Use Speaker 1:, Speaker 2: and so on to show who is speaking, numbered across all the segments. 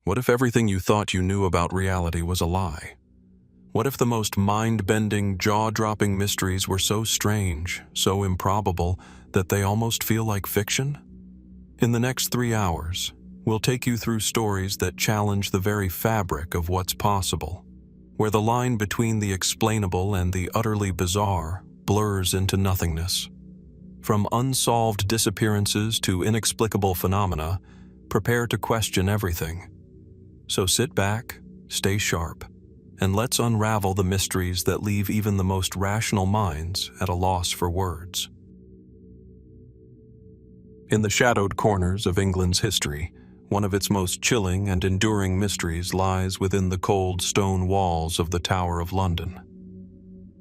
Speaker 1: What if everything you thought you knew about reality was a lie? What if the most mind-bending, jaw-dropping mysteries were so strange, so improbable, that they almost feel like fiction? In the next 3 hours, we'll take you through stories that challenge the very fabric of what's possible, where the line between the explainable and the utterly bizarre blurs into nothingness. From unsolved disappearances to inexplicable phenomena, prepare to question everything. So sit back, stay sharp, and let's unravel the mysteries that leave even the most rational minds at a loss for words. In the shadowed corners of England's history, one of its most chilling and enduring mysteries lies within the cold stone walls of the Tower of London.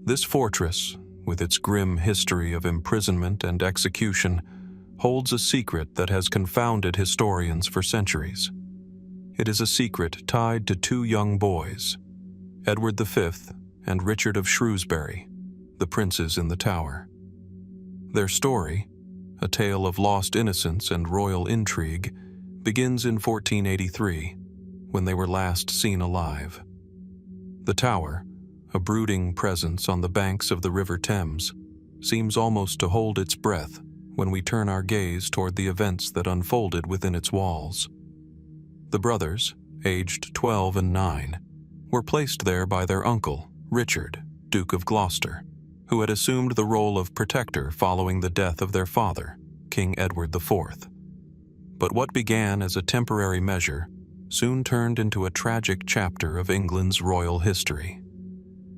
Speaker 1: This fortress, with its grim history of imprisonment and execution, holds a secret that has confounded historians for centuries. It is a secret tied to 2 young boys, Edward V and Richard of Shrewsbury, the princes in the tower. Their story, a tale of lost innocence and royal intrigue, begins in 1483, when they were last seen alive. The tower, a brooding presence on the banks of the River Thames, seems almost to hold its breath when we turn our gaze toward the events that unfolded within its walls. The brothers, aged 12 and 9, were placed there by their uncle, Richard, Duke of Gloucester, who had assumed the role of protector following the death of their father, King Edward IV. But what began as a temporary measure soon turned into a tragic chapter of England's royal history.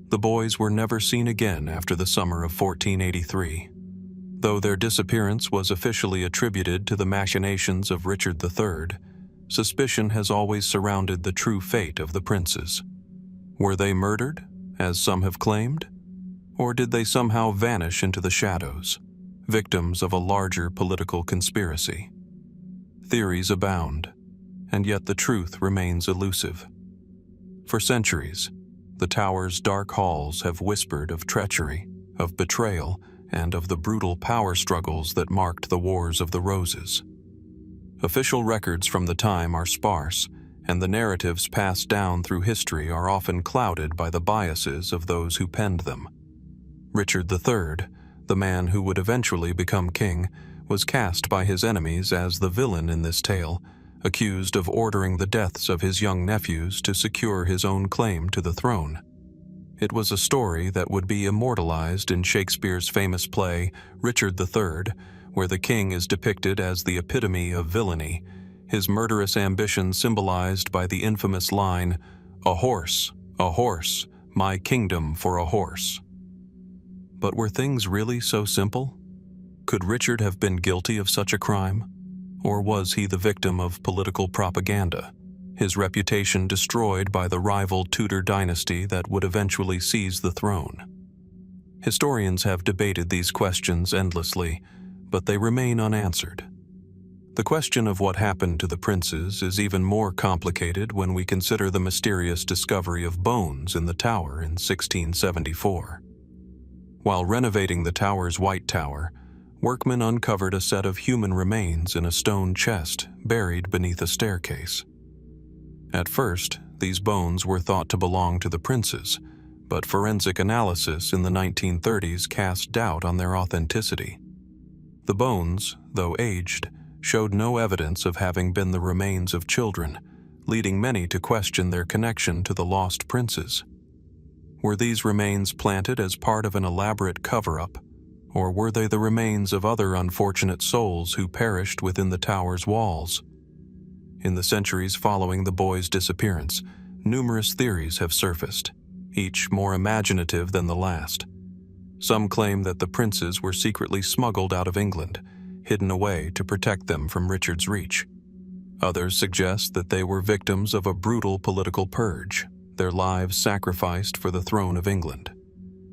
Speaker 1: The boys were never seen again after the summer of 1483. Though their disappearance was officially attributed to the machinations of Richard III, suspicion has always surrounded the true fate of the princes. Were they murdered, as some have claimed? Or did they somehow vanish into the shadows, victims of a larger political conspiracy? Theories abound, and yet the truth remains elusive. For centuries, the tower's dark halls have whispered of treachery, of betrayal, and of the brutal power struggles that marked the Wars of the Roses. Official records from the time are sparse, and the narratives passed down through history are often clouded by the biases of those who penned them. Richard III, the man who would eventually become king, was cast by his enemies as the villain in this tale, accused of ordering the deaths of his young nephews to secure his own claim to the throne. It was a story that would be immortalized in Shakespeare's famous play, Richard III, where the king is depicted as the epitome of villainy, his murderous ambition symbolized by the infamous line, a horse, my kingdom for a horse." But were things really so simple? Could Richard have been guilty of such a crime? Or was he the victim of political propaganda, his reputation destroyed by the rival Tudor dynasty that would eventually seize the throne? Historians have debated these questions endlessly, but they remain unanswered. The question of what happened to the princes is even more complicated when we consider the mysterious discovery of bones in the tower in 1674. While renovating the tower's White Tower, workmen uncovered a set of human remains in a stone chest buried beneath a staircase. At first, these bones were thought to belong to the princes, but forensic analysis in the 1930s cast doubt on their authenticity. The bones, though aged, showed no evidence of having been the remains of children, leading many to question their connection to the lost princes. Were these remains planted as part of an elaborate cover-up, or were they the remains of other unfortunate souls who perished within the tower's walls? In the centuries following the boys' disappearance, numerous theories have surfaced, each more imaginative than the last. Some claim that the princes were secretly smuggled out of England, hidden away to protect them from Richard's reach. Others suggest that they were victims of a brutal political purge, their lives sacrificed for the throne of England.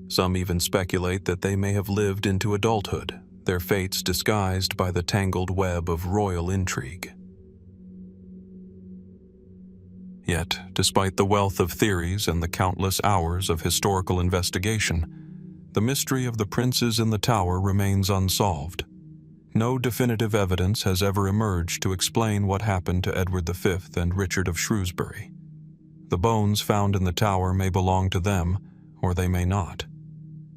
Speaker 1: Some even speculate that they may have lived into adulthood, their fates disguised by the tangled web of royal intrigue. Yet, despite the wealth of theories and the countless hours of historical investigation, the mystery of the princes in the tower remains unsolved. No definitive evidence has ever emerged to explain what happened to Edward V and Richard of Shrewsbury. The bones found in the tower may belong to them, or they may not.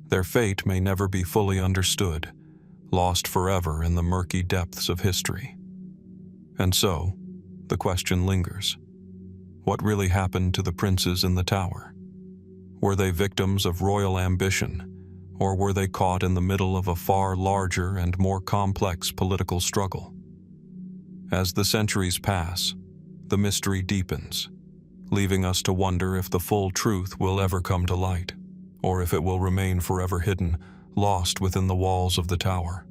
Speaker 1: Their fate may never be fully understood, lost forever in the murky depths of history. And so, the question lingers. What really happened to the princes in the tower? Were they victims of royal ambition, or were they caught in the middle of a far larger and more complex political struggle? As the centuries pass, the mystery deepens, leaving us to wonder if the full truth will ever come to light, or if it will remain forever hidden, lost within the walls of the tower.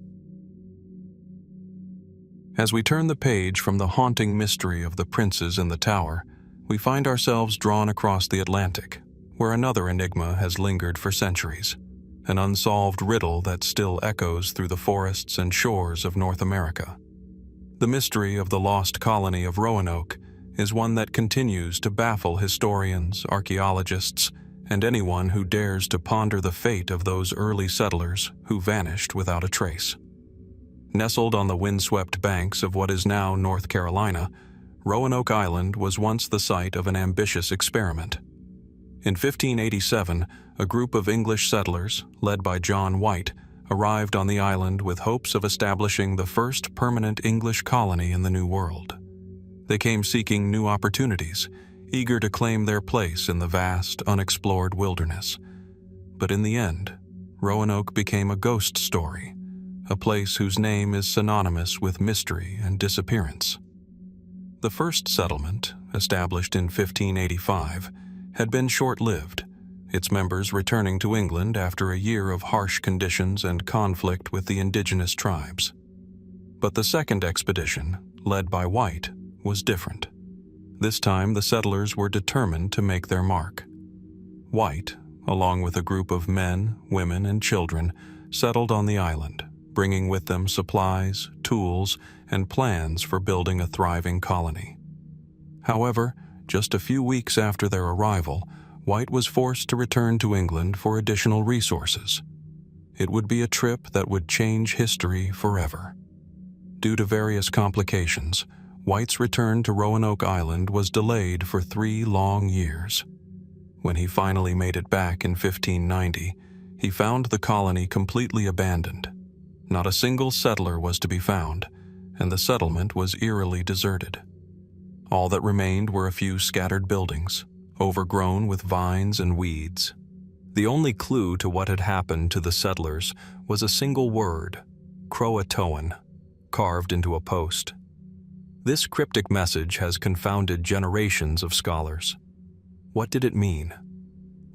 Speaker 1: As we turn the page from the haunting mystery of the princes in the tower, we find ourselves drawn across the Atlantic, where another enigma has lingered for centuries, an unsolved riddle that still echoes through the forests and shores of North America. The mystery of the lost colony of Roanoke is one that continues to baffle historians, archaeologists, and anyone who dares to ponder the fate of those early settlers who vanished without a trace. Nestled on the windswept banks of what is now North Carolina, Roanoke Island was once the site of an ambitious experiment. In 1587, a group of English settlers, led by John White, arrived on the island with hopes of establishing the first permanent English colony in the New World. They came seeking new opportunities, eager to claim their place in the vast, unexplored wilderness. But in the end, Roanoke became a ghost story, a place whose name is synonymous with mystery and disappearance. The first settlement, established in 1585, had been short-lived, its members returning to England after a year of harsh conditions and conflict with the indigenous tribes. But the second expedition, led by White, was different. This time the settlers were determined to make their mark. White, along with a group of men, women, and children, settled on the island, bringing with them supplies, tools, and plans for building a thriving colony. However, just a few weeks after their arrival, White was forced to return to England for additional resources. It would be a trip that would change history forever. Due to various complications, White's return to Roanoke Island was delayed for 3 long years. When he finally made it back in 1590, he found the colony completely abandoned. Not a single settler was to be found, and the settlement was eerily deserted. All that remained were a few scattered buildings, overgrown with vines and weeds. The only clue to what had happened to the settlers was a single word, Croatoan, carved into a post. This cryptic message has confounded generations of scholars. What did it mean?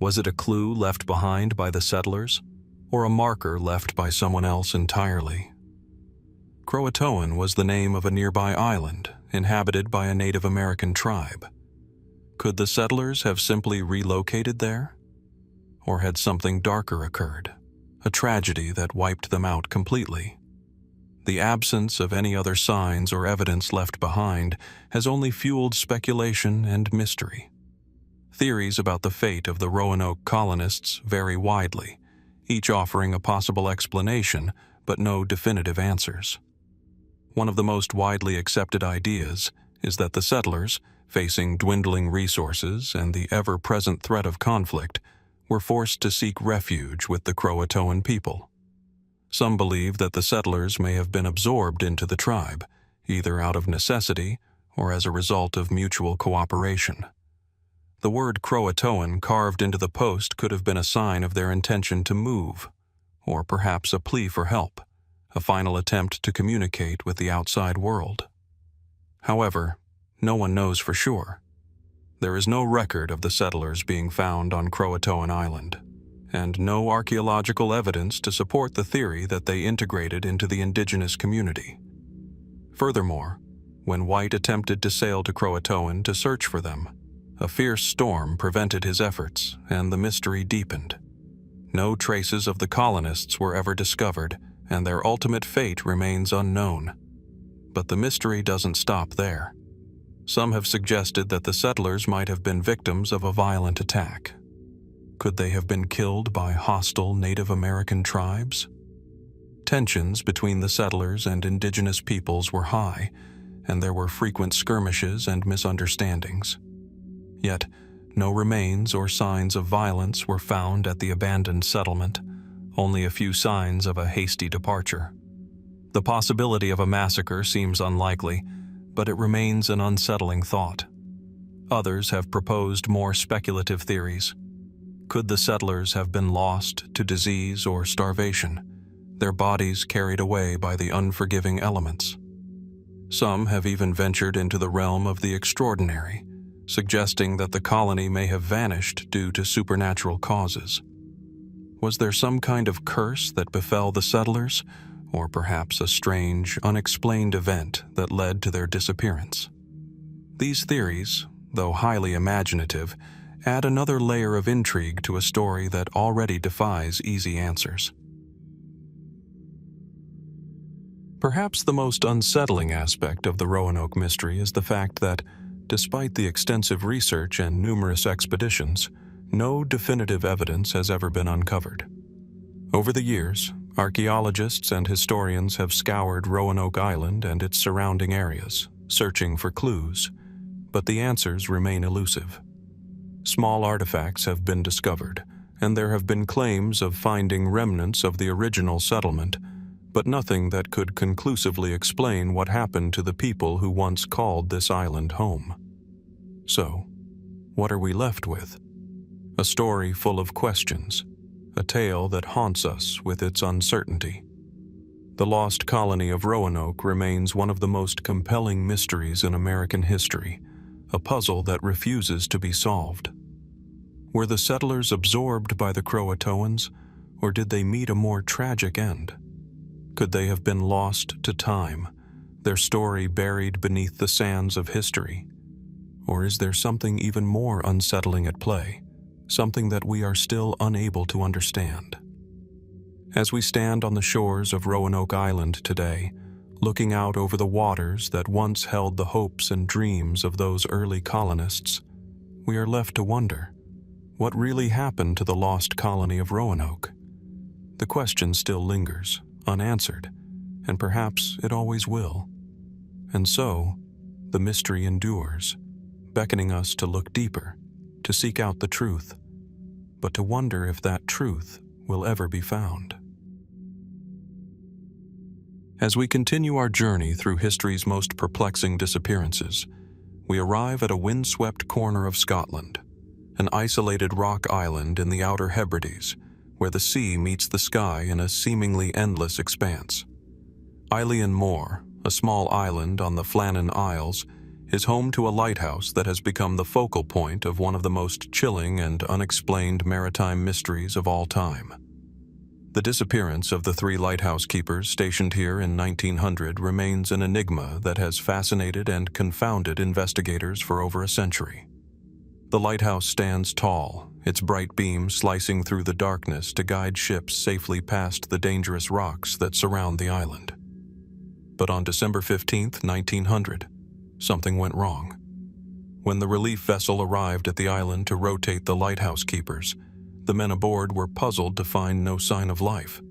Speaker 1: Was it a clue left behind by the settlers, or a marker left by someone else entirely? Croatoan was the name of a nearby island inhabited by a Native American tribe. Could the settlers have simply relocated there? Or had something darker occurred, a tragedy that wiped them out completely? The absence of any other signs or evidence left behind has only fueled speculation and mystery. Theories about the fate of the Roanoke colonists vary widely, each offering a possible explanation, but no definitive answers. One of the most widely accepted ideas is that the settlers, facing dwindling resources and the ever-present threat of conflict, were forced to seek refuge with the Croatoan people. Some believe that the settlers may have been absorbed into the tribe, either out of necessity or as a result of mutual cooperation. The word Croatoan carved into the post could have been a sign of their intention to move, or perhaps a plea for help, a final attempt to communicate with the outside world. However, no one knows for sure. There is no record of the settlers being found on Croatoan Island, and no archaeological evidence to support the theory that they integrated into the indigenous community. Furthermore, when White attempted to sail to Croatoan to search for them, a fierce storm prevented his efforts, and the mystery deepened. No traces of the colonists were ever discovered, and their ultimate fate remains unknown. But the mystery doesn't stop there. Some have suggested that the settlers might have been victims of a violent attack. Could they have been killed by hostile Native American tribes? Tensions between the settlers and indigenous peoples were high, and there were frequent skirmishes and misunderstandings. Yet, no remains or signs of violence were found at the abandoned settlement, only a few signs of a hasty departure. The possibility of a massacre seems unlikely, but it remains an unsettling thought. Others have proposed more speculative theories. Could the settlers have been lost to disease or starvation, their bodies carried away by the unforgiving elements? Some have even ventured into the realm of the extraordinary, suggesting that the colony may have vanished due to supernatural causes. Was there some kind of curse that befell the settlers, or perhaps a strange, unexplained event that led to their disappearance? These theories, though highly imaginative, add another layer of intrigue to a story that already defies easy answers. Perhaps the most unsettling aspect of the Roanoke mystery is the fact that, despite the extensive research and numerous expeditions, no definitive evidence has ever been uncovered. Over the years, archaeologists and historians have scoured Roanoke Island and its surrounding areas, searching for clues, but the answers remain elusive. Small artifacts have been discovered, and there have been claims of finding remnants of the original settlement, but nothing that could conclusively explain what happened to the people who once called this island home. So, what are we left with? A story full of questions, a tale that haunts us with its uncertainty. The lost colony of Roanoke remains one of the most compelling mysteries in American history, a puzzle that refuses to be solved. Were the settlers absorbed by the Croatoans, or did they meet a more tragic end? Could they have been lost to time, their story buried beneath the sands of history? Or is there something even more unsettling at play, something that we are still unable to understand? As we stand on the shores of Roanoke Island today, looking out over the waters that once held the hopes and dreams of those early colonists, we are left to wonder, what really happened to the lost colony of Roanoke? The question still lingers, unanswered, and perhaps it always will. And so, the mystery endures, beckoning us to look deeper, to seek out the truth, but to wonder if that truth will ever be found. As we continue our journey through history's most perplexing disappearances, we arrive at a windswept corner of Scotland, an isolated rock island in the Outer Hebrides, where the sea meets the sky in a seemingly endless expanse. Eilean Moor, a small island on the Flannan Isles, is home to a lighthouse that has become the focal point of one of the most chilling and unexplained maritime mysteries of all time. The disappearance of the 3 lighthouse keepers stationed here in 1900 remains an enigma that has fascinated and confounded investigators for over a century. The lighthouse stands tall, its bright beams slicing through the darkness to guide ships safely past the dangerous rocks that surround the island. But on December 15, 1900, something went wrong. When the relief vessel arrived at the island to rotate the lighthouse keepers, the men aboard were puzzled to find no sign of life.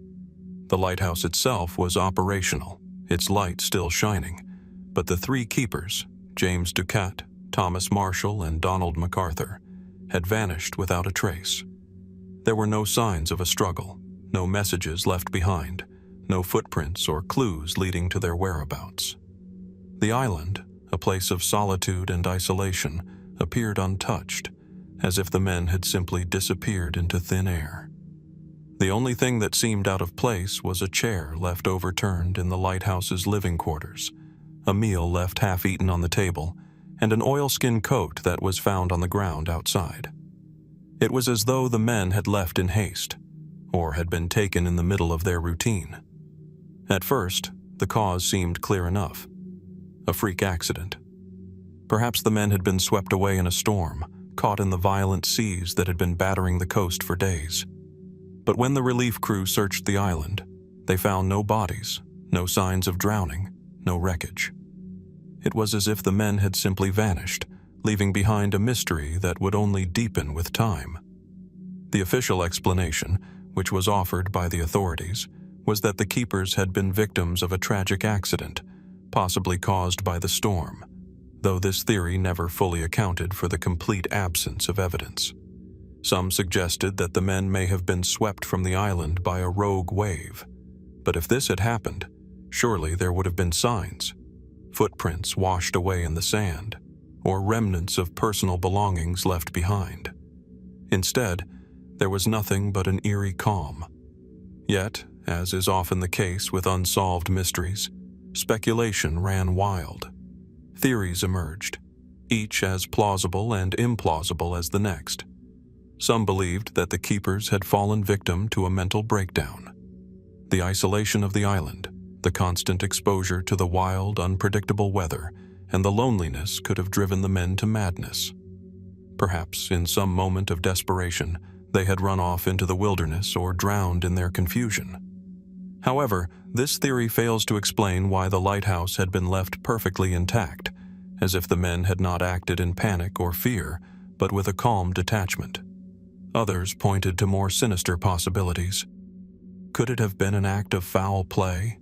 Speaker 1: The lighthouse itself was operational, its light still shining, but the 3 keepers, James Ducat, Thomas Marshall, and Donald MacArthur, had vanished without a trace. There were no signs of a struggle, no messages left behind, no footprints or clues leading to their whereabouts. The island, a place of solitude and isolation, appeared untouched, as if the men had simply disappeared into thin air. The only thing that seemed out of place was a chair left overturned in the lighthouse's living quarters, a meal left half-eaten on the table, and an oilskin coat that was found on the ground outside. It was as though the men had left in haste, or had been taken in the middle of their routine. At first, the cause seemed clear enough: a freak accident. Perhaps the men had been swept away in a storm, caught in the violent seas that had been battering the coast for days. But when the relief crew searched the island, they found no bodies, no signs of drowning, no wreckage. It was as if the men had simply vanished, leaving behind a mystery that would only deepen with time. The official explanation, which was offered by the authorities, was that the keepers had been victims of a tragic accident, possibly caused by the storm, though this theory never fully accounted for the complete absence of evidence. Some suggested that the men may have been swept from the island by a rogue wave, but if this had happened, surely there would have been signs, footprints washed away in the sand, or remnants of personal belongings left behind. Instead, there was nothing but an eerie calm. Yet, as is often the case with unsolved mysteries, speculation ran wild. Theories emerged, each as plausible and implausible as the next. Some believed that the keepers had fallen victim to a mental breakdown. The isolation of the island, the constant exposure to the wild, unpredictable weather, and the loneliness could have driven the men to madness. Perhaps, in some moment of desperation, they had run off into the wilderness or drowned in their confusion. However, this theory fails to explain why the lighthouse had been left perfectly intact, as if the men had not acted in panic or fear, but with a calm detachment. Others pointed to more sinister possibilities. Could it have been an act of foul play?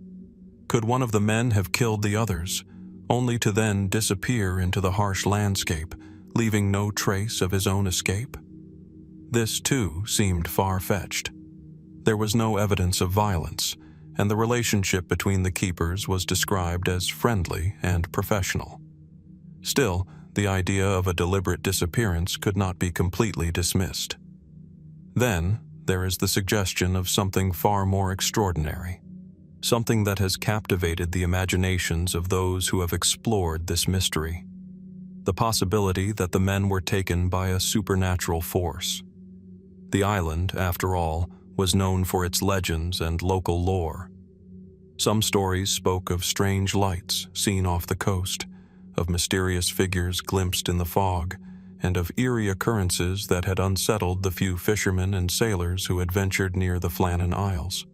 Speaker 1: Could one of the men have killed the others, only to then disappear into the harsh landscape, leaving no trace of his own escape? This, too, seemed far-fetched. There was no evidence of violence, and the relationship between the keepers was described as friendly and professional. Still, the idea of a deliberate disappearance could not be completely dismissed. Then, there is the suggestion of something far more extraordinary, something that has captivated the imaginations of those who have explored this mystery. The possibility that the men were taken by a supernatural force. The island, after all, was known for its legends and local lore. Some stories spoke of strange lights seen off the coast, of mysterious figures glimpsed in the fog, and of eerie occurrences that had unsettled the few fishermen and sailors who had ventured near the Flannan Isles.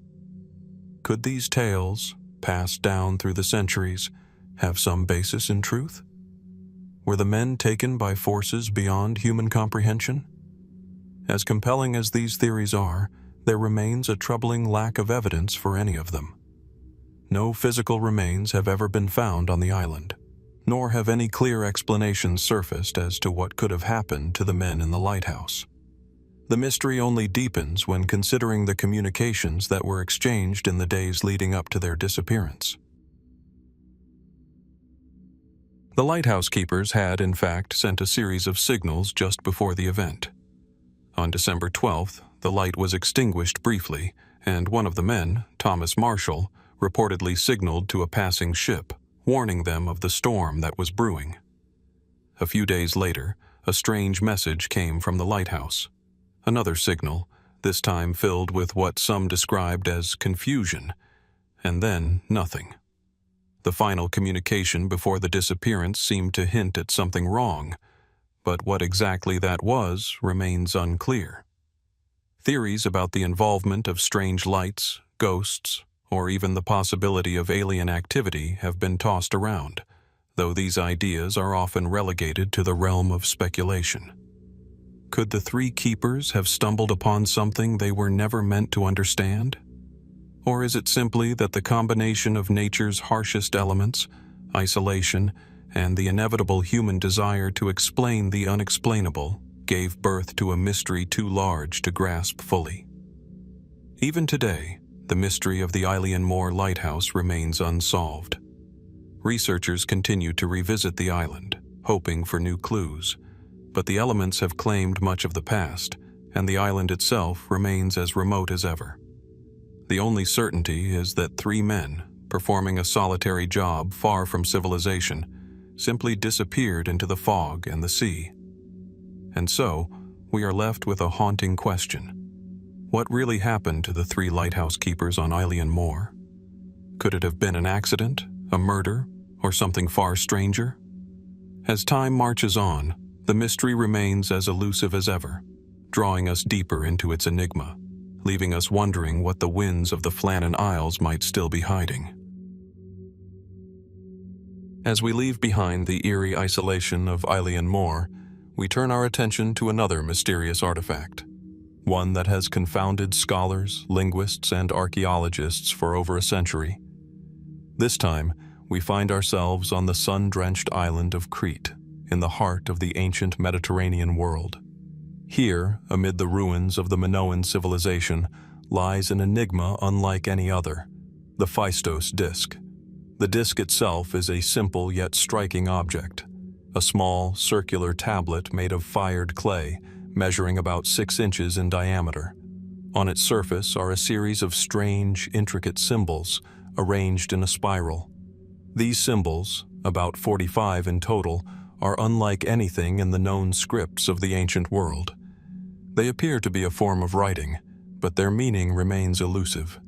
Speaker 1: Could these tales, passed down through the centuries, have some basis in truth? Were the men taken by forces beyond human comprehension? As compelling as these theories are, there remains a troubling lack of evidence for any of them. No physical remains have ever been found on the island, nor have any clear explanations surfaced as to what could have happened to the men in the lighthouse. The mystery only deepens when considering the communications that were exchanged in the days leading up to their disappearance. The lighthouse keepers had, in fact, sent a series of signals just before the event. On December 12th, the light was extinguished briefly, and one of the men, Thomas Marshall, reportedly signaled to a passing ship, warning them of the storm that was brewing. A few days later, a strange message came from the lighthouse. Another signal, this time filled with what some described as confusion, and then nothing. The final communication before the disappearance seemed to hint at something wrong, but what exactly that was remains unclear. Theories about the involvement of strange lights, ghosts, or even the possibility of alien activity have been tossed around, though these ideas are often relegated to the realm of speculation. Could the three keepers have stumbled upon something they were never meant to understand? Or is it simply that the combination of nature's harshest elements, isolation, and the inevitable human desire to explain the unexplainable gave birth to a mystery too large to grasp fully? Even today, the mystery of the Eilean Moor Lighthouse remains unsolved. Researchers continue to revisit the island, hoping for new clues, but the elements have claimed much of the past, and the island itself remains as remote as ever. The only certainty is that three men, performing a solitary job far from civilization, simply disappeared into the fog and the sea. And so, we are left with a haunting question. What really happened to the three lighthouse keepers on Eilean Moor? Could it have been an accident, a murder, or something far stranger? As time marches on, the mystery remains as elusive as ever, drawing us deeper into its enigma, leaving us wondering what the winds of the Flannan Isles might still be hiding. As we leave behind the eerie isolation of Eilean Moor, we turn our attention to another mysterious artifact, one that has confounded scholars, linguists, and archaeologists for over a century. This time, we find ourselves on the sun-drenched island of Crete, in the heart of the ancient Mediterranean world. Here, amid the ruins of the Minoan civilization, lies an enigma unlike any other, the Phaistos Disc. The disc itself is a simple yet striking object, a small, circular tablet made of fired clay, measuring about 6 inches in diameter. On its surface are a series of strange, intricate symbols, arranged in a spiral. These symbols, about 45 in total, are unlike anything in the known scripts of the ancient world. They appear to be a form of writing, but their meaning remains elusive.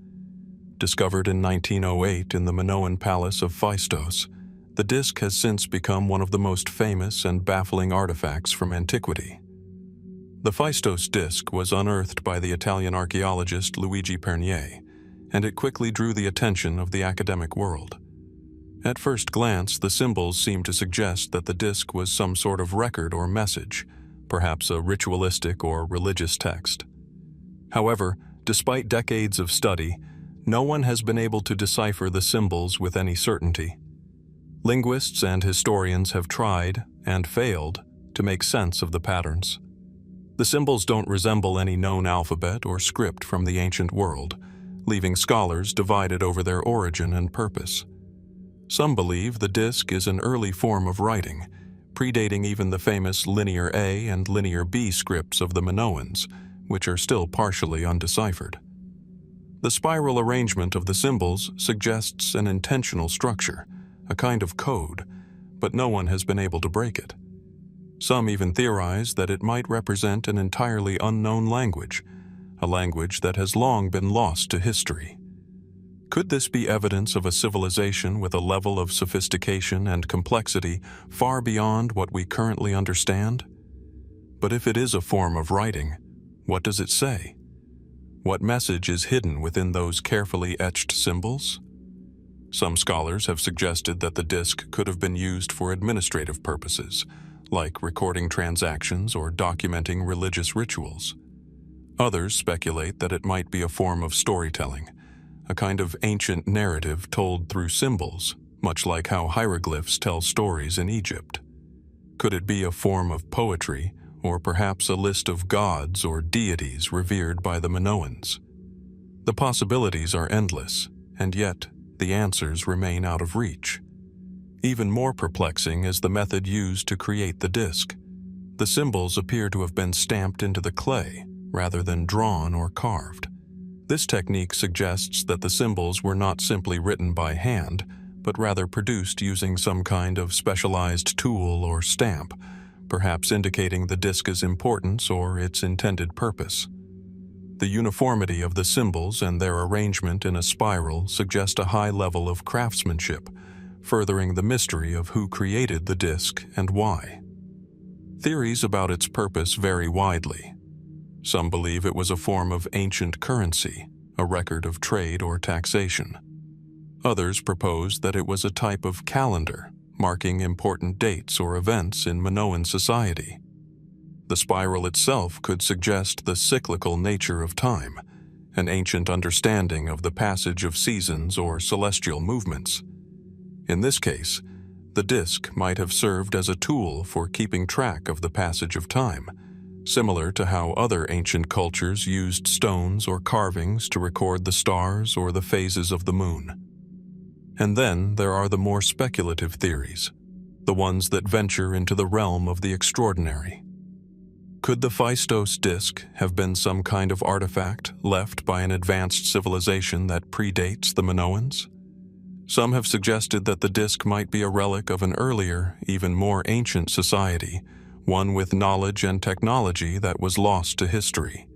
Speaker 1: Discovered in 1908 in the Minoan palace of Phaistos, the disc has since become one of the most famous and baffling artifacts from antiquity. The Phaistos disc was unearthed by the Italian archaeologist Luigi Pernier, and it quickly drew the attention of the academic world. At first glance, the symbols seem to suggest that the disc was some sort of record or message, perhaps a ritualistic or religious text. However, despite decades of study, no one has been able to decipher the symbols with any certainty. Linguists and historians have tried, and failed, to make sense of the patterns. The symbols don't resemble any known alphabet or script from the ancient world, leaving scholars divided over their origin and purpose. Some believe the disc is an early form of writing, predating even the famous Linear A and Linear B scripts of the Minoans, which are still partially undeciphered. The spiral arrangement of the symbols suggests an intentional structure, a kind of code, but no one has been able to break it. Some even theorize that it might represent an entirely unknown language, a language that has long been lost to history. Could this be evidence of a civilization with a level of sophistication and complexity far beyond what we currently understand? But if it is a form of writing, what does it say? What message is hidden within those carefully etched symbols? Some scholars have suggested that the disc could have been used for administrative purposes, like recording transactions or documenting religious rituals. Others speculate that it might be a form of storytelling, a kind of ancient narrative told through symbols, much like how hieroglyphs tell stories in Egypt. Could it be a form of poetry, or perhaps a list of gods or deities revered by the Minoans? The possibilities are endless, and yet the answers remain out of reach. Even more perplexing is the method used to create the disc. The symbols appear to have been stamped into the clay, rather than drawn or carved. This technique suggests that the symbols were not simply written by hand, but rather produced using some kind of specialized tool or stamp, perhaps indicating the disc's importance or its intended purpose. The uniformity of the symbols and their arrangement in a spiral suggest a high level of craftsmanship, furthering the mystery of who created the disc and why. Theories about its purpose vary widely. Some believe it was a form of ancient currency, a record of trade or taxation. Others propose that it was a type of calendar, marking important dates or events in Minoan society. The spiral itself could suggest the cyclical nature of time, an ancient understanding of the passage of seasons or celestial movements. In this case, the disc might have served as a tool for keeping track of the passage of time, similar to how other ancient cultures used stones or carvings to record the stars or the phases of the moon. And then there are the more speculative theories, the ones that venture into the realm of the extraordinary. Could the Phaistos Disc have been some kind of artifact left by an advanced civilization that predates the Minoans? Some have suggested that the disc might be a relic of an earlier, even more ancient society, one with knowledge and technology that was lost to history.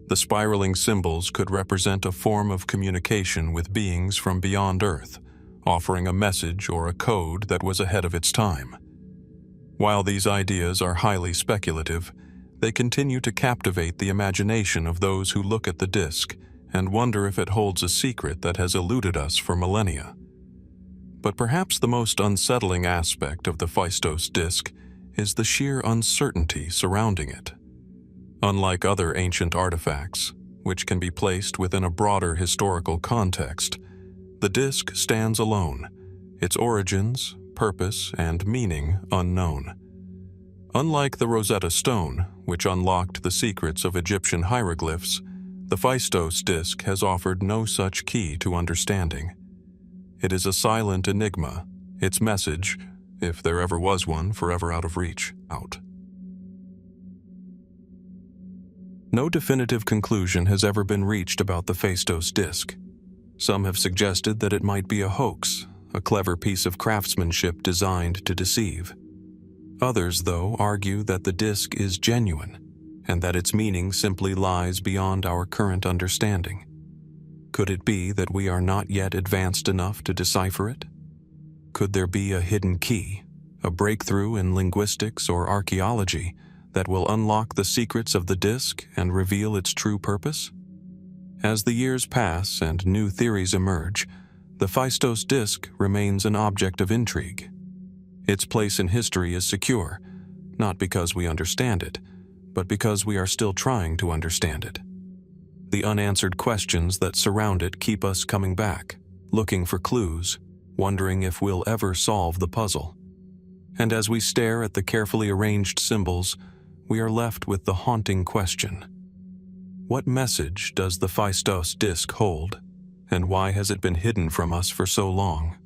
Speaker 1: The spiraling symbols could represent a form of communication with beings from beyond Earth, offering a message or a code that was ahead of its time. While these ideas are highly speculative, they continue to captivate the imagination of those who look at the disc and wonder if it holds a secret that has eluded us for millennia. But perhaps the most unsettling aspect of the Phaistos Disc is the sheer uncertainty surrounding it. Unlike other ancient artifacts, which can be placed within a broader historical context, the disc stands alone, its origins, purpose, and meaning unknown. Unlike the Rosetta Stone, which unlocked the secrets of Egyptian hieroglyphs, the Phaistos Disc has offered no such key to understanding. It is a silent enigma, its message, if there ever was one, forever out of reach, out. No definitive conclusion has ever been reached about the Phaistos Disc. Some have suggested that it might be a hoax, a clever piece of craftsmanship designed to deceive. Others, though, argue that the disc is genuine, and that its meaning simply lies beyond our current understanding. Could it be that we are not yet advanced enough to decipher it? Could there be a hidden key, a breakthrough in linguistics or archaeology that will unlock the secrets of the disc and reveal its true purpose? As the years pass and new theories emerge, the Phaistos Disc remains an object of intrigue. Its place in history is secure, not because we understand it, but because we are still trying to understand it. The unanswered questions that surround it keep us coming back, looking for clues, wondering if we'll ever solve the puzzle. And as we stare at the carefully arranged symbols, we are left with the haunting question: what message does the Phaistos Disc hold, and why has it been hidden from us for so long?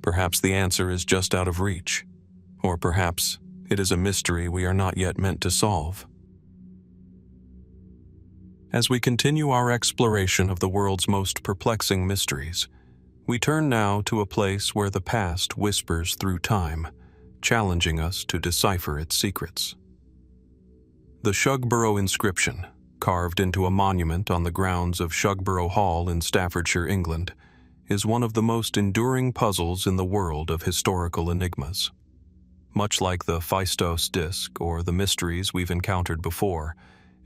Speaker 1: Perhaps the answer is just out of reach, or perhaps it is a mystery we are not yet meant to solve. As we continue our exploration of the world's most perplexing mysteries, we turn now to a place where the past whispers through time, challenging us to decipher its secrets. The Shugborough Inscription, carved into a monument on the grounds of Shugborough Hall in Staffordshire, England, is one of the most enduring puzzles in the world of historical enigmas. Much like the Phaistos Disc or the mysteries we've encountered before,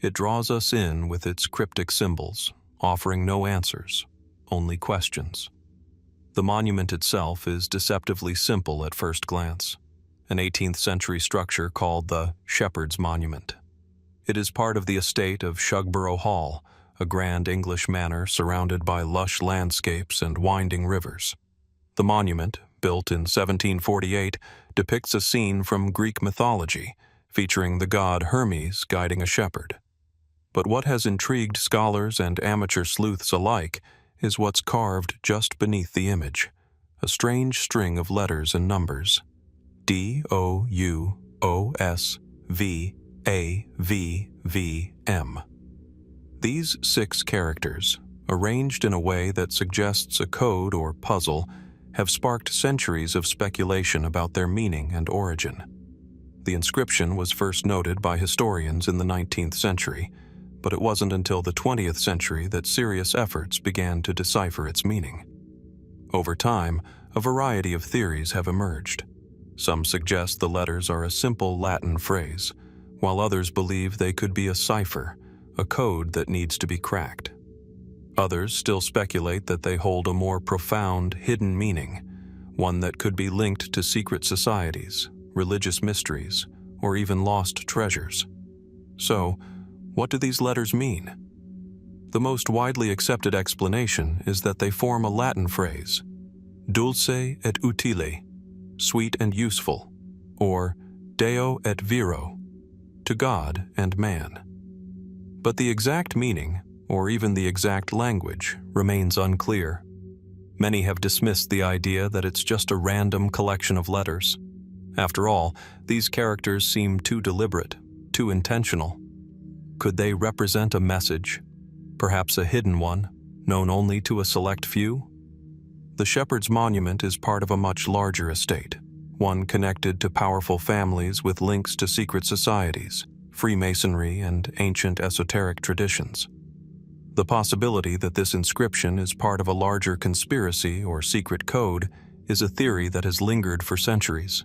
Speaker 1: it draws us in with its cryptic symbols, offering no answers, only questions. The monument itself is deceptively simple at first glance, an 18th century structure called the Shepherd's Monument. It is part of the estate of Shugborough Hall, a grand English manor surrounded by lush landscapes and winding rivers. The monument, built in 1748, depicts a scene from Greek mythology, featuring the god Hermes guiding a shepherd. But what has intrigued scholars and amateur sleuths alike is what's carved just beneath the image, a strange string of letters and numbers. DOUOSVAVVM. These 6 characters, arranged in a way that suggests a code or puzzle, have sparked centuries of speculation about their meaning and origin. The inscription was first noted by historians in the 19th century, but it wasn't until the 20th century that serious efforts began to decipher its meaning. Over time, a variety of theories have emerged. Some suggest the letters are a simple Latin phrase, while others believe they could be a cipher, a code that needs to be cracked. Others still speculate that they hold a more profound, hidden meaning, one that could be linked to secret societies, religious mysteries, or even lost treasures. So, what do these letters mean? The most widely accepted explanation is that they form a Latin phrase, dulce et utile, sweet and useful, or Deo et viro, to God and man. But the exact meaning, or even the exact language, remains unclear. Many have dismissed the idea that it's just a random collection of letters. After all, these characters seem too deliberate, too intentional. Could they represent a message, perhaps a hidden one, known only to a select few? The Shepherd's Monument is part of a much larger estate, one connected to powerful families with links to secret societies, Freemasonry, and ancient esoteric traditions. The possibility that this inscription is part of a larger conspiracy or secret code is a theory that has lingered for centuries.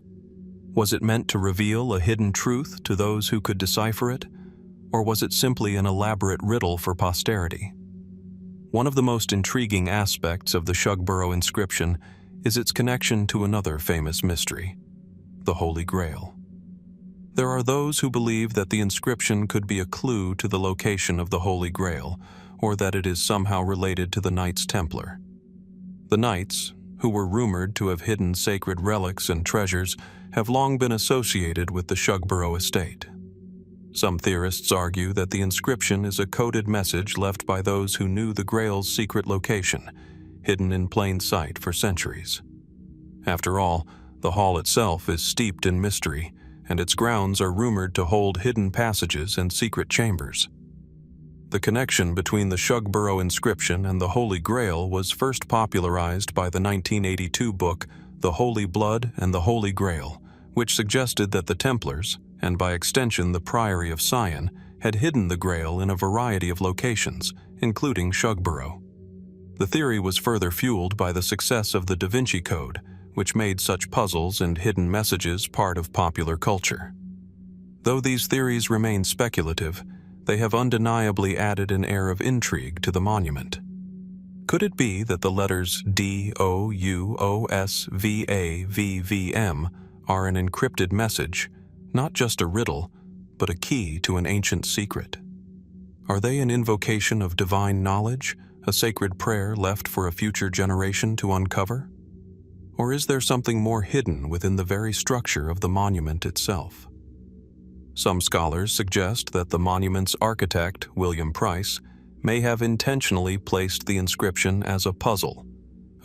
Speaker 1: Was it meant to reveal a hidden truth to those who could decipher it, or was it simply an elaborate riddle for posterity? One of the most intriguing aspects of the Shugborough inscription is its connection to another famous mystery, the Holy Grail. There are those who believe that the inscription could be a clue to the location of the Holy Grail, or that it is somehow related to the Knights Templar. The Knights, who were rumored to have hidden sacred relics and treasures, have long been associated with the Shugborough estate. Some theorists argue that the inscription is a coded message left by those who knew the Grail's secret location, hidden in plain sight for centuries. After all, the hall itself is steeped in mystery, and its grounds are rumored to hold hidden passages and secret chambers. The connection between the Shugborough inscription and the Holy Grail was first popularized by the 1982 book The Holy Blood and the Holy Grail, which suggested that the Templars, and by extension the Priory of Sion, had hidden the Grail in a variety of locations, including Shugborough. The theory was further fueled by the success of the Da Vinci Code, which made such puzzles and hidden messages part of popular culture. Though these theories remain speculative, they have undeniably added an air of intrigue to the monument. Could it be that the letters DOUOSVAVVM are an encrypted message, not just a riddle, but a key to an ancient secret? Are they an invocation of divine knowledge, a sacred prayer left for a future generation to uncover? Or is there something more hidden within the very structure of the monument itself? Some scholars suggest that the monument's architect, William Price, may have intentionally placed the inscription as a puzzle,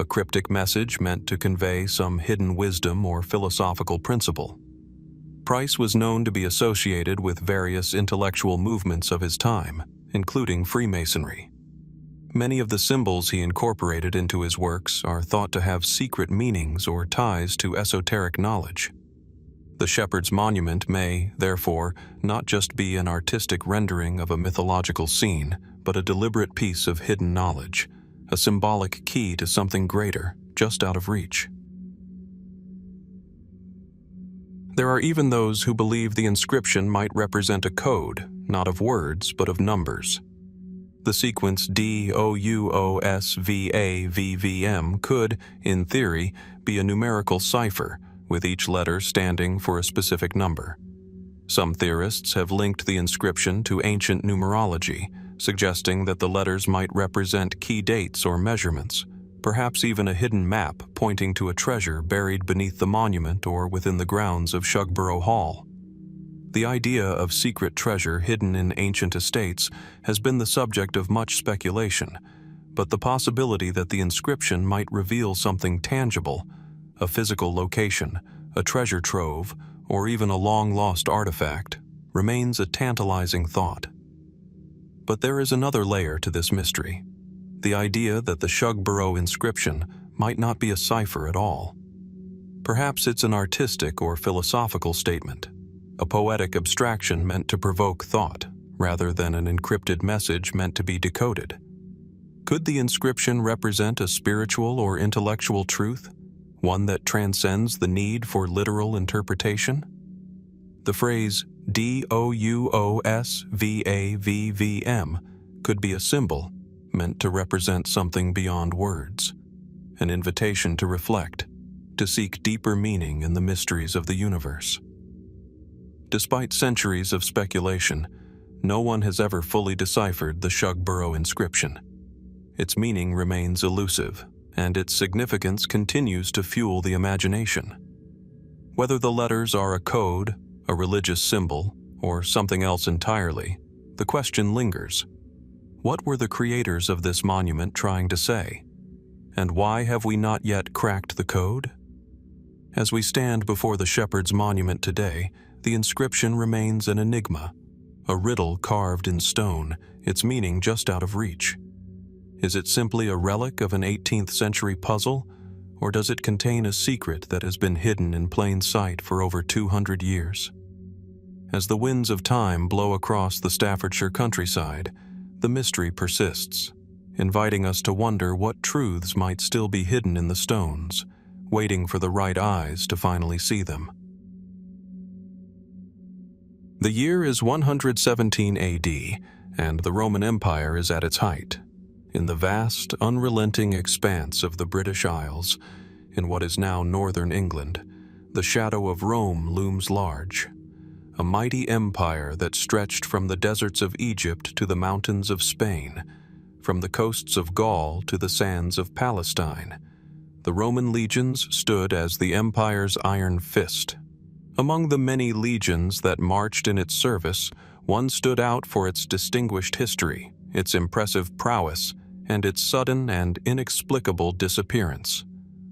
Speaker 1: a cryptic message meant to convey some hidden wisdom or philosophical principle. Price was known to be associated with various intellectual movements of his time, including Freemasonry. Many of the symbols he incorporated into his works are thought to have secret meanings or ties to esoteric knowledge. The Shepherd's Monument may, therefore, not just be an artistic rendering of a mythological scene, but a deliberate piece of hidden knowledge, a symbolic key to something greater, just out of reach. There are even those who believe the inscription might represent a code, not of words, but of numbers. The sequence DOUOSVAVVM could, in theory, be a numerical cipher, with each letter standing for a specific number. Some theorists have linked the inscription to ancient numerology, suggesting that the letters might represent key dates or measurements, perhaps even a hidden map pointing to a treasure buried beneath the monument or within the grounds of Shugborough Hall. The idea of secret treasure hidden in ancient estates has been the subject of much speculation, but the possibility that the inscription might reveal something tangible, a physical location, a treasure trove, or even a long-lost artifact, remains a tantalizing thought. But there is another layer to this mystery: the idea that the Shugborough inscription might not be a cipher at all. Perhaps it's an artistic or philosophical statement, a poetic abstraction meant to provoke thought, rather than an encrypted message meant to be decoded. Could the inscription represent a spiritual or intellectual truth, one that transcends the need for literal interpretation? The phrase DOUOSVAVVM could be a symbol meant to represent something beyond words, an invitation to reflect, to seek deeper meaning in the mysteries of the universe. Despite centuries of speculation, no one has ever fully deciphered the Shugborough inscription. Its meaning remains elusive, and its significance continues to fuel the imagination. Whether the letters are a code, a religious symbol, or something else entirely, the question lingers. What were the creators of this monument trying to say? And why have we not yet cracked the code? As we stand before the Shepherd's Monument today, the inscription remains an enigma, a riddle carved in stone, its meaning just out of reach. Is it simply a relic of an 18th century puzzle, or does it contain a secret that has been hidden in plain sight for over 200 years? As the winds of time blow across the Staffordshire countryside, the mystery persists, inviting us to wonder what truths might still be hidden in the stones, waiting for the right eyes to finally see them. The year is 117 AD, and the Roman Empire is at its height. In the vast, unrelenting expanse of the British Isles, in what is now northern England, the shadow of Rome looms large, a mighty empire that stretched from the deserts of Egypt to the mountains of Spain, from the coasts of Gaul to the sands of Palestine. The Roman legions stood as the empire's iron fist. Among the many legions that marched in its service, one stood out for its distinguished history, its impressive prowess, and its sudden and inexplicable disappearance.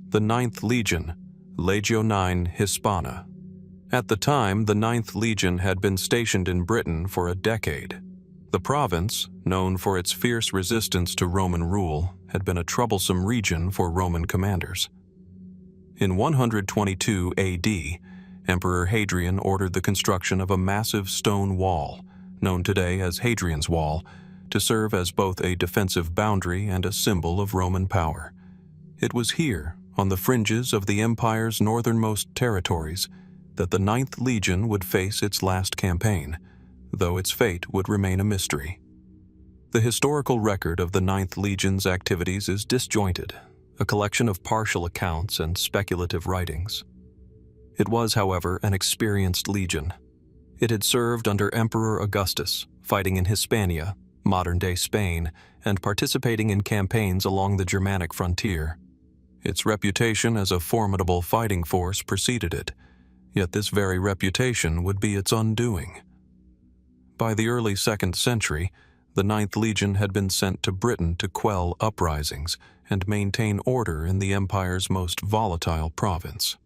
Speaker 1: The 9th Legion, Legionis Hispana. At the time, the 9th Legion had been stationed in Britain for a decade. The province, known for its fierce resistance to Roman rule, had been a troublesome region for Roman commanders. In 122 AD, Emperor Hadrian ordered the construction of a massive stone wall, known today as Hadrian's Wall, to serve as both a defensive boundary and a symbol of Roman power. It was here, on the fringes of the empire's northernmost territories, that the 9th Legion would face its last campaign, though its fate would remain a mystery. The historical record of the 9th Legion's activities is disjointed, a collection of partial accounts and speculative writings. It was, however, an experienced legion. It had served under Emperor Augustus, fighting in Hispania, modern-day Spain, and participating in campaigns along the Germanic frontier. Its reputation as a formidable fighting force preceded it, yet this very reputation would be its undoing. By the early 2nd century, the 9th Legion had been sent to Britain to quell uprisings and maintain order in the empire's most volatile province.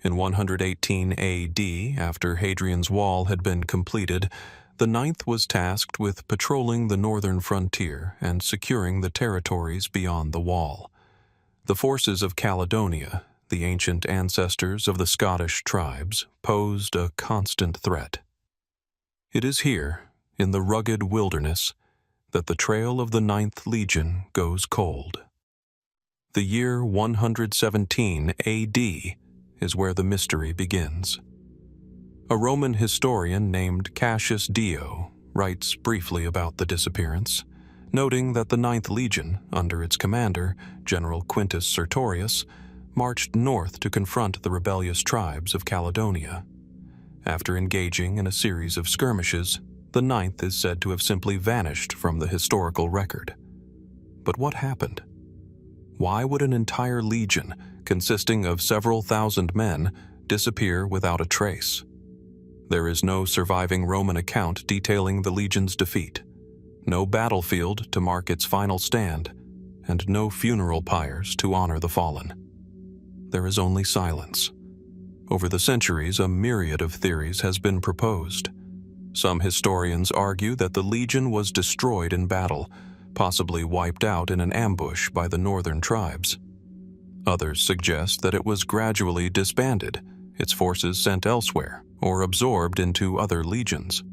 Speaker 1: In 118 AD, after Hadrian's Wall had been completed, the 9th was tasked with patrolling the northern frontier and securing the territories beyond the wall. The forces of Caledonia, the ancient ancestors of the Scottish tribes, posed a constant threat. It is here, in the rugged wilderness, that the trail of the 9th Legion goes cold. The year 117 AD is where the mystery begins. A Roman historian named Cassius Dio writes briefly about the disappearance, noting that the 9th Legion, under its commander, General Quintus Sertorius, marched north to confront the rebellious tribes of Caledonia. After engaging in a series of skirmishes, the 9th is said to have simply vanished from the historical record. But what happened? Why would an entire legion, consisting of several thousand men, disappear without a trace? There is no surviving Roman account detailing the legion's defeat, no battlefield to mark its final stand, and no funeral pyres to honor the fallen. There is only silence. Over the centuries, a myriad of theories has been proposed. Some historians argue that the legion was destroyed in battle, possibly wiped out in an ambush by the northern tribes. Others suggest that it was gradually disbanded, its forces sent elsewhere, or absorbed into other legions.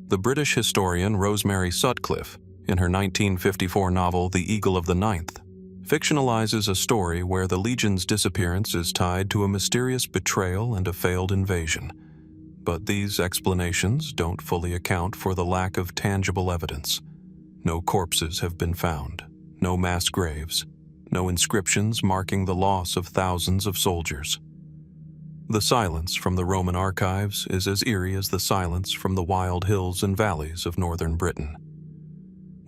Speaker 1: The British historian Rosemary Sutcliffe, in her 1954 novel The Eagle of the Ninth, fictionalizes a story where the legion's disappearance is tied to a mysterious betrayal and a failed invasion. But these explanations don't fully account for the lack of tangible evidence. No corpses have been found, no mass graves, no inscriptions marking the loss of thousands of soldiers. The silence from the Roman archives is as eerie as the silence from the wild hills and valleys of northern Britain.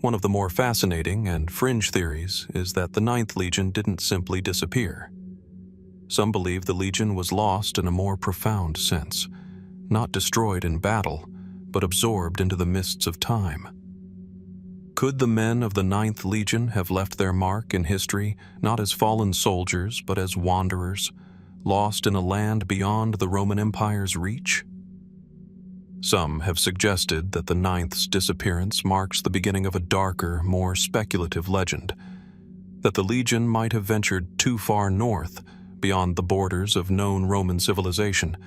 Speaker 1: One of the more fascinating and fringe theories is that the 9th Legion didn't simply disappear. Some believe the Legion was lost in a more profound sense, not destroyed in battle, but absorbed into the mists of time. Could the men of the 9th Legion have left their mark in history not as fallen soldiers but as wanderers, lost in a land beyond the Roman Empire's reach? Some have suggested that the 9th's disappearance marks the beginning of a darker, more speculative legend, that the Legion might have ventured too far north, beyond the borders of known Roman civilization,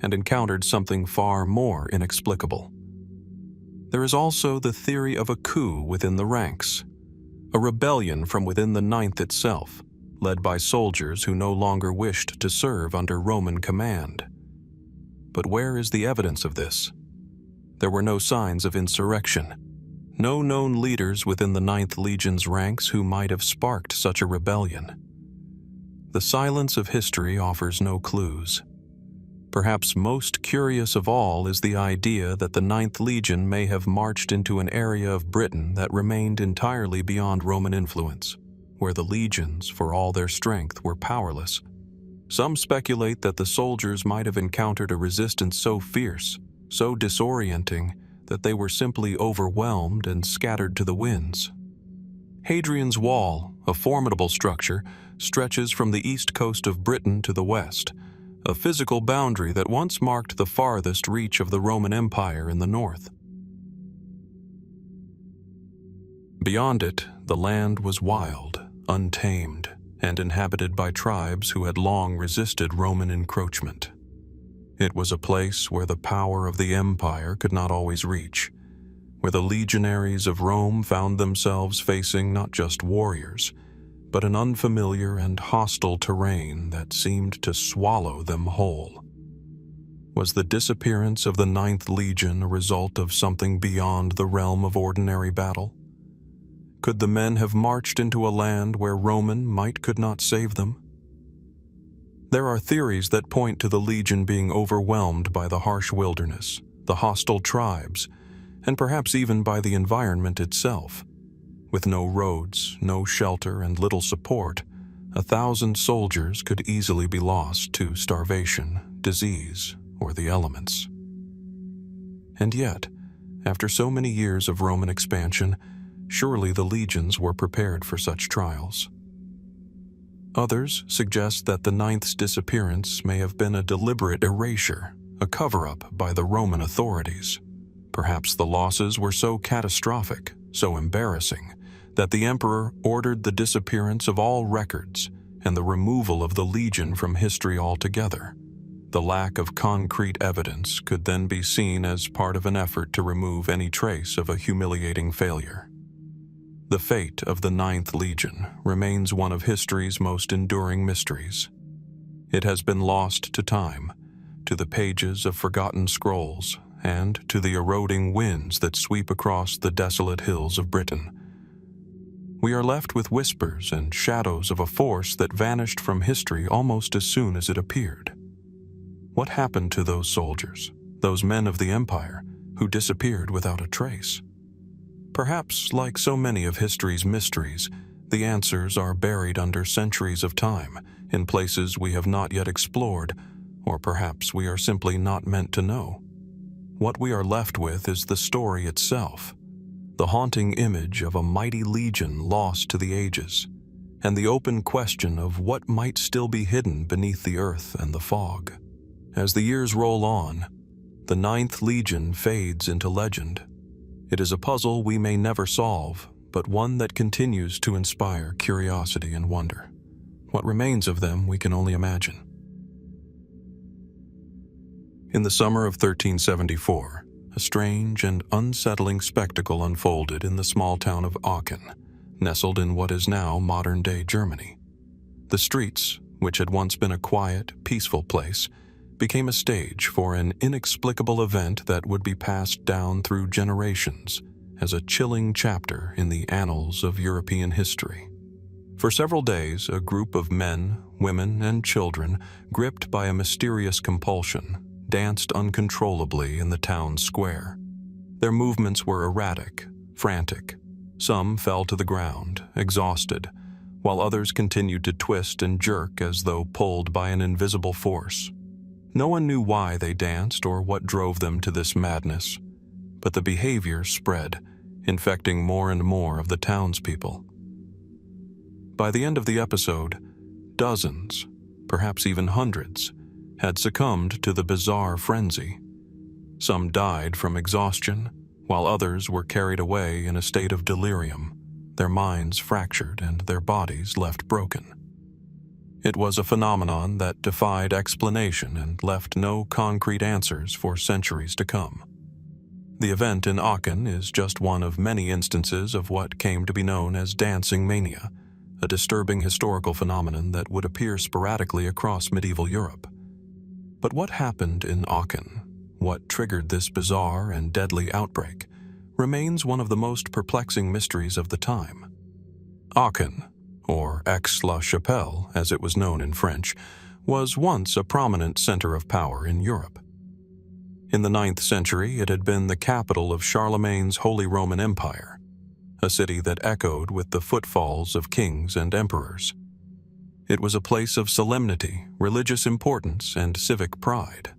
Speaker 1: and encountered something far more inexplicable. There is also the theory of a coup within the ranks, a rebellion from within the 9th itself, led by soldiers who no longer wished to serve under Roman command. But where is the evidence of this? There were no signs of insurrection, no known leaders within the 9th Legion's ranks who might have sparked such a rebellion. The silence of history offers no clues. Perhaps most curious of all is the idea that the Ninth Legion may have marched into an area of Britain that remained entirely beyond Roman influence, where the legions, for all their strength, were powerless. Some speculate that the soldiers might have encountered a resistance so fierce, so disorienting, that they were simply overwhelmed and scattered to the winds. Hadrian's Wall, a formidable structure, stretches from the east coast of Britain to the west, a physical boundary that once marked the farthest reach of the Roman Empire in the north. Beyond it, the land was wild, untamed, and inhabited by tribes who had long resisted Roman encroachment. It was a place where the power of the empire could not always reach, where the legionaries of Rome found themselves facing not just warriors, but an unfamiliar and hostile terrain that seemed to swallow them whole. Was the disappearance of the Ninth Legion a result of something beyond the realm of ordinary battle? Could the men have marched into a land where Roman might could not save them? There are theories that point to the legion being overwhelmed by the harsh wilderness, the hostile tribes, and perhaps even by the environment itself. With no roads, no shelter, and little support, 1,000 soldiers could easily be lost to starvation, disease, or the elements. And yet, after so many years of Roman expansion, surely the legions were prepared for such trials. Others suggest that the Ninth's disappearance may have been a deliberate erasure, a cover-up by the Roman authorities. Perhaps the losses were so catastrophic, so embarrassing, that the emperor ordered the disappearance of all records and the removal of the legion from history altogether. The lack of concrete evidence could then be seen as part of an effort to remove any trace of a humiliating failure. The fate of the Ninth Legion remains one of history's most enduring mysteries. It has been lost to time, to the pages of forgotten scrolls, and to the eroding winds that sweep across the desolate hills of Britain. We are left with whispers and shadows of a force that vanished from history almost as soon as it appeared. What happened to those soldiers, those men of the empire, who disappeared without a trace? Perhaps, like so many of history's mysteries, the answers are buried under centuries of time, in places we have not yet explored, or perhaps we are simply not meant to know. What we are left with is the story itself, the haunting image of a mighty legion lost to the ages, and the open question of what might still be hidden beneath the earth and the fog. As the years roll on, the Ninth Legion fades into legend. It is a puzzle we may never solve, but one that continues to inspire curiosity and wonder. What remains of them we can only imagine. In the summer of 1374, a strange and unsettling spectacle unfolded in the small town of Aachen, nestled in what is now modern-day Germany. The streets, which had once been a quiet, peaceful place, became a stage for an inexplicable event that would be passed down through generations as a chilling chapter in the annals of European history. For several days, a group of men, women, and children, gripped by a mysterious compulsion, danced uncontrollably in the town square. Their movements were erratic, frantic. Some fell to the ground, exhausted, while others continued to twist and jerk as though pulled by an invisible force. No one knew why they danced or what drove them to this madness, but the behavior spread, infecting more and more of the townspeople. By the end of the episode, dozens, perhaps even hundreds, had succumbed to the bizarre frenzy. Some died from exhaustion, while others were carried away in a state of delirium, their minds fractured and their bodies left broken. It was a phenomenon that defied explanation and left no concrete answers for centuries to come. The event in Aachen is just one of many instances of what came to be known as dancing mania, a disturbing historical phenomenon that would appear sporadically across medieval Europe. But what happened in Aachen, what triggered this bizarre and deadly outbreak, remains one of the most perplexing mysteries of the time. Aachen, or Aix-la-Chapelle as it was known in French, was once a prominent center of power in Europe. In the 9th century, it had been the capital of Charlemagne's Holy Roman Empire, a city that echoed with the footfalls of kings and emperors. It was a place of solemnity, religious importance, and civic pride.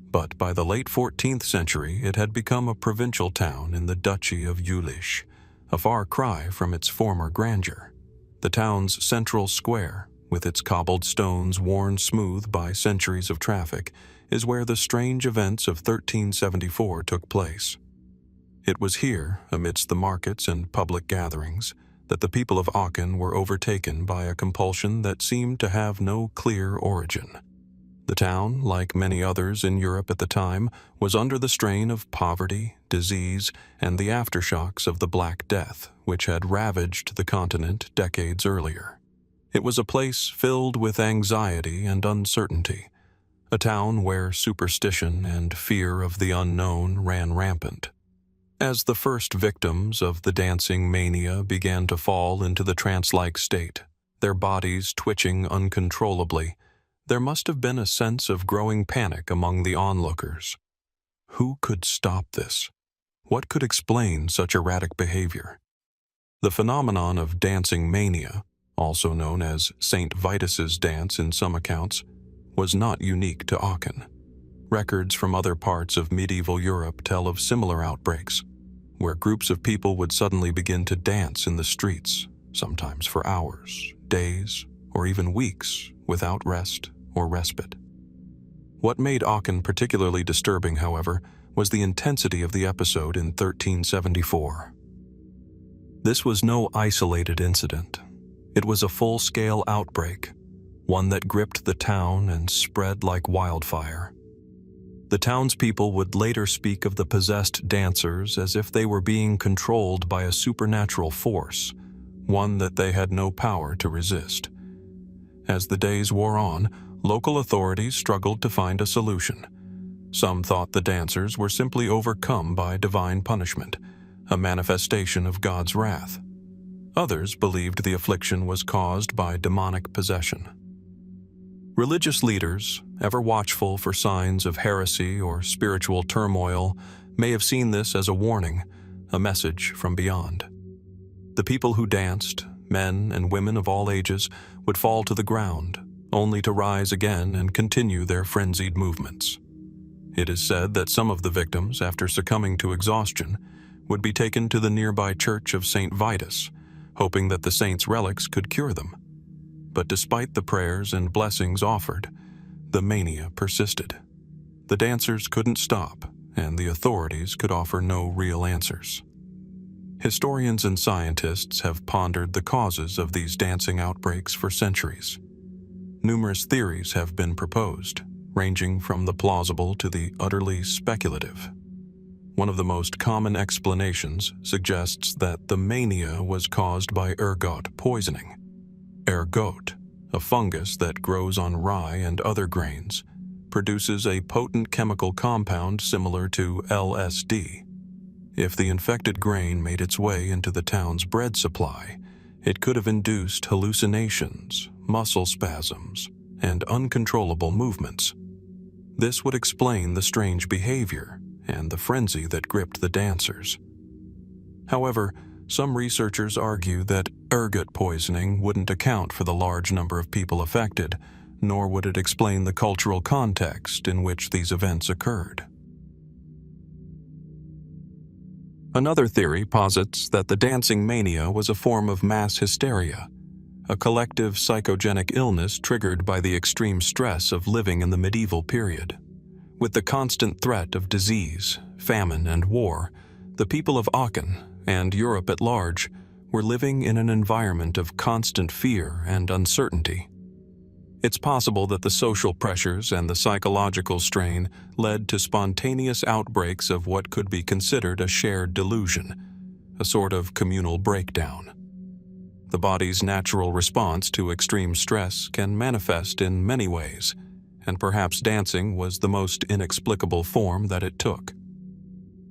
Speaker 1: But by the late 14th century, it had become a provincial town in the Duchy of Jülich, a far cry from its former grandeur. The town's central square, with its cobbled stones worn smooth by centuries of traffic, is where the strange events of 1374 took place. It was here, amidst the markets and public gatherings, that the people of Aachen were overtaken by a compulsion that seemed to have no clear origin. The town, like many others in Europe at the time, was under the strain of poverty, disease, and the aftershocks of the Black Death, which had ravaged the continent decades earlier. It was a place filled with anxiety and uncertainty, a town where superstition and fear of the unknown ran rampant. As the first victims of the dancing mania began to fall into the trance-like state, their bodies twitching uncontrollably, there must have been a sense of growing panic among the onlookers. Who could stop this? What could explain such erratic behavior? The phenomenon of dancing mania, also known as St. Vitus's dance in some accounts, was not unique to Aachen. Records from other parts of medieval Europe tell of similar outbreaks, where groups of people would suddenly begin to dance in the streets, sometimes for hours, days, or even weeks, without rest or respite. What made Aachen particularly disturbing, however, was the intensity of the episode in 1374. This was no isolated incident. It was a full-scale outbreak, one that gripped the town and spread like wildfire. The townspeople would later speak of the possessed dancers as if they were being controlled by a supernatural force, one that they had no power to resist. As the days wore on, local authorities struggled to find a solution. Some thought the dancers were simply overcome by divine punishment, a manifestation of God's wrath. Others believed the affliction was caused by demonic possession. Religious leaders, ever watchful for signs of heresy or spiritual turmoil, may have seen this as a warning, a message from beyond. The people who danced, men and women of all ages, would fall to the ground, only to rise again and continue their frenzied movements. It is said that some of the victims, after succumbing to exhaustion, would be taken to the nearby church of St. Vitus, hoping that the saint's relics could cure them. But despite the prayers and blessings offered, the mania persisted. The dancers couldn't stop, and the authorities could offer no real answers. Historians and scientists have pondered the causes of these dancing outbreaks for centuries. Numerous theories have been proposed, ranging from the plausible to the utterly speculative. One of the most common explanations suggests that the mania was caused by ergot poisoning. Ergot, a fungus that grows on rye and other grains, produces a potent chemical compound similar to LSD. If the infected grain made its way into the town's bread supply, it could have induced hallucinations, muscle spasms, and uncontrollable movements. This would explain the strange behavior and the frenzy that gripped the dancers. However, some researchers argue that ergot poisoning wouldn't account for the large number of people affected, nor would it explain the cultural context in which these events occurred. Another theory posits that the dancing mania was a form of mass hysteria, a collective psychogenic illness triggered by the extreme stress of living in the medieval period. With the constant threat of disease, famine, and war, the people of Aachen, and Europe at large, were living in an environment of constant fear and uncertainty. It's possible that the social pressures and the psychological strain led to spontaneous outbreaks of what could be considered a shared delusion, a sort of communal breakdown. The body's natural response to extreme stress can manifest in many ways, and perhaps dancing was the most inexplicable form that it took.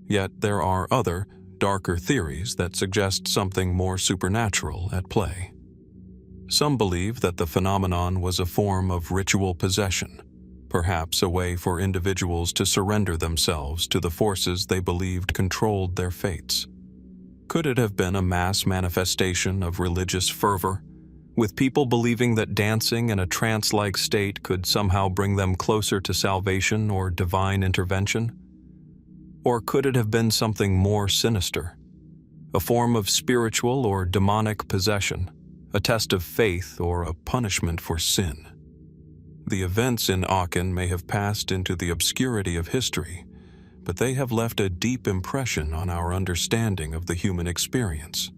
Speaker 1: Yet there are other, darker theories that suggest something more supernatural at play. Some believe that the phenomenon was a form of ritual possession, perhaps a way for individuals to surrender themselves to the forces they believed controlled their fates. Could it have been a mass manifestation of religious fervor, with people believing that dancing in a trance-like state could somehow bring them closer to salvation or divine intervention? Or could it have been something more sinister, a form of spiritual or demonic possession, a test of faith or a punishment for sin? The events in Aachen may have passed into the obscurity of history, but they have left a deep impression on our understanding of the human experience.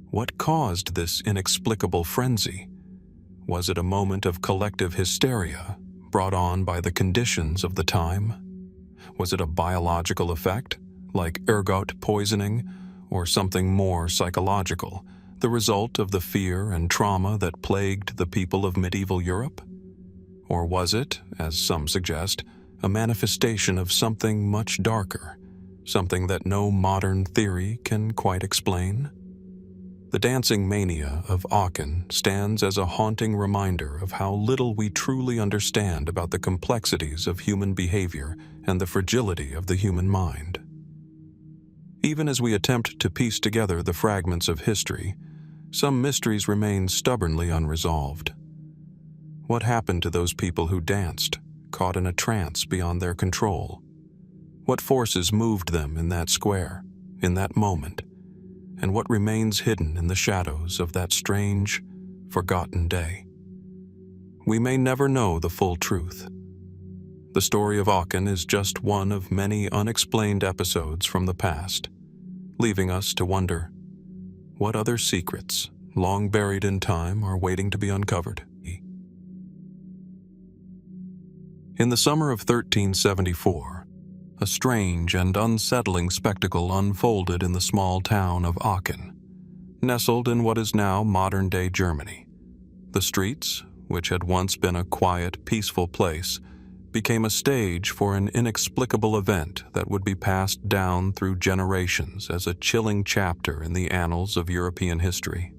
Speaker 1: What caused this inexplicable frenzy? Was it a moment of collective hysteria brought on by the conditions of the time? Was it a biological effect, like ergot poisoning, or something more psychological, the result of the fear and trauma that plagued the people of medieval Europe? Or was it, as some suggest, a manifestation of something much darker, something that no modern theory can quite explain? The dancing mania of Aachen stands as a haunting reminder of how little we truly understand about the complexities of human behavior and the fragility of the human mind. Even as we attempt to piece together the fragments of history, some mysteries remain stubbornly unresolved. What happened to those people who danced, caught in a trance beyond their control? What forces moved them in that square, in that moment? And what remains hidden in the shadows of that strange, forgotten day? We may never know the full truth. The story of Aachen is just one of many unexplained episodes from the past, leaving us to wonder, what other secrets, long buried in time, are waiting to be uncovered? In the summer of 1374, a strange and unsettling spectacle unfolded in the small town of Aachen, nestled in what is now modern-day Germany. The streets, which had once been a quiet, peaceful place, became a stage for an inexplicable event that would be passed down through generations as a chilling chapter in the annals of European history.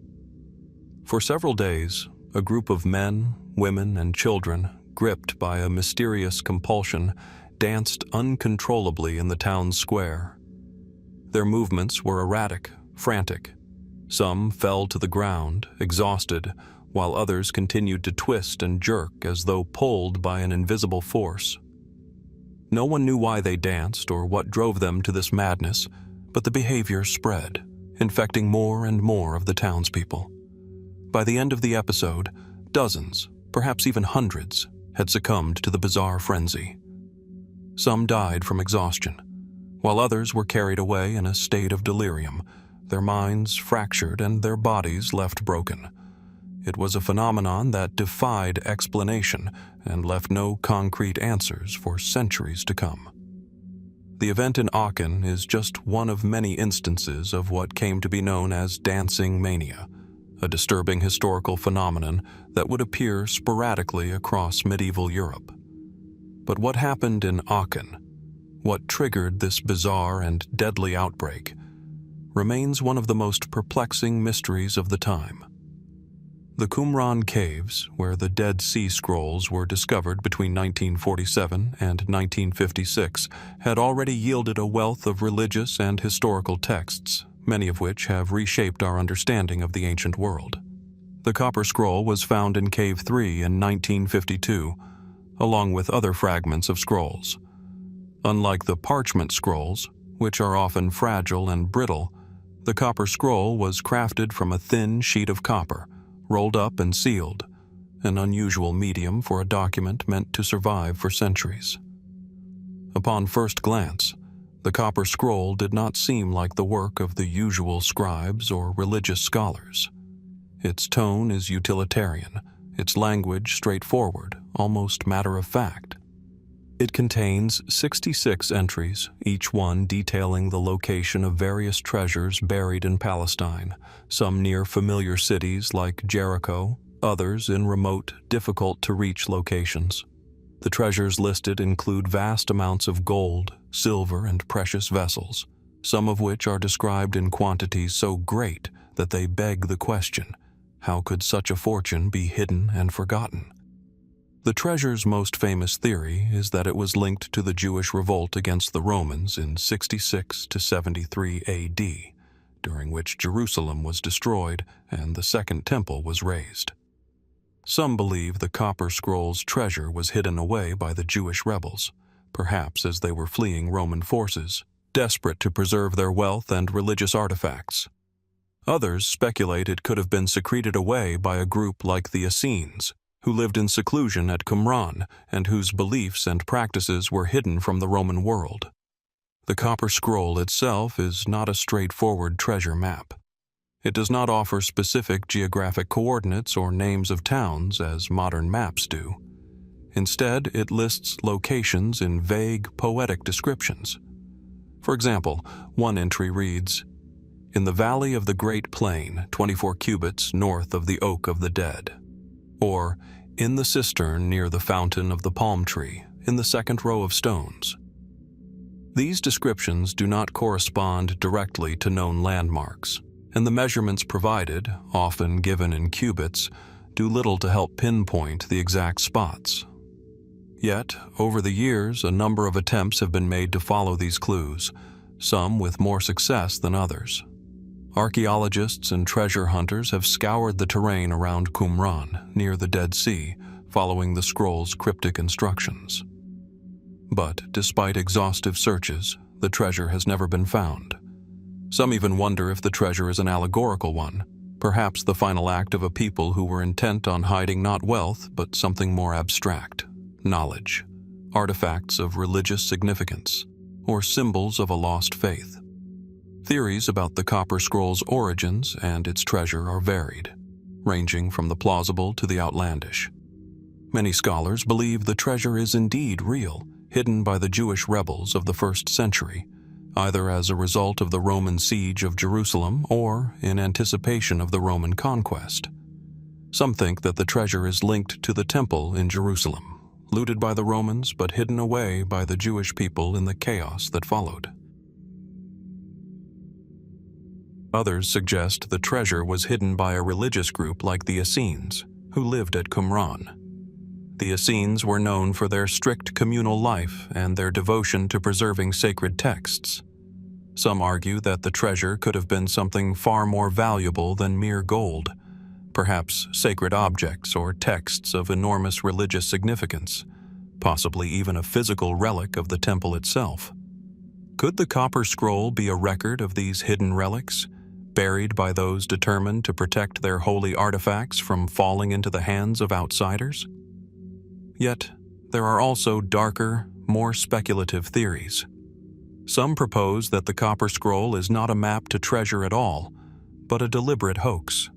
Speaker 1: For several days, a group of men, women, and children, gripped by a mysterious compulsion, danced uncontrollably in the town square. Their movements were erratic, frantic. Some fell to the ground, exhausted, while others continued to twist and jerk as though pulled by an invisible force. No one knew why they danced or what drove them to this madness, but the behavior spread, infecting more and more of the townspeople. By the end of the episode, dozens, perhaps even hundreds, had succumbed to the bizarre frenzy. Some died from exhaustion, while others were carried away in a state of delirium, their minds fractured and their bodies left broken. It was a phenomenon that defied explanation and left no concrete answers for centuries to come. The event in Aachen is just one of many instances of what came to be known as dancing mania, a disturbing historical phenomenon that would appear sporadically across medieval Europe. But what happened in Aachen, what triggered this bizarre and deadly outbreak, remains one of the most perplexing mysteries of the time. The Qumran caves, where the Dead Sea Scrolls were discovered between 1947 and 1956, had already yielded a wealth of religious and historical texts, many of which have reshaped our understanding of the ancient world. The Copper Scroll was found in Cave 3 in 1952, along with other fragments of scrolls. Unlike the parchment scrolls, which are often fragile and brittle, the Copper Scroll was crafted from a thin sheet of copper, rolled up and sealed, an unusual medium for a document meant to survive for centuries. Upon first glance, the Copper Scroll did not seem like the work of the usual scribes or religious scholars. Its tone is utilitarian, its language straightforward, almost matter-of-fact. It contains 66 entries, each one detailing the location of various treasures buried in Palestine, some near familiar cities like Jericho, others in remote, difficult-to-reach locations. The treasures listed include vast amounts of gold, silver, and precious vessels, some of which are described in quantities so great that they beg the question, how could such a fortune be hidden and forgotten? The treasure's most famous theory is that it was linked to the Jewish revolt against the Romans in 66 to 73 AD, during which Jerusalem was destroyed and the Second Temple was razed. Some believe the Copper Scroll's treasure was hidden away by the Jewish rebels, perhaps as they were fleeing Roman forces, desperate to preserve their wealth and religious artifacts. Others speculate it could have been secreted away by a group like the Essenes, who lived in seclusion at Qumran and whose beliefs and practices were hidden from the Roman world. The Copper Scroll itself is not a straightforward treasure map. It does not offer specific geographic coordinates or names of towns as modern maps do. Instead, it lists locations in vague, poetic descriptions. For example, one entry reads, "In the valley of the Great Plain, 24 cubits north of the Oak of the Dead," or "In the cistern near the fountain of the palm tree, in the second row of stones." These descriptions do not correspond directly to known landmarks, and the measurements provided, often given in cubits, do little to help pinpoint the exact spots. Yet, over the years, a number of attempts have been made to follow these clues, some with more success than others. Archaeologists and treasure hunters have scoured the terrain around Qumran, near the Dead Sea, following the scroll's cryptic instructions. But, despite exhaustive searches, the treasure has never been found. Some even wonder if the treasure is an allegorical one, perhaps the final act of a people who were intent on hiding not wealth, but something more abstract: knowledge, artifacts of religious significance, or symbols of a lost faith. Theories about the Copper Scroll's origins and its treasure are varied, ranging from the plausible to the outlandish. Many scholars believe the treasure is indeed real, hidden by the Jewish rebels of the 1st century, either as a result of the Roman siege of Jerusalem or in anticipation of the Roman conquest. Some think that the treasure is linked to the temple in Jerusalem, looted by the Romans but hidden away by the Jewish people in the chaos that followed. Others suggest the treasure was hidden by a religious group like the Essenes, who lived at Qumran. The Essenes were known for their strict communal life and their devotion to preserving sacred texts. Some argue that the treasure could have been something far more valuable than mere gold, perhaps sacred objects or texts of enormous religious significance, possibly even a physical relic of the temple itself. Could the Copper Scroll be a record of these hidden relics, buried by those determined to protect their holy artifacts from falling into the hands of outsiders? Yet, there are also darker, more speculative theories. Some propose that the Copper Scroll is not a map to treasure at all, but a deliberate hoax.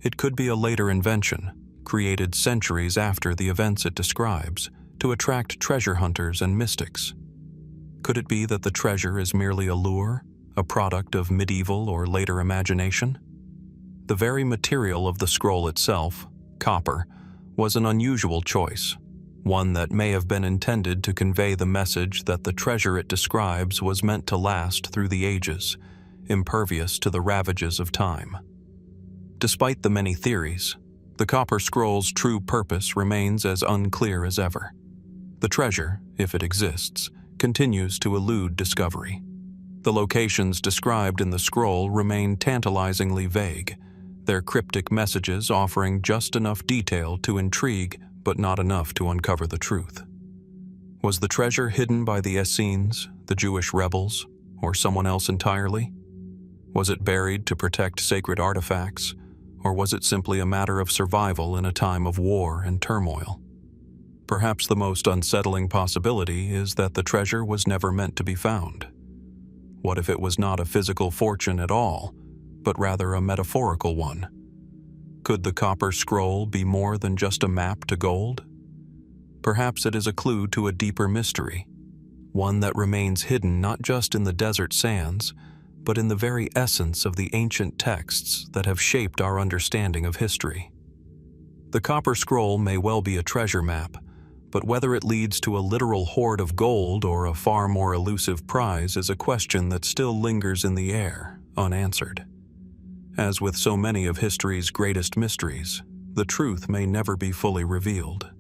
Speaker 1: It could be a later invention, created centuries after the events it describes, to attract treasure hunters and mystics. Could it be that the treasure is merely a lure, a product of medieval or later imagination? The very material of the scroll itself, copper, was an unusual choice, one that may have been intended to convey the message that the treasure it describes was meant to last through the ages, impervious to the ravages of time. Despite the many theories, the Copper Scroll's true purpose remains as unclear as ever. The treasure, if it exists, continues to elude discovery. The locations described in the scroll remain tantalizingly vague, their cryptic messages offering just enough detail to intrigue but not enough to uncover the truth. Was the treasure hidden by the Essenes, the Jewish rebels, or someone else entirely? Was it buried to protect sacred artifacts, or was it simply a matter of survival in a time of war and turmoil? Perhaps the most unsettling possibility is that the treasure was never meant to be found. What if it was not a physical fortune at all, but rather a metaphorical one? Could the Copper Scroll be more than just a map to gold? Perhaps it is a clue to a deeper mystery, one that remains hidden not just in the desert sands, but in the very essence of the ancient texts that have shaped our understanding of history. The Copper Scroll may well be a treasure map, but whether it leads to a literal hoard of gold or a far more elusive prize is a question that still lingers in the air, unanswered. As with so many of history's greatest mysteries, the truth may never be fully revealed.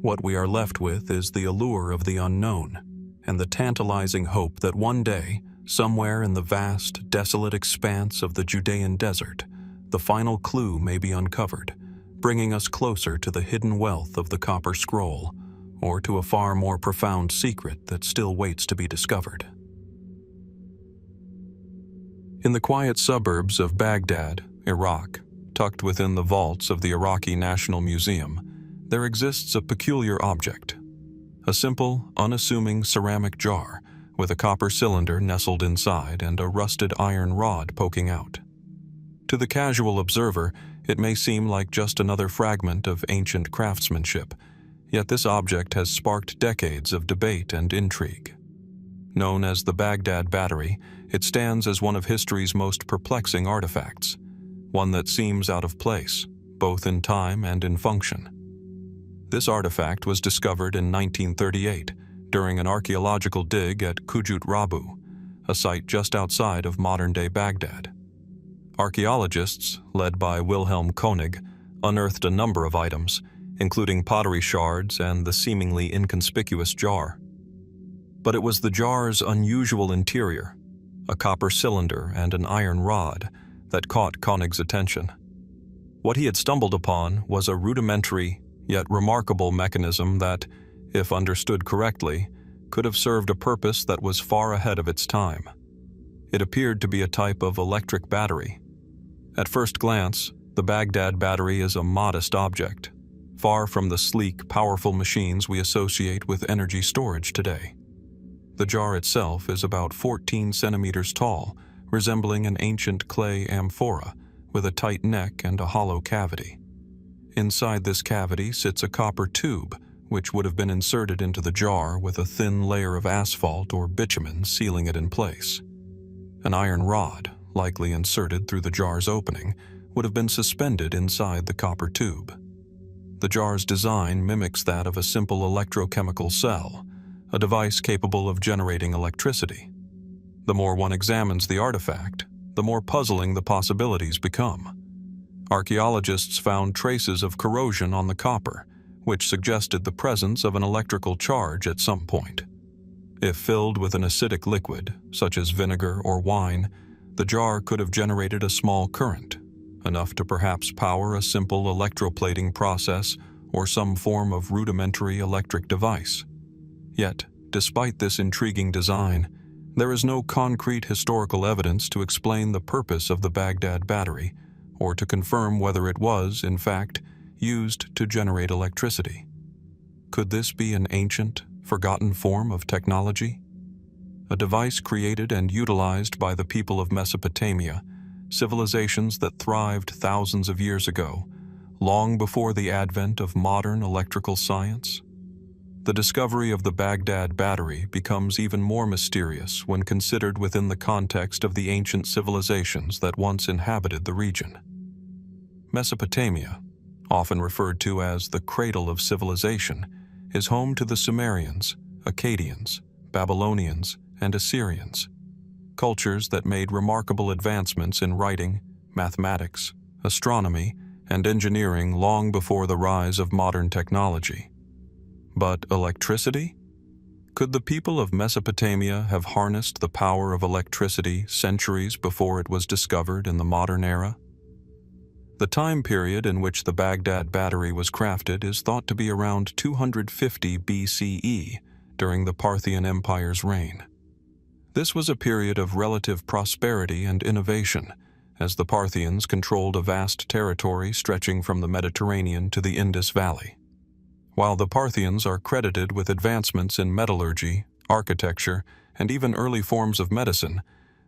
Speaker 1: What we are left with is the allure of the unknown, and the tantalizing hope that one day, somewhere in the vast, desolate expanse of the Judean desert, the final clue may be uncovered, bringing us closer to the hidden wealth of the Copper Scroll, or to a far more profound secret that still waits to be discovered. In the quiet suburbs of Baghdad, Iraq, tucked within the vaults of the Iraqi National Museum, there exists a peculiar object. A simple, unassuming ceramic jar with a copper cylinder nestled inside and a rusted iron rod poking out. To the casual observer, it may seem like just another fragment of ancient craftsmanship, yet this object has sparked decades of debate and intrigue. Known as the Baghdad Battery, it stands as one of history's most perplexing artifacts, one that seems out of place, both in time and in function. This artifact was discovered in 1938 during an archaeological dig at Kujut Rabu, a site just outside of modern-day Baghdad. Archaeologists, led by Wilhelm Koenig, unearthed a number of items, including pottery shards and the seemingly inconspicuous jar. But it was the jar's unusual interior, a copper cylinder and an iron rod, that caught Koenig's attention. What he had stumbled upon was a rudimentary, yet remarkable mechanism that, if understood correctly, could have served a purpose that was far ahead of its time. It appeared to be a type of electric battery. At first glance, the Baghdad Battery is a modest object, far from the sleek, powerful machines we associate with energy storage today. The jar itself is about 14 centimeters tall, resembling an ancient clay amphora with a tight neck and a hollow cavity. Inside this cavity sits a copper tube, which would have been inserted into the jar with a thin layer of asphalt or bitumen sealing it in place. An iron rod, likely inserted through the jar's opening, would have been suspended inside the copper tube. The jar's design mimics that of a simple electrochemical cell, a device capable of generating electricity. The more one examines the artifact, the more puzzling the possibilities become. Archaeologists found traces of corrosion on the copper, which suggested the presence of an electrical charge at some point. If filled with an acidic liquid, such as vinegar or wine, the jar could have generated a small current, enough to perhaps power a simple electroplating process or some form of rudimentary electric device. Yet, despite this intriguing design, there is no concrete historical evidence to explain the purpose of the Baghdad Battery, or to confirm whether it was, in fact, used to generate electricity. Could this be an ancient, forgotten form of technology? A device created and utilized by the people of Mesopotamia, civilizations that thrived thousands of years ago, long before the advent of modern electrical science? The discovery of the Baghdad Battery becomes even more mysterious when considered within the context of the ancient civilizations that once inhabited the region. Mesopotamia, often referred to as the cradle of civilization, is home to the Sumerians, Akkadians, Babylonians, and Assyrians, cultures that made remarkable advancements in writing, mathematics, astronomy, and engineering long before the rise of modern technology. But electricity? Could the people of Mesopotamia have harnessed the power of electricity centuries before it was discovered in the modern era? The time period in which the Baghdad Battery was crafted is thought to be around 250 BCE, during the Parthian Empire's reign. This was a period of relative prosperity and innovation, as the Parthians controlled a vast territory stretching from the Mediterranean to the Indus Valley. While the Parthians are credited with advancements in metallurgy, architecture, and even early forms of medicine,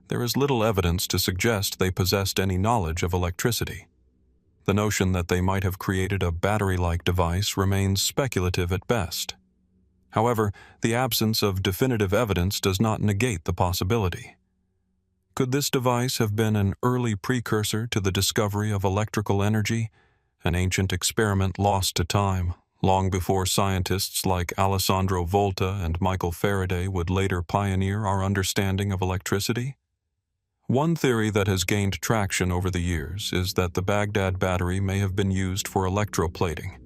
Speaker 1: there is little evidence to suggest they possessed any knowledge of electricity. The notion that they might have created a battery-like device remains speculative at best. However, the absence of definitive evidence does not negate the possibility. Could this device have been an early precursor to the discovery of electrical energy, an ancient experiment lost to time, long before scientists like Alessandro Volta and Michael Faraday would later pioneer our understanding of electricity? One theory that has gained traction over the years is that the Baghdad Battery may have been used for electroplating,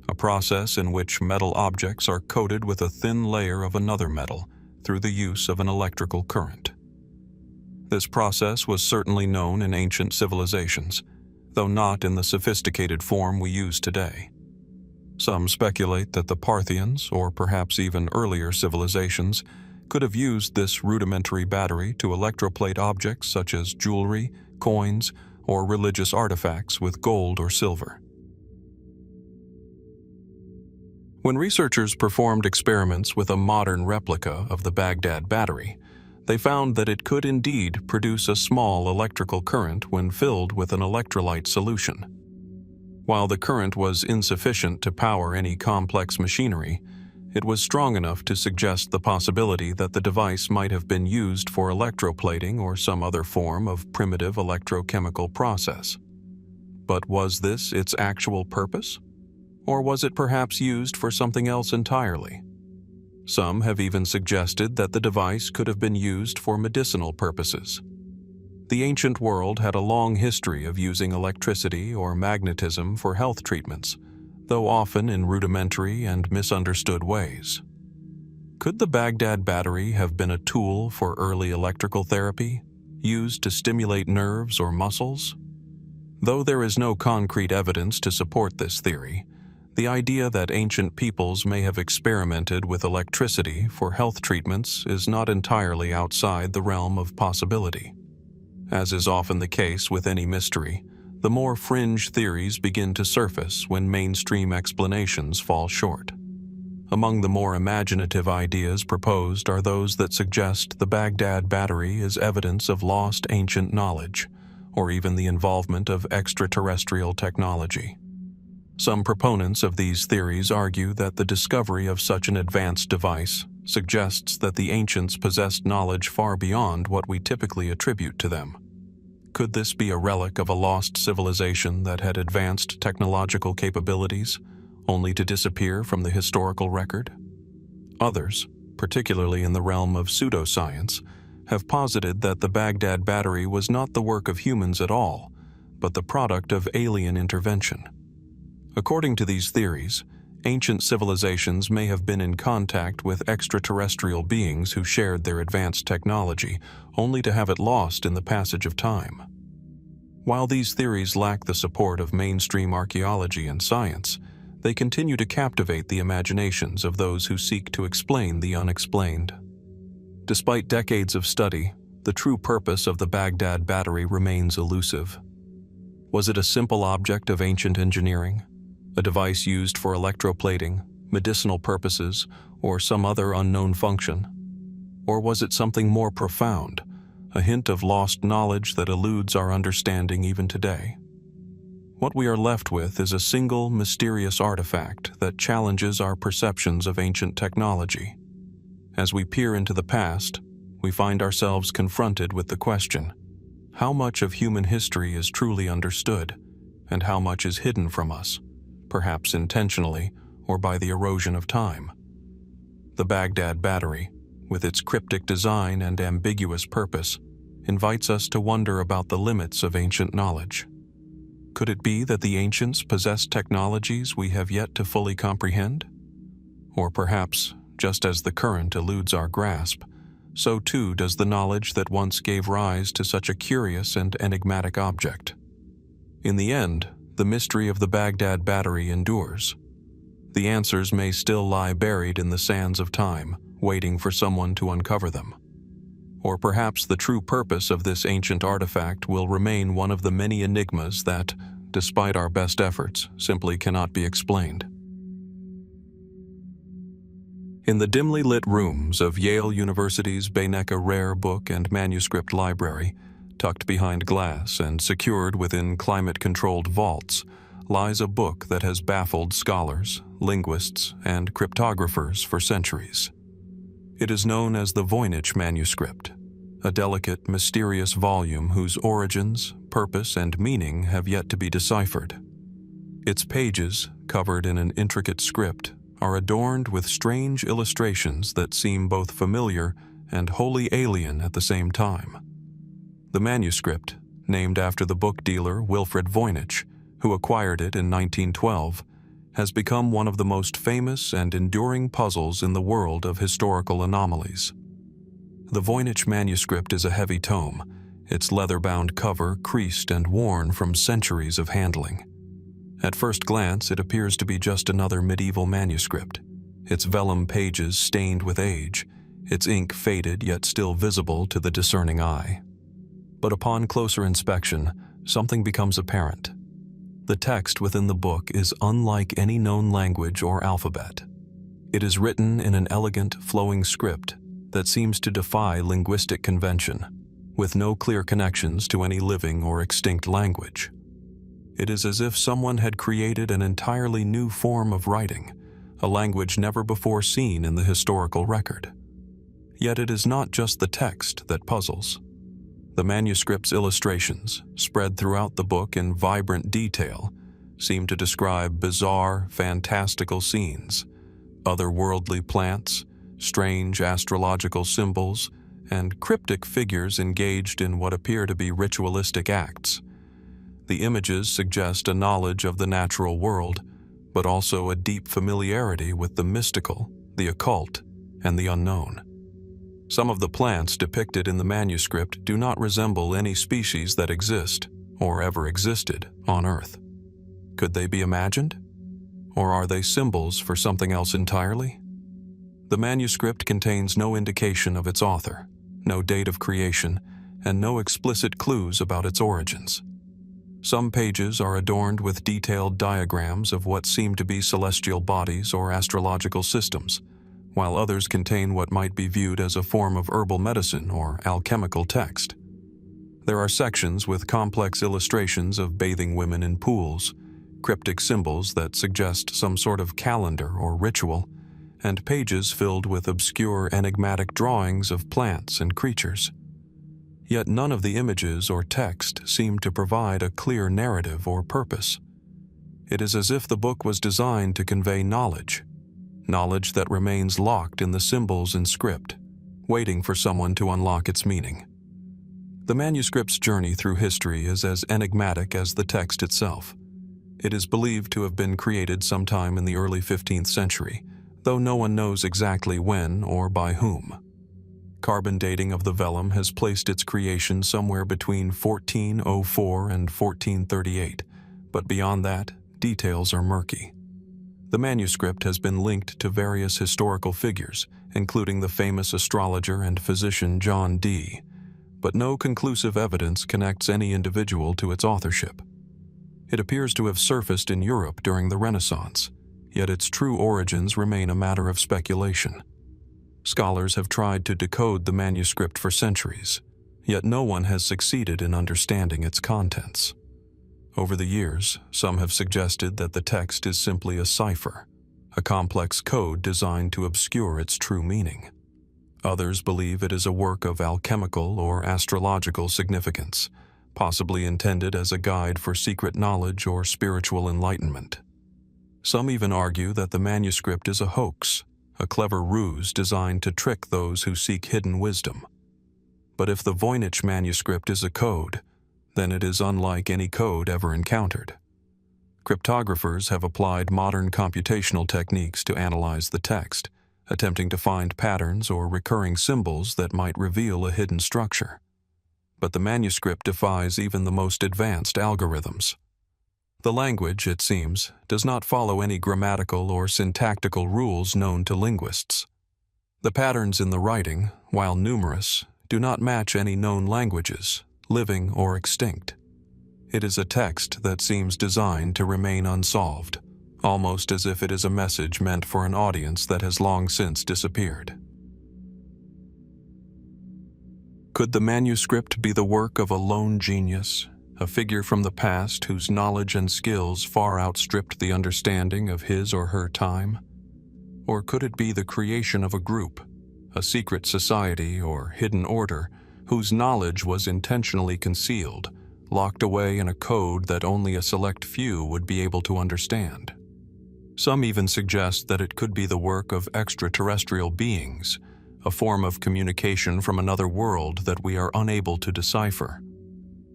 Speaker 1: a process in which metal objects are coated with a thin layer of another metal through the use of an electrical current. This process was certainly known in ancient civilizations, though not in the sophisticated form we use today. Some speculate that the Parthians, or perhaps even earlier civilizations, could have used this rudimentary battery to electroplate objects such as jewelry, coins, or religious artifacts with gold or silver. When researchers performed experiments with a modern replica of the Baghdad Battery, they found that it could indeed produce a small electrical current when filled with an electrolyte solution. While the current was insufficient to power any complex machinery, it was strong enough to suggest the possibility that the device might have been used for electroplating or some other form of primitive electrochemical process. But was this its actual purpose? Or was it perhaps used for something else entirely? Some have even suggested that the device could have been used for medicinal purposes. The ancient world had a long history of using electricity or magnetism for health treatments, though often in rudimentary and misunderstood ways. Could the Baghdad Battery have been a tool for early electrical therapy, used to stimulate nerves or muscles? Though there is no concrete evidence to support this theory, the idea that ancient peoples may have experimented with electricity for health treatments is not entirely outside the realm of possibility. As is often the case with any mystery, the more fringe theories begin to surface when mainstream explanations fall short. Among the more imaginative ideas proposed are those that suggest the Baghdad Battery is evidence of lost ancient knowledge, or even the involvement of extraterrestrial technology. Some proponents of these theories argue that the discovery of such an advanced device suggests that the ancients possessed knowledge far beyond what we typically attribute to them. Could this be a relic of a lost civilization that had advanced technological capabilities, only to disappear from the historical record? Others, particularly in the realm of pseudoscience, have posited that the Baghdad Battery was not the work of humans at all, but the product of alien intervention. According to these theories, ancient civilizations may have been in contact with extraterrestrial beings who shared their advanced technology, only to have it lost in the passage of time. While these theories lack the support of mainstream archaeology and science, they continue to captivate the imaginations of those who seek to explain the unexplained. Despite decades of study, the true purpose of the Baghdad Battery remains elusive. Was it a simple object of ancient engineering? A device used for electroplating, medicinal purposes, or some other unknown function? Or was it something more profound, a hint of lost knowledge that eludes our understanding even today? What we are left with is a single, mysterious artifact that challenges our perceptions of ancient technology. As we peer into the past, we find ourselves confronted with the question: how much of human history is truly understood, and how much is hidden from us, perhaps intentionally or by the erosion of time? The Baghdad Battery, with its cryptic design and ambiguous purpose, invites us to wonder about the limits of ancient knowledge. Could it be that the ancients possessed technologies we have yet to fully comprehend? Or perhaps, just as the current eludes our grasp, so too does the knowledge that once gave rise to such a curious and enigmatic object. In the end, the mystery of the Baghdad Battery endures. The answers may still lie buried in the sands of time, waiting for someone to uncover them. Or perhaps the true purpose of this ancient artifact will remain one of the many enigmas that, despite our best efforts, simply cannot be explained. In the dimly lit rooms of Yale University's Beinecke Rare Book and Manuscript Library, tucked behind glass and secured within climate-controlled vaults, lies a book that has baffled scholars, linguists, and cryptographers for centuries. It is known as the Voynich Manuscript, a delicate, mysterious volume whose origins, purpose, and meaning have yet to be deciphered. Its pages, covered in an intricate script, are adorned with strange illustrations that seem both familiar and wholly alien at the same time. The manuscript, named after the book dealer Wilfrid Voynich, who acquired it in 1912, has become one of the most famous and enduring puzzles in the world of historical anomalies. The Voynich Manuscript is a heavy tome, its leather-bound cover creased and worn from centuries of handling. At first glance, it appears to be just another medieval manuscript, its vellum pages stained with age, its ink faded yet still visible to the discerning eye. But upon closer inspection, something becomes apparent. The text within the book is unlike any known language or alphabet. It is written in an elegant, flowing script that seems to defy linguistic convention, with no clear connections to any living or extinct language. It is as if someone had created an entirely new form of writing, a language never before seen in the historical record. Yet it is not just the text that puzzles. The manuscript's illustrations, spread throughout the book in vibrant detail, seem to describe bizarre, fantastical scenes, otherworldly plants, strange astrological symbols, and cryptic figures engaged in what appear to be ritualistic acts. The images suggest a knowledge of the natural world, but also a deep familiarity with the mystical, the occult, and the unknown. Some of the plants depicted in the manuscript do not resemble any species that exist, or ever existed, on Earth. Could they be imagined? Or are they symbols for something else entirely? The manuscript contains no indication of its author, no date of creation, and no explicit clues about its origins. Some pages are adorned with detailed diagrams of what seem to be celestial bodies or astrological systems, while others contain what might be viewed as a form of herbal medicine or alchemical text. There are sections with complex illustrations of bathing women in pools, cryptic symbols that suggest some sort of calendar or ritual, and pages filled with obscure, enigmatic drawings of plants and creatures. Yet none of the images or text seem to provide a clear narrative or purpose. It is as if the book was designed to convey knowledge that remains locked in the symbols and script, waiting for someone to unlock its meaning. The manuscript's journey through history is as enigmatic as the text itself. It is believed to have been created sometime in the early 15th century, though no one knows exactly when or by whom. Carbon dating of the vellum has placed its creation somewhere between 1404 and 1438, but beyond that, details are murky. The manuscript has been linked to various historical figures, including the famous astrologer and physician John Dee, but no conclusive evidence connects any individual to its authorship. It appears to have surfaced in Europe during the Renaissance, yet its true origins remain a matter of speculation. Scholars have tried to decode the manuscript for centuries, yet no one has succeeded in understanding its contents. Over the years, some have suggested that the text is simply a cipher, a complex code designed to obscure its true meaning. Others believe it is a work of alchemical or astrological significance, possibly intended as a guide for secret knowledge or spiritual enlightenment. Some even argue that the manuscript is a hoax, a clever ruse designed to trick those who seek hidden wisdom. But if the Voynich manuscript is a code, then it is unlike any code ever encountered. Cryptographers have applied modern computational techniques to analyze the text, attempting to find patterns or recurring symbols that might reveal a hidden structure. But the manuscript defies even the most advanced algorithms. The language, it seems, does not follow any grammatical or syntactical rules known to linguists. The patterns in the writing, while numerous, do not match any known languages, living or extinct. It is a text that seems designed to remain unsolved, almost as if it is a message meant for an audience that has long since disappeared. Could the manuscript be the work of a lone genius, a figure from the past whose knowledge and skills far outstripped the understanding of his or her time? Or could it be the creation of a group, a secret society or hidden order, whose knowledge was intentionally concealed, locked away in a code that only a select few would be able to understand? Some even suggest that it could be the work of extraterrestrial beings, a form of communication from another world that we are unable to decipher.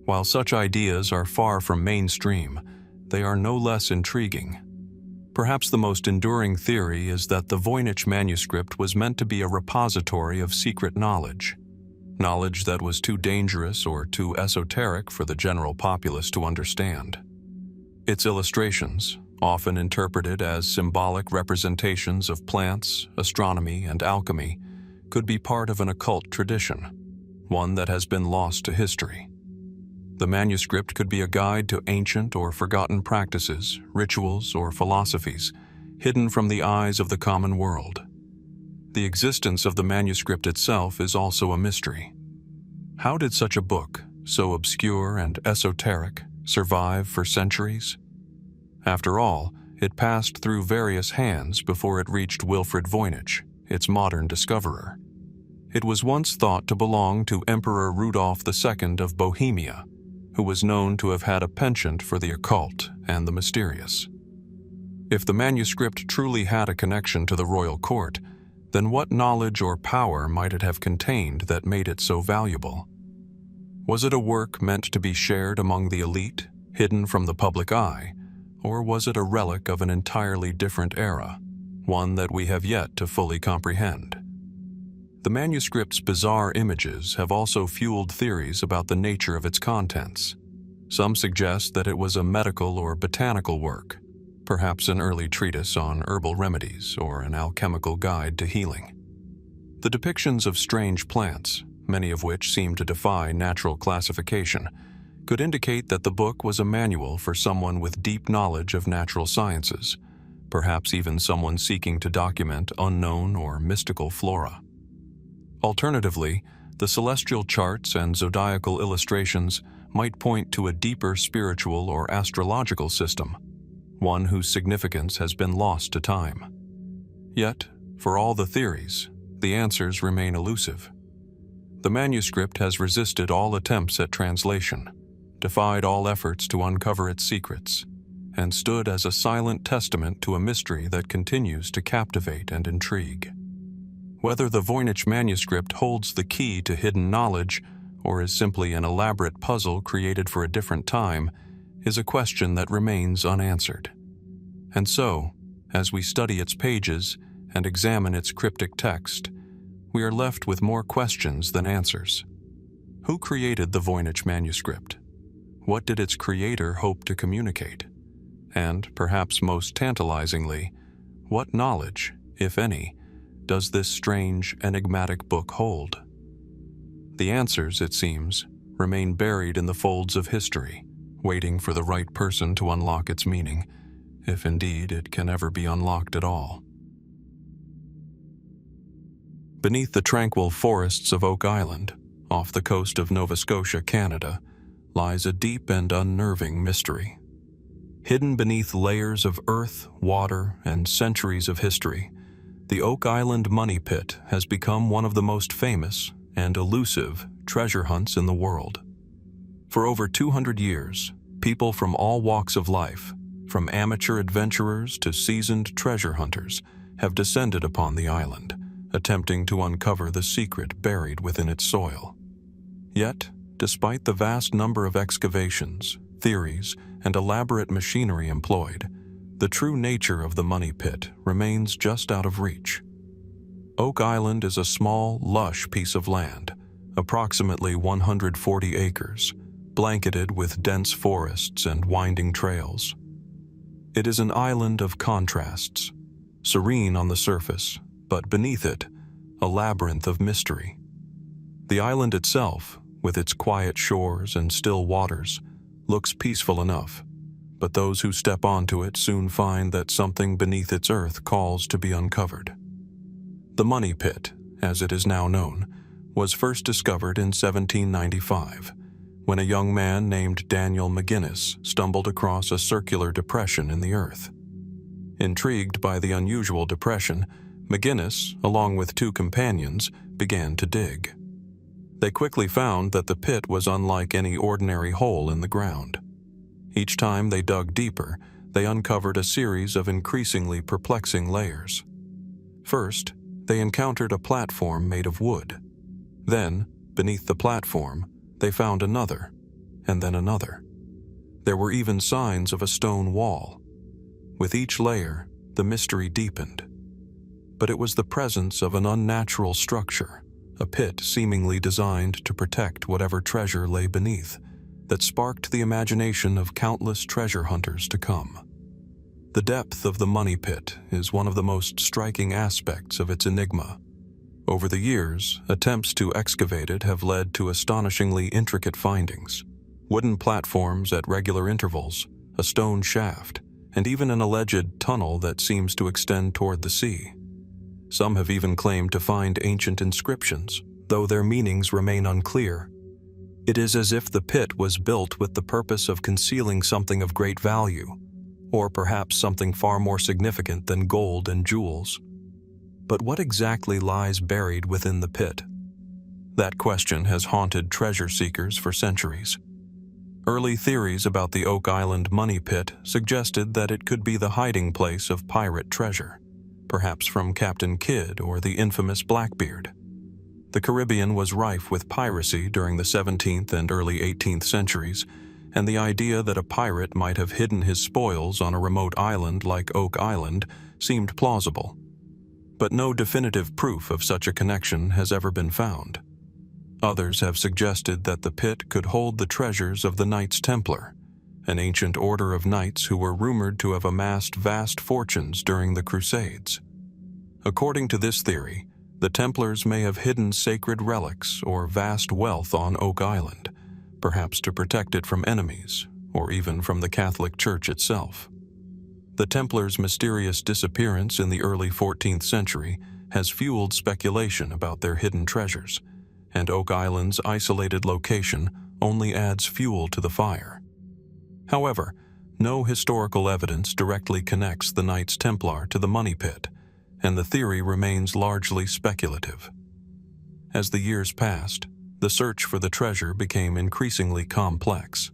Speaker 1: While such ideas are far from mainstream, they are no less intriguing. Perhaps the most enduring theory is that the Voynich Manuscript was meant to be a repository of secret knowledge that was too dangerous or too esoteric for the general populace to understand. Its illustrations, often interpreted as symbolic representations of plants, astronomy, and alchemy, could be part of an occult tradition, one that has been lost to history. The manuscript could be a guide to ancient or forgotten practices, rituals, or philosophies, hidden from the eyes of the common world. The existence of the manuscript itself is also a mystery. How did such a book, so obscure and esoteric, survive for centuries? After all, it passed through various hands before it reached Wilfrid Voynich, its modern discoverer. It was once thought to belong to Emperor Rudolf II of Bohemia, who was known to have had a penchant for the occult and the mysterious. If the manuscript truly had a connection to the royal court, then what knowledge or power might it have contained that made it so valuable? Was it a work meant to be shared among the elite, hidden from the public eye, or was it a relic of an entirely different era, one that we have yet to fully comprehend? The manuscript's bizarre images have also fueled theories about the nature of its contents. Some suggest that it was a medical or botanical work, perhaps an early treatise on herbal remedies or an alchemical guide to healing. The depictions of strange plants, many of which seem to defy natural classification, could indicate that the book was a manual for someone with deep knowledge of natural sciences, perhaps even someone seeking to document unknown or mystical flora. Alternatively, the celestial charts and zodiacal illustrations might point to a deeper spiritual or astrological system, one whose significance has been lost to time. Yet, for all the theories, the answers remain elusive. The manuscript has resisted all attempts at translation, defied all efforts to uncover its secrets, and stood as a silent testament to a mystery that continues to captivate and intrigue. Whether the Voynich manuscript holds the key to hidden knowledge or is simply an elaborate puzzle created for a different time is a question that remains unanswered. And so, as we study its pages and examine its cryptic text, we are left with more questions than answers. Who created the Voynich manuscript? What did its creator hope to communicate? And, perhaps most tantalizingly, what knowledge, if any, does this strange, enigmatic book hold? The answers, it seems, remain buried in the folds of history, waiting for the right person to unlock its meaning, if indeed it can ever be unlocked at all. Beneath the tranquil forests of Oak Island, off the coast of Nova Scotia, Canada, lies a deep and unnerving mystery. Hidden beneath layers of earth, water, and centuries of history, the Oak Island Money Pit has become one of the most famous and elusive treasure hunts in the world. For over 200 years, people from all walks of life, from amateur adventurers to seasoned treasure hunters, have descended upon the island, attempting to uncover the secret buried within its soil. Yet, despite the vast number of excavations, theories, and elaborate machinery employed, the true nature of the Money Pit remains just out of reach. Oak Island is a small, lush piece of land, approximately 140 acres, blanketed with dense forests and winding trails. It is an island of contrasts, serene on the surface, but beneath it, a labyrinth of mystery. The island itself, with its quiet shores and still waters, looks peaceful enough, but those who step onto it soon find that something beneath its earth calls to be uncovered. The Money Pit, as it is now known, was first discovered in 1795, when a young man named Daniel McGinnis stumbled across a circular depression in the earth. Intrigued by the unusual depression, McGinnis, along with two companions, began to dig. They quickly found that the pit was unlike any ordinary hole in the ground. Each time they dug deeper, they uncovered a series of increasingly perplexing layers. First, they encountered a platform made of wood. Then, beneath the platform, they found another, and then another. There were even signs of a stone wall. With each layer, the mystery deepened. But it was the presence of an unnatural structure, a pit seemingly designed to protect whatever treasure lay beneath, that sparked the imagination of countless treasure hunters to come. The depth of the money pit is one of the most striking aspects of its enigma. Over the years, attempts to excavate it have led to astonishingly intricate findings: wooden platforms at regular intervals, a stone shaft, and even an alleged tunnel that seems to extend toward the sea. Some have even claimed to find ancient inscriptions, though their meanings remain unclear. It is as if the pit was built with the purpose of concealing something of great value, or perhaps something far more significant than gold and jewels. But what exactly lies buried within the pit? That question has haunted treasure seekers for centuries. Early theories about the Oak Island money pit suggested that it could be the hiding place of pirate treasure, perhaps from Captain Kidd or the infamous Blackbeard. The Caribbean was rife with piracy during the 17th and early 18th centuries, and the idea that a pirate might have hidden his spoils on a remote island like Oak Island seemed plausible. But no definitive proof of such a connection has ever been found. Others have suggested that the pit could hold the treasures of the Knights Templar, an ancient order of knights who were rumored to have amassed vast fortunes during the Crusades. According to this theory, the Templars may have hidden sacred relics or vast wealth on Oak Island, perhaps to protect it from enemies, or even from the Catholic Church itself. The Templars' mysterious disappearance in the early 14th century has fueled speculation about their hidden treasures, and Oak Island's isolated location only adds fuel to the fire. However, no historical evidence directly connects the Knights Templar to the money pit, and the theory remains largely speculative. As the years passed, the search for the treasure became increasingly complex.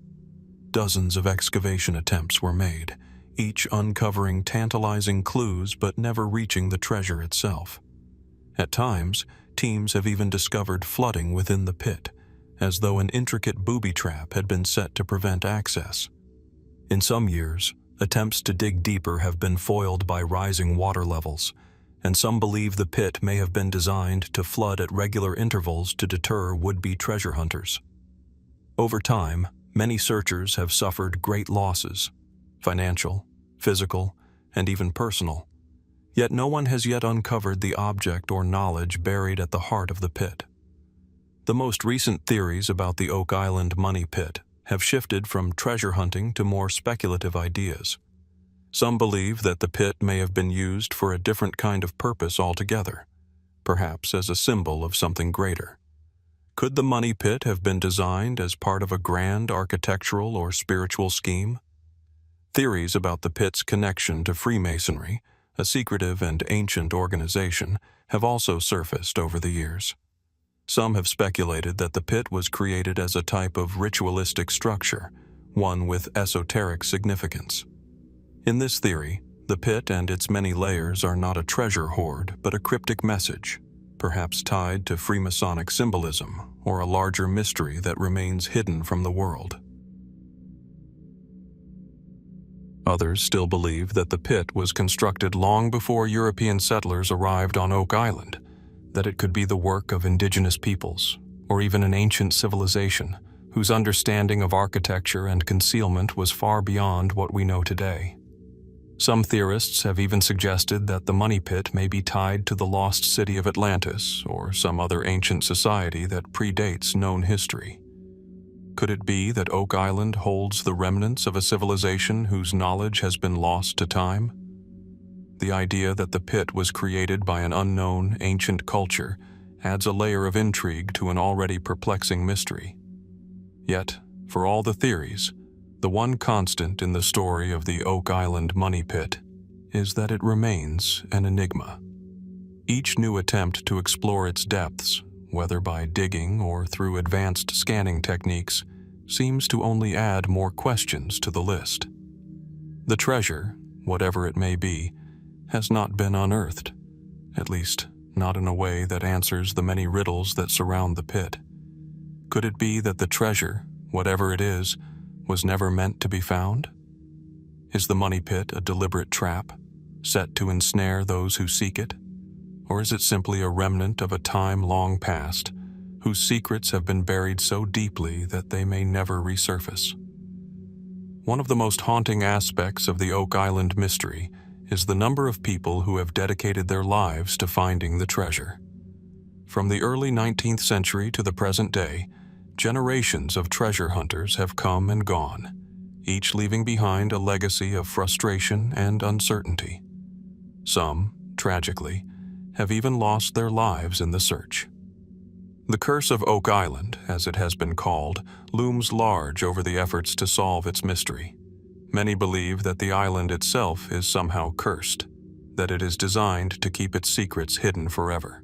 Speaker 1: Dozens of excavation attempts were made, each uncovering tantalizing clues but never reaching the treasure itself. At times, teams have even discovered flooding within the pit, as though an intricate booby trap had been set to prevent access. In some years, attempts to dig deeper have been foiled by rising water levels, and some believe the pit may have been designed to flood at regular intervals to deter would-be treasure hunters. Over time, many searchers have suffered great losses: financial, physical, and even personal. Yet no one has yet uncovered the object or knowledge buried at the heart of the pit. The most recent theories about the Oak Island money pit have shifted from treasure hunting to more speculative ideas. Some believe that the pit may have been used for a different kind of purpose altogether, perhaps as a symbol of something greater. Could the money pit have been designed as part of a grand architectural or spiritual scheme? Theories about the pit's connection to Freemasonry, a secretive and ancient organization, have also surfaced over the years. Some have speculated that the pit was created as a type of ritualistic structure, one with esoteric significance. In this theory, the pit and its many layers are not a treasure hoard, but a cryptic message, perhaps tied to Freemasonic symbolism or a larger mystery that remains hidden from the world. Others still believe that the pit was constructed long before European settlers arrived on Oak Island, that it could be the work of indigenous peoples, or even an ancient civilization whose understanding of architecture and concealment was far beyond what we know today. Some theorists have even suggested that the money pit may be tied to the lost city of Atlantis or some other ancient society that predates known history. Could it be that Oak Island holds the remnants of a civilization whose knowledge has been lost to time? The idea that the pit was created by an unknown, ancient culture adds a layer of intrigue to an already perplexing mystery. Yet, for all the theories, the one constant in the story of the Oak Island money pit is that it remains an enigma. Each new attempt to explore its depths, whether by digging or through advanced scanning techniques, seems to only add more questions to the list. The treasure, whatever it may be, has not been unearthed, at least not in a way that answers the many riddles that surround the pit. Could it be that the treasure, whatever it is, was never meant to be found? Is the money pit a deliberate trap, set to ensnare those who seek it? Or is it simply a remnant of a time long past, whose secrets have been buried so deeply that they may never resurface? One of the most haunting aspects of the Oak Island mystery is the number of people who have dedicated their lives to finding the treasure. From the early 19th century to the present day, generations of treasure hunters have come and gone, each leaving behind a legacy of frustration and uncertainty. Some, tragically, have even lost their lives in the search. The curse of Oak Island, as it has been called, looms large over the efforts to solve its mystery. Many believe that the island itself is somehow cursed, that it is designed to keep its secrets hidden forever.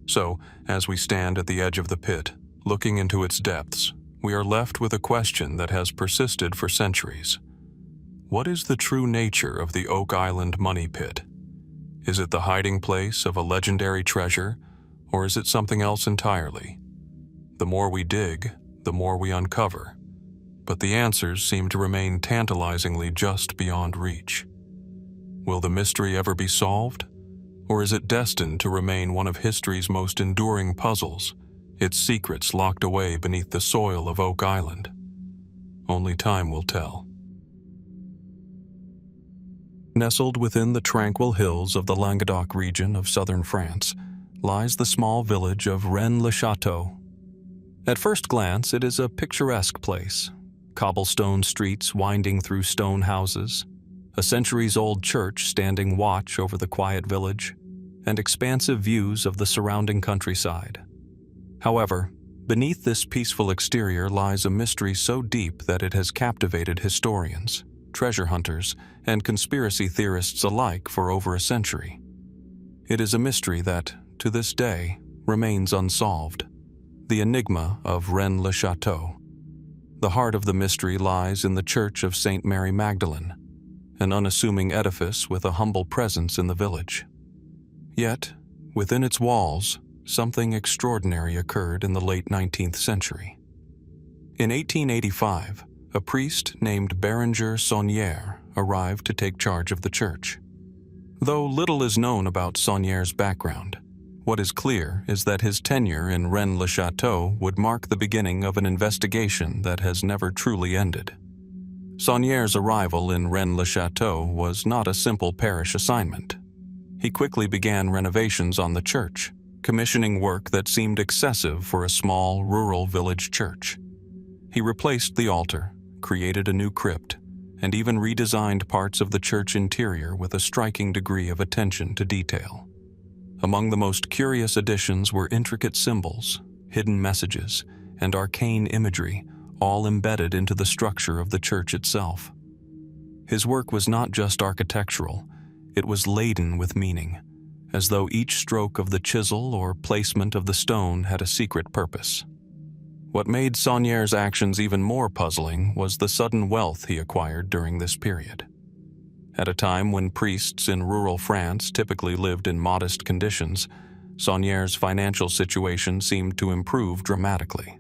Speaker 1: So, as we stand at the edge of the pit, looking into its depths, we are left with a question that has persisted for centuries. What is the true nature of the Oak Island money pit? Is it the hiding place of a legendary treasure, or is it something else entirely? The more we dig, the more we uncover, but the answers seem to remain tantalizingly just beyond reach. Will the mystery ever be solved, or is it destined to remain one of history's most enduring puzzles, its secrets locked away beneath the soil of Oak Island? Only time will tell. Nestled within the tranquil hills of the Languedoc region of southern France lies the small village of Rennes-le-Château. At first glance, it is a picturesque place. Cobblestone streets winding through stone houses, a centuries-old church standing watch over the quiet village, and expansive views of the surrounding countryside. However, beneath this peaceful exterior lies a mystery so deep that it has captivated historians, treasure hunters, and conspiracy theorists alike for over a century. It is a mystery that, to this day, remains unsolved. The enigma of Rennes-le-Château. The heart of the mystery lies in the Church of St. Mary Magdalene, an unassuming edifice with a humble presence in the village. Yet, within its walls, something extraordinary occurred in the late 19th century. In 1885, a priest named Bérenger Saunière arrived to take charge of the church. Though little is known about Saunière's background, what is clear is that his tenure in Rennes-le-Château would mark the beginning of an investigation that has never truly ended. Saunière's arrival in Rennes-le-Château was not a simple parish assignment. He quickly began renovations on the church, commissioning work that seemed excessive for a small, rural village church. He replaced the altar, created a new crypt, and even redesigned parts of the church interior with a striking degree of attention to detail. Among the most curious additions were intricate symbols, hidden messages, and arcane imagery, all embedded into the structure of the church itself. His work was not just architectural, it was laden with meaning, as though each stroke of the chisel or placement of the stone had a secret purpose. What made Saunière's actions even more puzzling was the sudden wealth he acquired during this period. At a time when priests in rural France typically lived in modest conditions, Saunière's financial situation seemed to improve dramatically.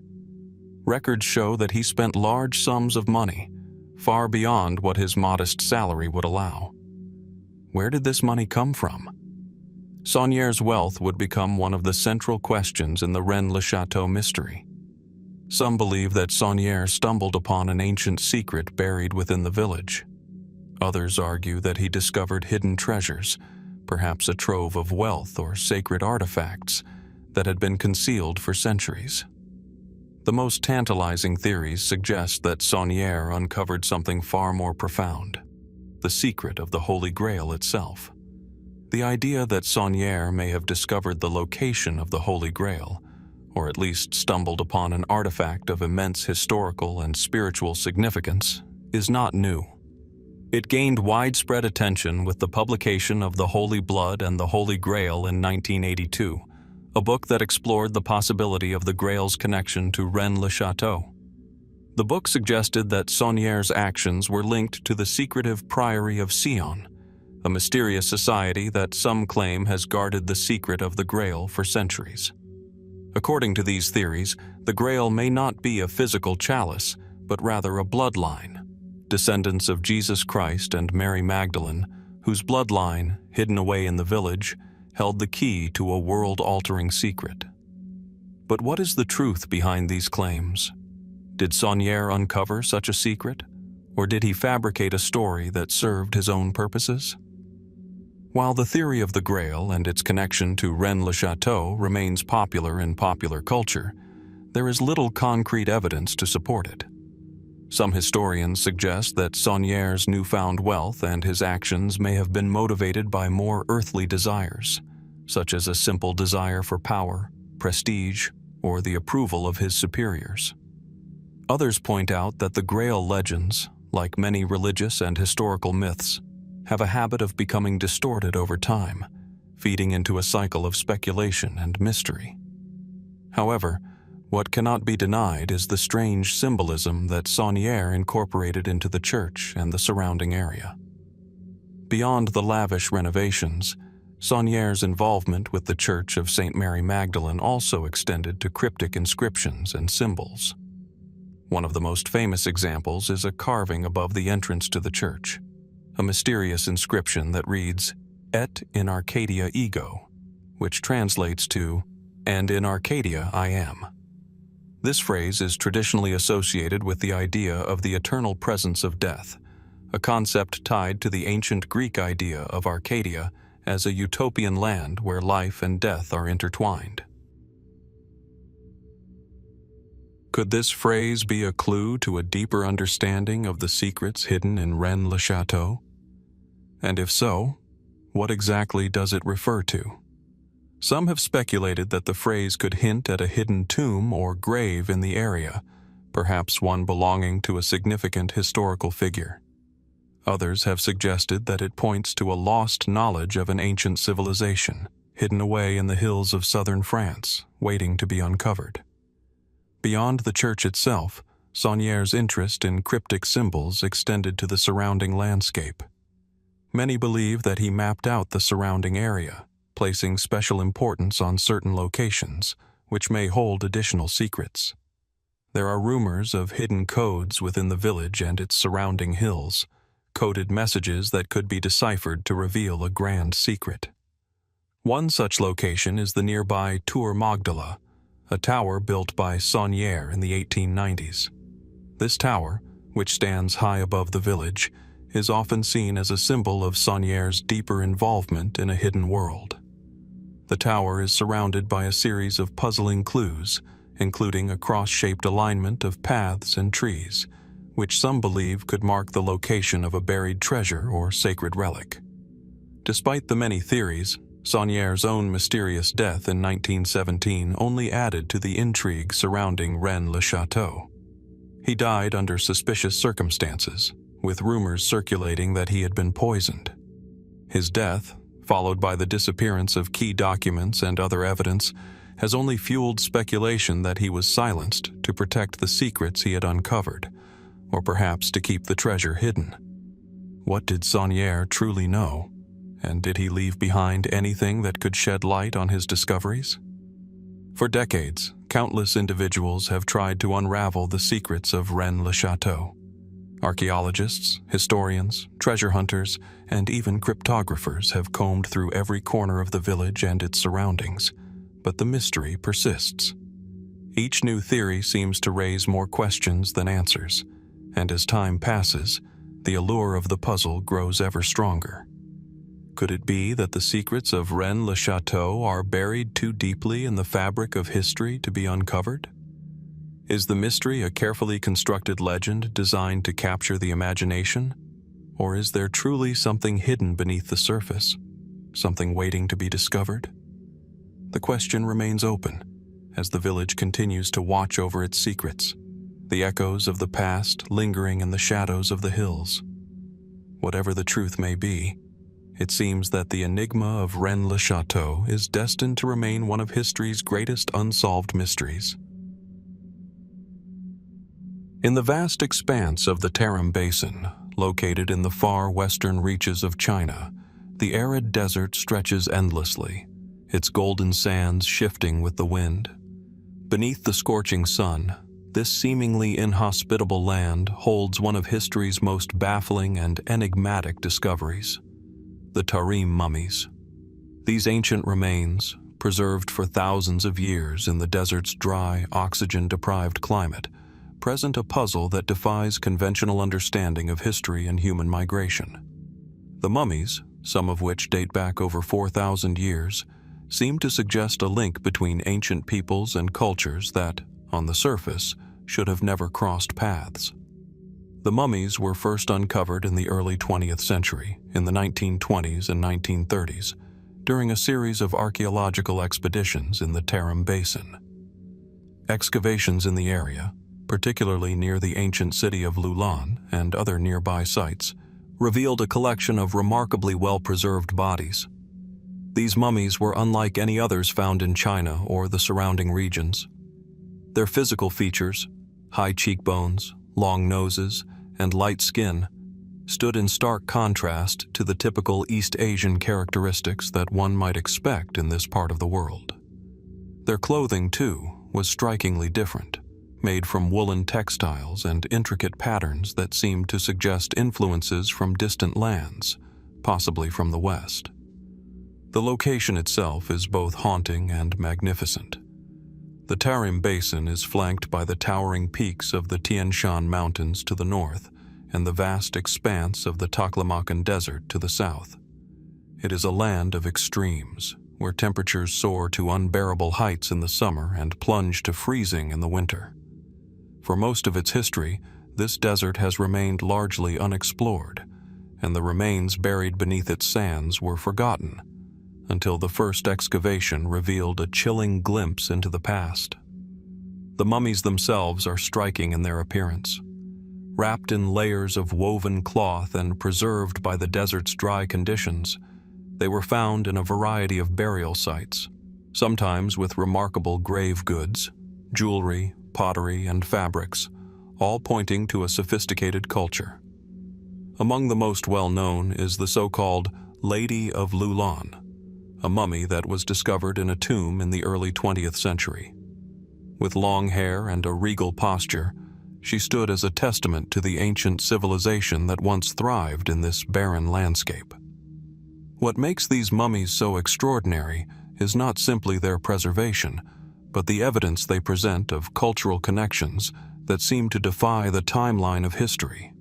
Speaker 1: Records show that he spent large sums of money, far beyond what his modest salary would allow. Where did this money come from? Saunière's wealth would become one of the central questions in the Rennes-le-Château mystery. Some believe that Saunière stumbled upon an ancient secret buried within the village. Others argue that he discovered hidden treasures, perhaps a trove of wealth or sacred artifacts, that had been concealed for centuries. The most tantalizing theories suggest that Saunière uncovered something far more profound, the secret of the Holy Grail itself. The idea that Saunière may have discovered the location of the Holy Grail, or at least stumbled upon an artifact of immense historical and spiritual significance, is not new. It gained widespread attention with the publication of The Holy Blood and the Holy Grail in 1982, a book that explored the possibility of the Grail's connection to Rennes-le-Château. The book suggested that Saunière's actions were linked to the secretive Priory of Sion, a mysterious society that some claim has guarded the secret of the Grail for centuries. According to these theories, the Grail may not be a physical chalice, but rather a bloodline. Descendants of Jesus Christ and Mary Magdalene, whose bloodline, hidden away in the village, held the key to a world-altering secret. But what is the truth behind these claims? Did Saunière uncover such a secret, or did he fabricate a story that served his own purposes? While the theory of the Grail and its connection to Rennes-le-Château remains popular in popular culture, there is little concrete evidence to support it. Some historians suggest that Saunière's newfound wealth and his actions may have been motivated by more earthly desires, such as a simple desire for power, prestige, or the approval of his superiors. Others point out that the Grail legends, like many religious and historical myths, have a habit of becoming distorted over time, feeding into a cycle of speculation and mystery. However, what cannot be denied is the strange symbolism that Saunière incorporated into the church and the surrounding area. Beyond the lavish renovations, Saunière's involvement with the Church of St. Mary Magdalene also extended to cryptic inscriptions and symbols. One of the most famous examples is a carving above the entrance to the church, a mysterious inscription that reads, "Et in Arcadia ego," which translates to, "And in Arcadia I am." This phrase is traditionally associated with the idea of the eternal presence of death, a concept tied to the ancient Greek idea of Arcadia as a utopian land where life and death are intertwined. Could this phrase be a clue to a deeper understanding of the secrets hidden in Rennes-le-Château? And if so, what exactly does it refer to? Some have speculated that the phrase could hint at a hidden tomb or grave in the area, perhaps one belonging to a significant historical figure. Others have suggested that it points to a lost knowledge of an ancient civilization, hidden away in the hills of southern France, waiting to be uncovered. Beyond the church itself, Saunière's interest in cryptic symbols extended to the surrounding landscape. Many believe that he mapped out the surrounding area, placing special importance on certain locations, which may hold additional secrets. There are rumors of hidden codes within the village and its surrounding hills, coded messages that could be deciphered to reveal a grand secret. One such location is the nearby Tour Magdala, a tower built by Saunière in the 1890s. This tower, which stands high above the village, is often seen as a symbol of Saunière's deeper involvement in a hidden world. The tower is surrounded by a series of puzzling clues, including a cross-shaped alignment of paths and trees, which some believe could mark the location of a buried treasure or sacred relic. Despite the many theories, Saunière's own mysterious death in 1917 only added to the intrigue surrounding Rennes-le-Château. He died under suspicious circumstances, with rumors circulating that he had been poisoned. His death, followed by the disappearance of key documents and other evidence, has only fueled speculation that he was silenced to protect the secrets he had uncovered, or perhaps to keep the treasure hidden. What did Saunière truly know? And did he leave behind anything that could shed light on his discoveries? For decades, countless individuals have tried to unravel the secrets of Rennes-le-Château. Archaeologists, historians, treasure hunters, and even cryptographers have combed through every corner of the village and its surroundings, but the mystery persists. Each new theory seems to raise more questions than answers, and as time passes, the allure of the puzzle grows ever stronger. Could it be that the secrets of Rennes-le-Château are buried too deeply in the fabric of history to be uncovered? Is the mystery a carefully constructed legend designed to capture the imagination? Or is there truly something hidden beneath the surface, something waiting to be discovered? The question remains open as the village continues to watch over its secrets, the echoes of the past lingering in the shadows of the hills. Whatever the truth may be, it seems that the enigma of Rennes-le-Château is destined to remain one of history's greatest unsolved mysteries. In the vast expanse of the Tarim Basin, located in the far western reaches of China, the arid desert stretches endlessly, its golden sands shifting with the wind. Beneath the scorching sun, this seemingly inhospitable land holds one of history's most baffling and enigmatic discoveries: the Tarim Mummies. These ancient remains, preserved for thousands of years in the desert's dry, oxygen-deprived climate, present a puzzle that defies conventional understanding of history and human migration. The mummies, some of which date back over 4,000 years, seem to suggest a link between ancient peoples and cultures that, on the surface, should have never crossed paths. The mummies were first uncovered in the early 20th century, in the 1920s and 1930s, during a series of archaeological expeditions in the Tarim Basin. Excavations in the area, particularly near the ancient city of Lulan and other nearby sites, revealed a collection of remarkably well-preserved bodies. These mummies were unlike any others found in China or the surrounding regions. Their physical features, high cheekbones, long noses, and light skin, stood in stark contrast to the typical East Asian characteristics that one might expect in this part of the world. Their clothing, too, was strikingly different, made from woolen textiles and intricate patterns that seemed to suggest influences from distant lands, possibly from the West. The location itself is both haunting and magnificent. The Tarim Basin is flanked by the towering peaks of the Tian Shan Mountains to the north and the vast expanse of the Taklamakan Desert to the south. It is a land of extremes, where temperatures soar to unbearable heights in the summer and plunge to freezing in the winter. For most of its history, this desert has remained largely unexplored, and the remains buried beneath its sands were forgotten, until the first excavation revealed a chilling glimpse into the past. The mummies themselves are striking in their appearance. Wrapped in layers of woven cloth and preserved by the desert's dry conditions, they were found in a variety of burial sites, sometimes with remarkable grave goods, jewelry, pottery, and fabrics, all pointing to a sophisticated culture. Among the most well-known is the so-called Lady of Lulan, a mummy that was discovered in a tomb in the early 20th century. With long hair and a regal posture, she stood as a testament to the ancient civilization that once thrived in this barren landscape. What makes these mummies so extraordinary is not simply their preservation, but the evidence they present of cultural connections that seem to defy the timeline of history.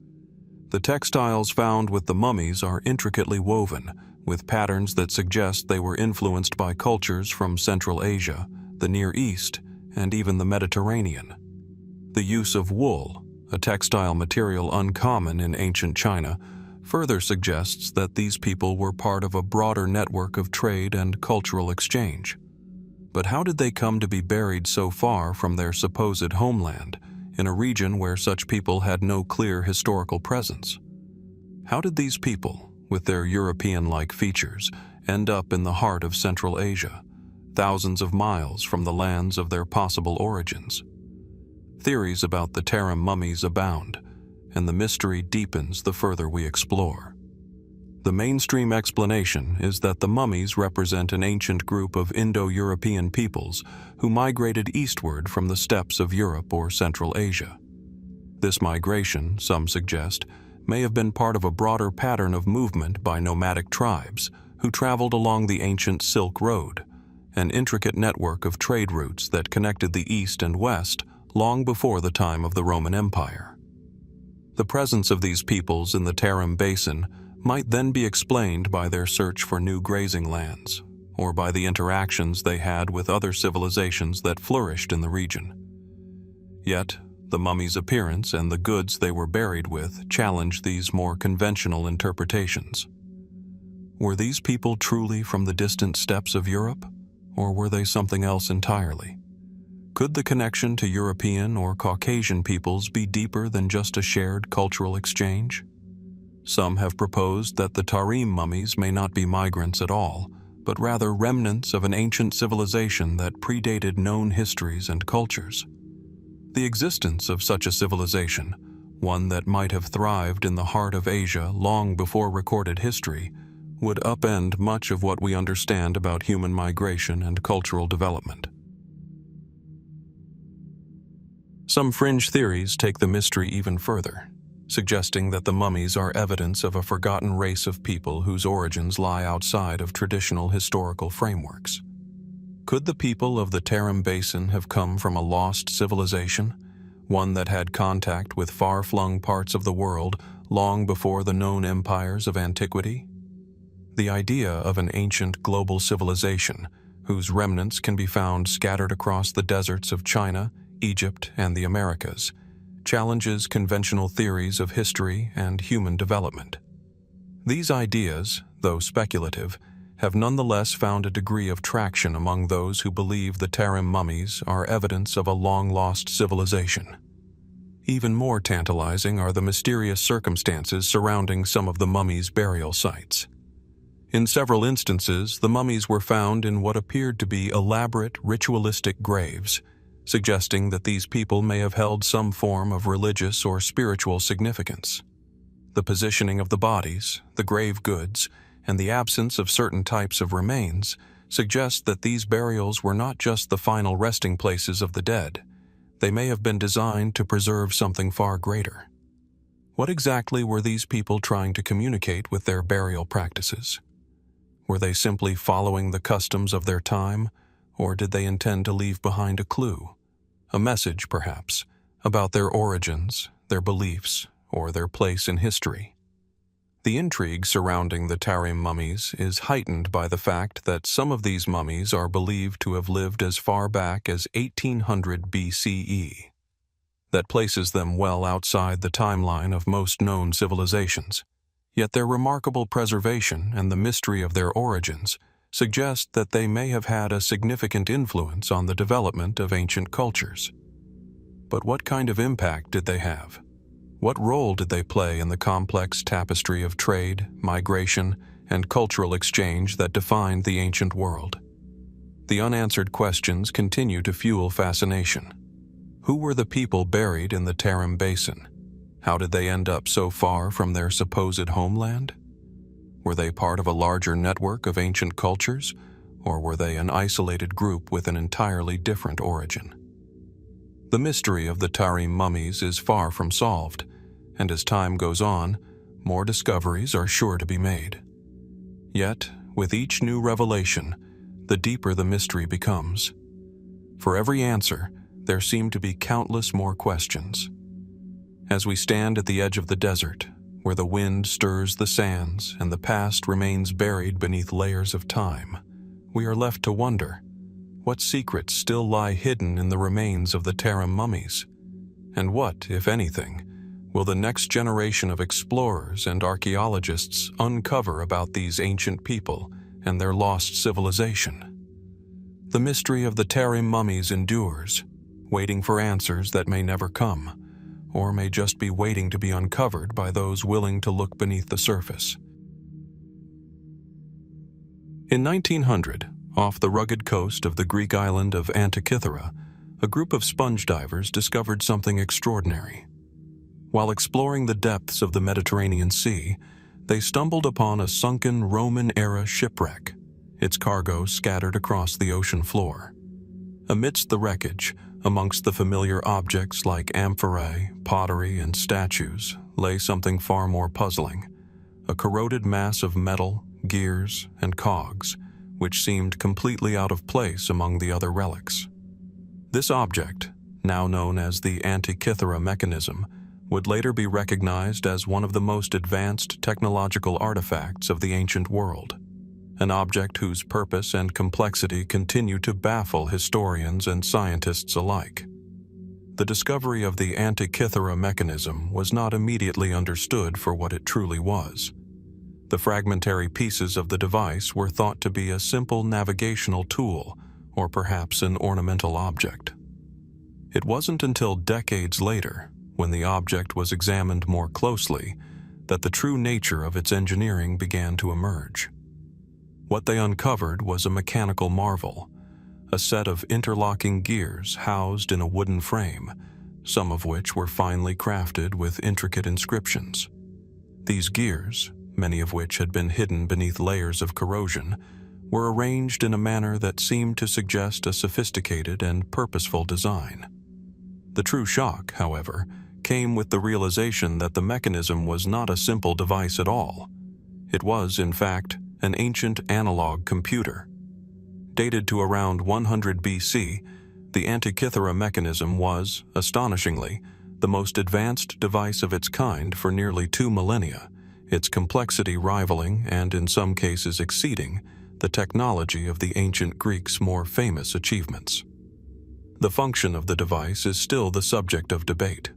Speaker 1: The textiles found with the mummies are intricately woven, with patterns that suggest they were influenced by cultures from Central Asia, the Near East, and even the Mediterranean. The use of wool, a textile material uncommon in ancient China, further suggests that these people were part of a broader network of trade and cultural exchange. But how did they come to be buried so far from their supposed homeland, in a region where such people had no clear historical presence? How did these people, with their European-like features, end up in the heart of Central Asia, thousands of miles from the lands of their possible origins? Theories about the Tarim mummies abound, and the mystery deepens the further we explore. The mainstream explanation is that the mummies represent an ancient group of Indo-European peoples who migrated eastward from the steppes of Europe or Central Asia. This migration, some suggest, may have been part of a broader pattern of movement by nomadic tribes who traveled along the ancient Silk Road, an intricate network of trade routes that connected the East and West long before the time of the Roman Empire. The presence of these peoples in the Tarim Basin might then be explained by their search for new grazing lands, or by the interactions they had with other civilizations that flourished in the region. Yet, the mummies' appearance and the goods they were buried with challenge these more conventional interpretations. Were these people truly from the distant steppes of Europe, or were they something else entirely? Could the connection to European or Caucasian peoples be deeper than just a shared cultural exchange? Some have proposed that the Tarim mummies may not be migrants at all, but rather remnants of an ancient civilization that predated known histories and cultures. The existence of such a civilization, one that might have thrived in the heart of Asia long before recorded history, would upend much of what we understand about human migration and cultural development. Some fringe theories take the mystery even further, suggesting that the mummies are evidence of a forgotten race of people whose origins lie outside of traditional historical frameworks. Could the people of the Tarim Basin have come from a lost civilization, one that had contact with far-flung parts of the world long before the known empires of antiquity? The idea of an ancient global civilization, whose remnants can be found scattered across the deserts of China, Egypt, and the Americas, challenges conventional theories of history and human development. These ideas, though speculative, have nonetheless found a degree of traction among those who believe the Tarim mummies are evidence of a long-lost civilization. Even more tantalizing are the mysterious circumstances surrounding some of the mummies' burial sites. In several instances, the mummies were found in what appeared to be elaborate ritualistic graves, suggesting that these people may have held some form of religious or spiritual significance. The positioning of the bodies, the grave goods, and the absence of certain types of remains suggest that these burials were not just the final resting places of the dead. They may have been designed to preserve something far greater. What exactly were these people trying to communicate with their burial practices? Were they simply following the customs of their time, or did they intend to leave behind a clue, a message perhaps, about their origins, their beliefs, or their place in history? The intrigue surrounding the Tarim mummies is heightened by the fact that some of these mummies are believed to have lived as far back as 1800 BCE. That places them well outside the timeline of most known civilizations. Yet their remarkable preservation and the mystery of their origins suggest that they may have had a significant influence on the development of ancient cultures. But what kind of impact did they have? What role did they play in the complex tapestry of trade, migration, and cultural exchange that defined the ancient world? The unanswered questions continue to fuel fascination. Who were the people buried in the Tarim Basin? How did they end up so far from their supposed homeland? Were they part of a larger network of ancient cultures, or were they an isolated group with an entirely different origin? The mystery of the Tarim mummies is far from solved, and as time goes on, more discoveries are sure to be made. Yet, with each new revelation, the deeper the mystery becomes. For every answer, there seem to be countless more questions. As we stand at the edge of the desert, where the wind stirs the sands and the past remains buried beneath layers of time, we are left to wonder, what secrets still lie hidden in the remains of the Tarim mummies? And what, if anything, will the next generation of explorers and archaeologists uncover about these ancient people and their lost civilization? The mystery of the Tarim mummies endures, waiting for answers that may never come, or may just be waiting to be uncovered by those willing to look beneath the surface. In 1900, off the rugged coast of the Greek island of Antikythera, a group of sponge divers discovered something extraordinary. While exploring the depths of the Mediterranean Sea, they stumbled upon a sunken Roman-era shipwreck, its cargo scattered across the ocean floor. Amidst the wreckage, amongst the familiar objects like amphorae, pottery, and statues, lay something far more puzzling, a corroded mass of metal, gears, and cogs, which seemed completely out of place among the other relics. This object, now known as the Antikythera Mechanism, would later be recognized as one of the most advanced technological artifacts of the ancient world, an object whose purpose and complexity continue to baffle historians and scientists alike. The discovery of the Antikythera Mechanism was not immediately understood for what it truly was. The fragmentary pieces of the device were thought to be a simple navigational tool, or perhaps an ornamental object. It wasn't until decades later, when the object was examined more closely, that the true nature of its engineering began to emerge. What they uncovered was a mechanical marvel, a set of interlocking gears housed in a wooden frame, some of which were finely crafted with intricate inscriptions. These gears, many of which had been hidden beneath layers of corrosion, were arranged in a manner that seemed to suggest a sophisticated and purposeful design. The true shock, however, came with the realization that the mechanism was not a simple device at all. It was, in fact, an ancient analog computer. Dated to around 100 BC, the Antikythera Mechanism was, astonishingly, the most advanced device of its kind for nearly 2 millennia, its complexity rivaling, and in some cases exceeding, the technology of the ancient Greeks' more famous achievements. The function of the device is still the subject of debate.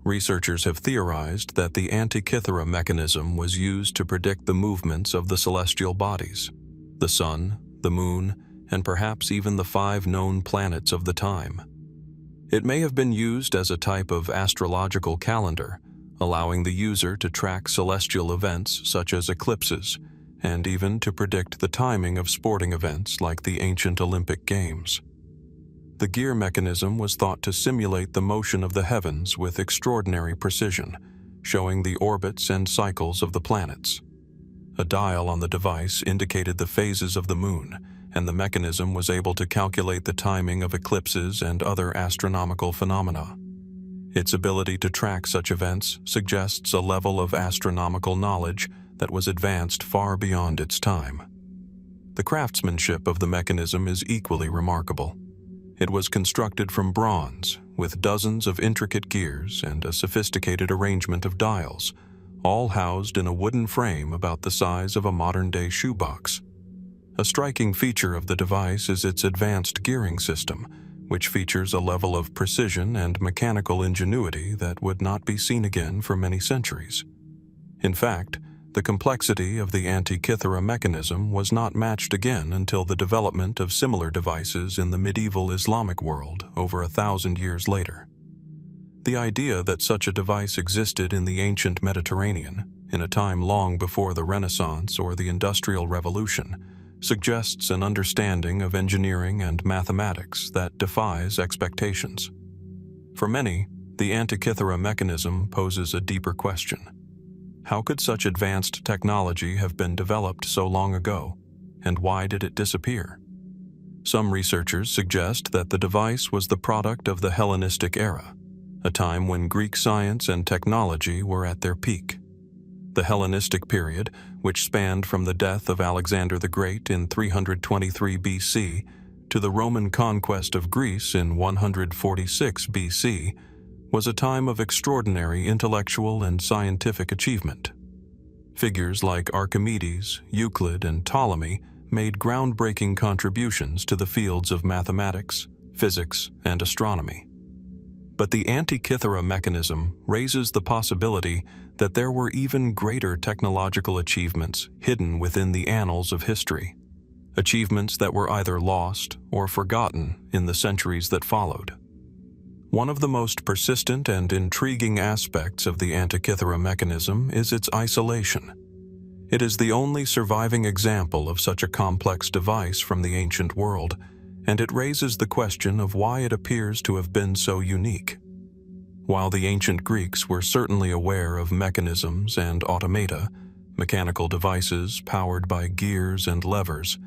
Speaker 1: Researchers have theorized that the Antikythera Mechanism was used to predict the movements of the celestial bodies, the sun, the moon, and perhaps even the 5 known planets of the time. It may have been used as a type of astrological calendar, allowing the user to track celestial events such as eclipses, and even to predict the timing of sporting events like the ancient Olympic Games. The gear mechanism was thought to simulate the motion of the heavens with extraordinary precision, showing the orbits and cycles of the planets. A dial on the device indicated the phases of the moon, and the mechanism was able to calculate the timing of eclipses and other astronomical phenomena. Its ability to track such events suggests a level of astronomical knowledge that was advanced far beyond its time. The craftsmanship of the mechanism is equally remarkable. It was constructed from bronze, with dozens of intricate gears and a sophisticated arrangement of dials, all housed in a wooden frame about the size of a modern-day shoebox. A striking feature of the device is its advanced gearing system, which features a level of precision and mechanical ingenuity that would not be seen again for many centuries. In fact, the complexity of the Antikythera Mechanism was not matched again until the development of similar devices in the medieval Islamic world over 1,000 years later. The idea that such a device existed in the ancient Mediterranean, in a time long before the Renaissance or the Industrial Revolution, suggests an understanding of engineering and mathematics that defies expectations. For many, the Antikythera Mechanism poses a deeper question. How could such advanced technology have been developed so long ago, and why did it disappear? Some researchers suggest that the device was the product of the Hellenistic era, a time when Greek science and technology were at their peak. The Hellenistic period, which spanned from the death of Alexander the Great in 323 BC to the Roman conquest of Greece in 146 BC, was a time of extraordinary intellectual and scientific achievement. Figures like Archimedes, Euclid, and Ptolemy made groundbreaking contributions to the fields of mathematics, physics, and astronomy. But the Antikythera Mechanism raises the possibility that there were even greater technological achievements hidden within the annals of history, achievements that were either lost or forgotten in the centuries that followed. One of the most persistent and intriguing aspects of the Antikythera Mechanism is its isolation. It is the only surviving example of such a complex device from the ancient world, and it raises the question of why it appears to have been so unique. While the ancient Greeks were certainly aware of mechanisms and automata, mechanical devices powered by gears and levers,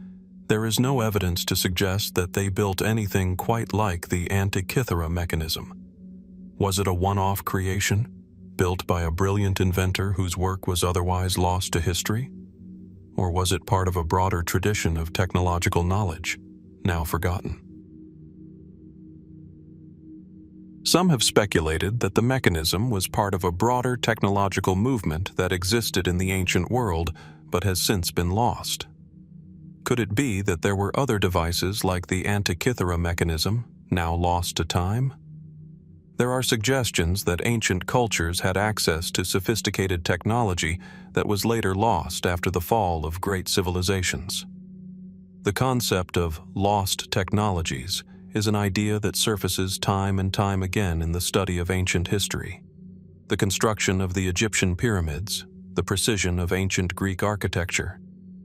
Speaker 1: there is no evidence to suggest that they built anything quite like the Antikythera Mechanism. Was it a one-off creation, built by a brilliant inventor whose work was otherwise lost to history? Or was it part of a broader tradition of technological knowledge, now forgotten? Some have speculated that the mechanism was part of a broader technological movement that existed in the ancient world but has since been lost. Could it be that there were other devices like the Antikythera Mechanism, now lost to time? There are suggestions that ancient cultures had access to sophisticated technology that was later lost after the fall of great civilizations. The concept of lost technologies is an idea that surfaces time and time again in the study of ancient history. The construction of the Egyptian pyramids, the precision of ancient Greek architecture,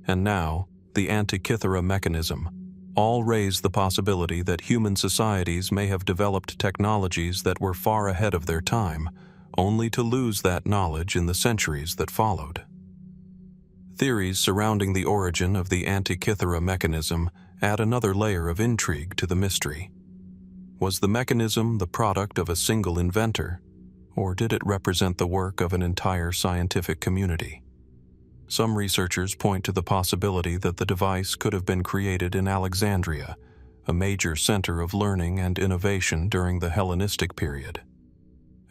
Speaker 1: and now, the Antikythera Mechanism, all raise the possibility that human societies may have developed technologies that were far ahead of their time, only to lose that knowledge in the centuries that followed. Theories surrounding the origin of the Antikythera Mechanism add another layer of intrigue to the mystery. Was the mechanism the product of a single inventor, or did it represent the work of an entire scientific community? Some researchers point to the possibility that the device could have been created in Alexandria, a major center of learning and innovation during the Hellenistic period.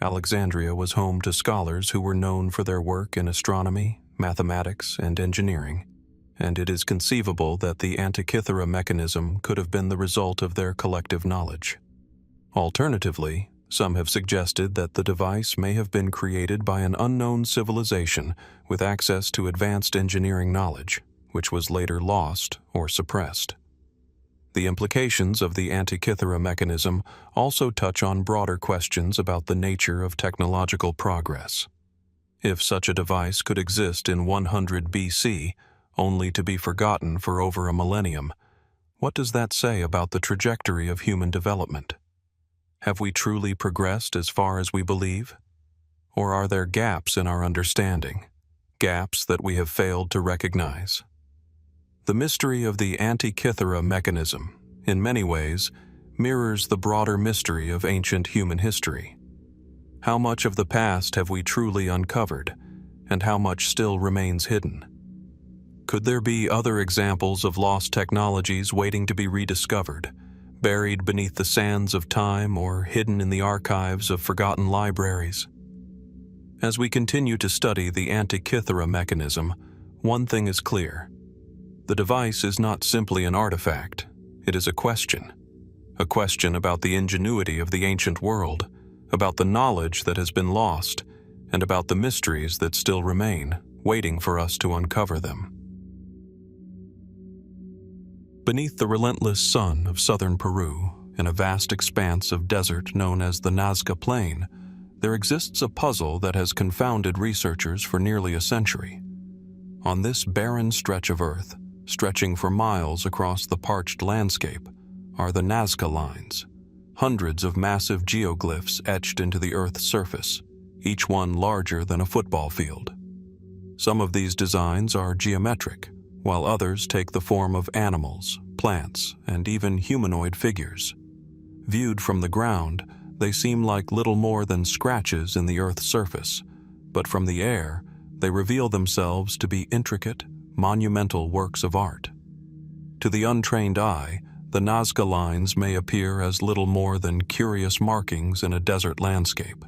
Speaker 1: Alexandria was home to scholars who were known for their work in astronomy, mathematics, and engineering, and it is conceivable that the Antikythera mechanism could have been the result of their collective knowledge. Alternatively, some have suggested that the device may have been created by an unknown civilization with access to advanced engineering knowledge, which was later lost or suppressed. The implications of the Antikythera mechanism also touch on broader questions about the nature of technological progress. If such a device could exist in 100 BC, only to be forgotten for over a millennium, what does that say about the trajectory of human development? Have we truly progressed as far as we believe? Or are there gaps in our understanding, gaps that we have failed to recognize? The mystery of the Antikythera mechanism, in many ways, mirrors the broader mystery of ancient human history. How much of the past have we truly uncovered, and how much still remains hidden? Could there be other examples of lost technologies waiting to be rediscovered, buried beneath the sands of time or hidden in the archives of forgotten libraries? As we continue to study the Antikythera mechanism, one thing is clear. The device is not simply an artifact, it is a question about the ingenuity of the ancient world, about the knowledge that has been lost, and about the mysteries that still remain, waiting for us to uncover them. Beneath the relentless sun of southern Peru, in a vast expanse of desert known as the Nazca Plain, there exists a puzzle that has confounded researchers for nearly a century. On this barren stretch of earth, stretching for miles across the parched landscape, are the Nazca lines, hundreds of massive geoglyphs etched into the Earth's surface, each one larger than a football field. Some of these designs are geometric, while others take the form of animals, plants, and even humanoid figures. Viewed from the ground, they seem like little more than scratches in the Earth's surface, but from the air, they reveal themselves to be intricate, monumental works of art. To the untrained eye, the Nazca lines may appear as little more than curious markings in a desert landscape.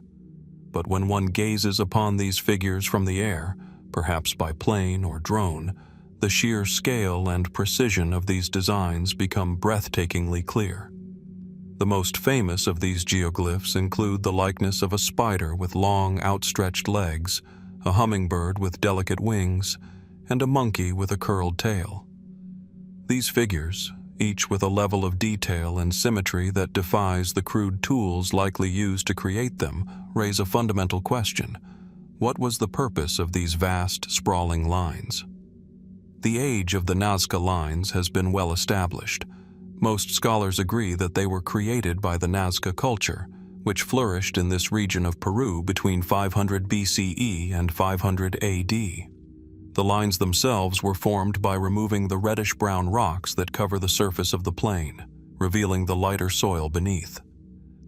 Speaker 1: But when one gazes upon these figures from the air, perhaps by plane or drone, the sheer scale and precision of these designs become breathtakingly clear. The most famous of these geoglyphs include the likeness of a spider with long, outstretched legs, a hummingbird with delicate wings, and a monkey with a curled tail. These figures, each with a level of detail and symmetry that defies the crude tools likely used to create them, raise a fundamental question. What was the purpose of these vast, sprawling lines? The age of the Nazca lines has been well established. Most scholars agree that they were created by the Nazca culture, which flourished in this region of Peru between 500 BCE and 500 AD. The lines themselves were formed by removing the reddish-brown rocks that cover the surface of the plain, revealing the lighter soil beneath.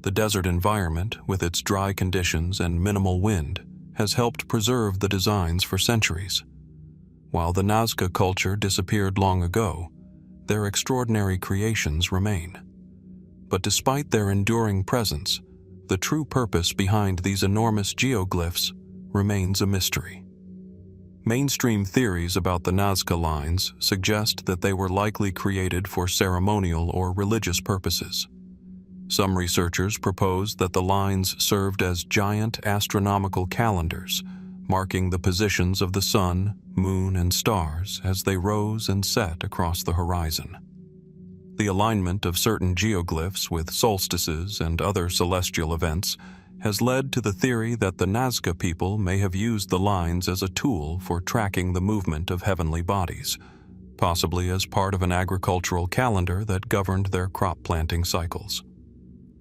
Speaker 1: The desert environment, with its dry conditions and minimal wind, has helped preserve the designs for centuries. While the Nazca culture disappeared long ago, their extraordinary creations remain. But despite their enduring presence, the true purpose behind these enormous geoglyphs remains a mystery. Mainstream theories about the Nazca lines suggest that they were likely created for ceremonial or religious purposes. Some researchers propose that the lines served as giant astronomical calendars, marking the positions of the sun, moon, and stars as they rose and set across the horizon. The alignment of certain geoglyphs with solstices and other celestial events has led to the theory that the Nazca people may have used the lines as a tool for tracking the movement of heavenly bodies, possibly as part of an agricultural calendar that governed their crop planting cycles.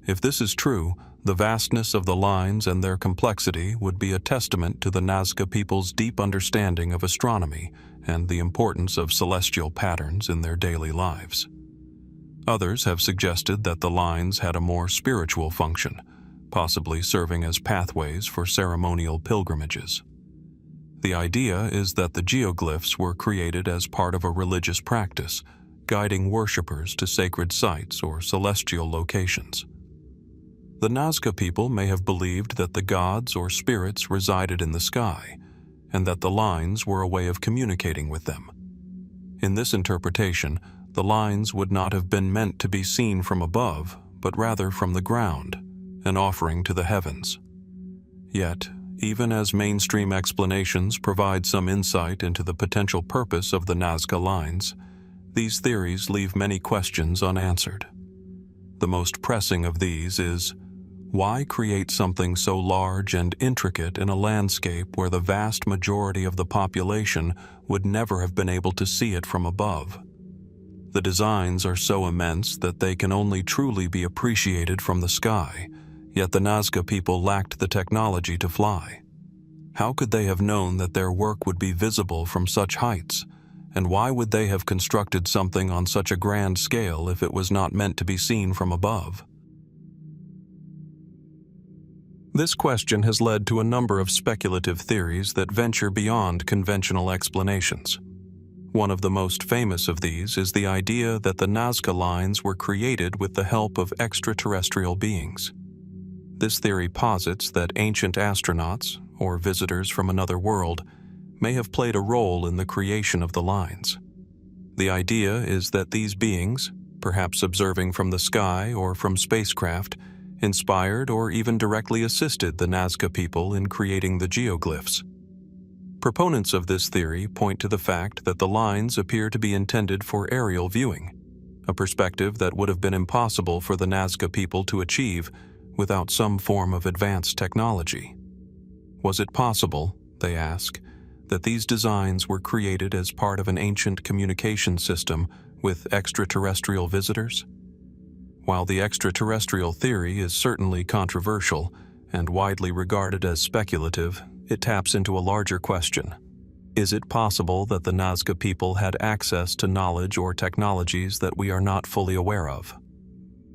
Speaker 1: If this is true, the vastness of the lines and their complexity would be a testament to the Nazca people's deep understanding of astronomy and the importance of celestial patterns in their daily lives. Others have suggested that the lines had a more spiritual function, possibly serving as pathways for ceremonial pilgrimages. The idea is that the geoglyphs were created as part of a religious practice, guiding worshippers to sacred sites or celestial locations. The Nazca people may have believed that the gods or spirits resided in the sky, and that the lines were a way of communicating with them. In this interpretation, the lines would not have been meant to be seen from above, but rather from the ground, an offering to the heavens. Yet, even as mainstream explanations provide some insight into the potential purpose of the Nazca lines, these theories leave many questions unanswered. The most pressing of these is, why create something so large and intricate in a landscape where the vast majority of the population would never have been able to see it from above? The designs are so immense that they can only truly be appreciated from the sky, yet the Nazca people lacked the technology to fly. How could they have known that their work would be visible from such heights? And why would they have constructed something on such a grand scale if it was not meant to be seen from above? This question has led to a number of speculative theories that venture beyond conventional explanations. One of the most famous of these is the idea that the Nazca lines were created with the help of extraterrestrial beings. This theory posits that ancient astronauts, or visitors from another world, may have played a role in the creation of the lines. The idea is that these beings, perhaps observing from the sky or from spacecraft, inspired or even directly assisted the Nazca people in creating the geoglyphs. Proponents of this theory point to the fact that the lines appear to be intended for aerial viewing, a perspective that would have been impossible for the Nazca people to achieve without some form of advanced technology. Was it possible, they ask, that these designs were created as part of an ancient communication system with extraterrestrial visitors? While the extraterrestrial theory is certainly controversial and widely regarded as speculative, it taps into a larger question. Is it possible that the Nazca people had access to knowledge or technologies that we are not fully aware of?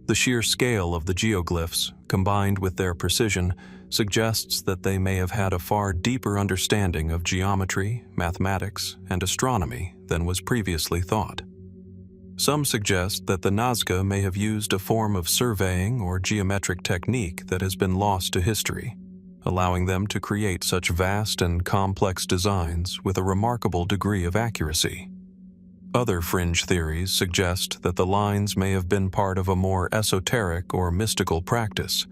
Speaker 1: The sheer scale of the geoglyphs, combined with their precision, suggests that they may have had a far deeper understanding of geometry, mathematics, and astronomy than was previously thought. Some suggest that the Nazca may have used a form of surveying or geometric technique that has been lost to history, allowing them to create such vast and complex designs with a remarkable degree of accuracy. Other fringe theories suggest that the lines may have been part of a more esoteric or mystical practice,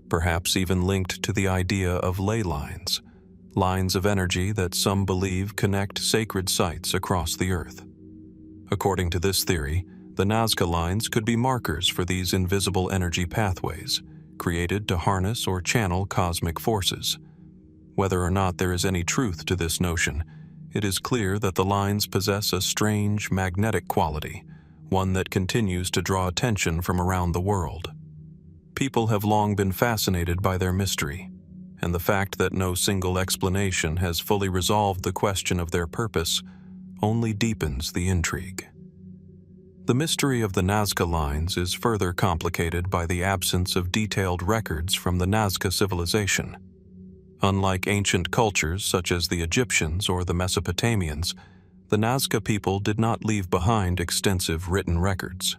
Speaker 1: perhaps even linked to the idea of ley lines, lines of energy that some believe connect sacred sites across the earth. According to this theory, the Nazca lines could be markers for these invisible energy pathways, created to harness or channel cosmic forces. Whether or not there is any truth to this notion, it is clear that the lines possess a strange magnetic quality, one that continues to draw attention from around the world. People have long been fascinated by their mystery, and the fact that no single explanation has fully resolved the question of their purpose only deepens the intrigue. The mystery of the Nazca lines is further complicated by the absence of detailed records from the Nazca civilization. Unlike ancient cultures such as the Egyptians or the Mesopotamians, the Nazca people did not leave behind extensive written records.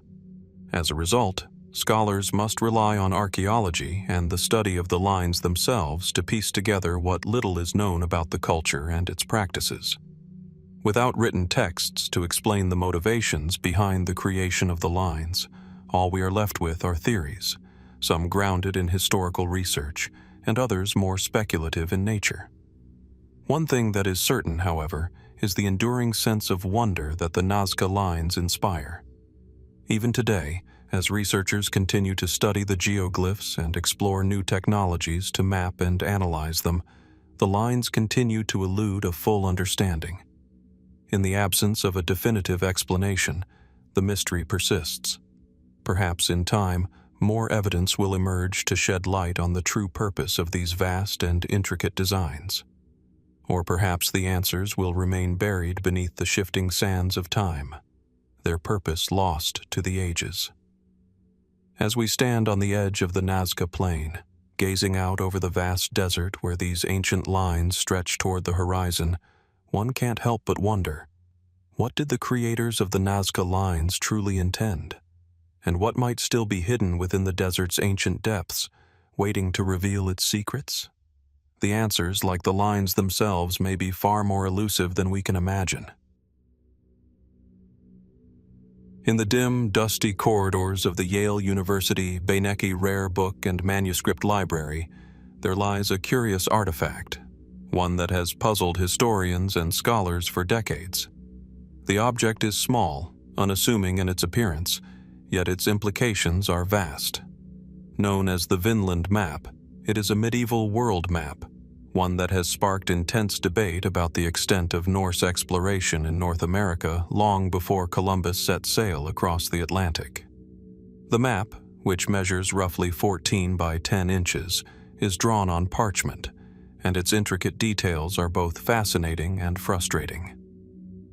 Speaker 1: As a result, scholars must rely on archaeology and the study of the lines themselves to piece together what little is known about the culture and its practices. Without written texts to explain the motivations behind the creation of the lines, all we are left with are theories, some grounded in historical research, and others more speculative in nature. One thing that is certain, however, is the enduring sense of wonder that the Nazca lines inspire. Even today, as researchers continue to study the geoglyphs and explore new technologies to map and analyze them, the lines continue to elude a full understanding. In the absence of a definitive explanation, the mystery persists. Perhaps in time, more evidence will emerge to shed light on the true purpose of these vast and intricate designs. Or perhaps the answers will remain buried beneath the shifting sands of time, their purpose lost to the ages. As we stand on the edge of the Nazca Plain, gazing out over the vast desert where these ancient lines stretch toward the horizon, one can't help but wonder, what did the creators of the Nazca lines truly intend? And what might still be hidden within the desert's ancient depths, waiting to reveal its secrets? The answers, like the lines themselves, may be far more elusive than we can imagine. In the dim, dusty corridors of the Yale University Beinecke Rare Book and Manuscript Library, there lies a curious artifact, one that has puzzled historians and scholars for decades. The object is small, unassuming in its appearance, yet its implications are vast. Known as the Vinland map, it is a medieval world map, one that has sparked intense debate about the extent of Norse exploration in North America long before Columbus set sail across the Atlantic. The map, which measures roughly 14 by 10 inches, is drawn on parchment, and its intricate details are both fascinating and frustrating.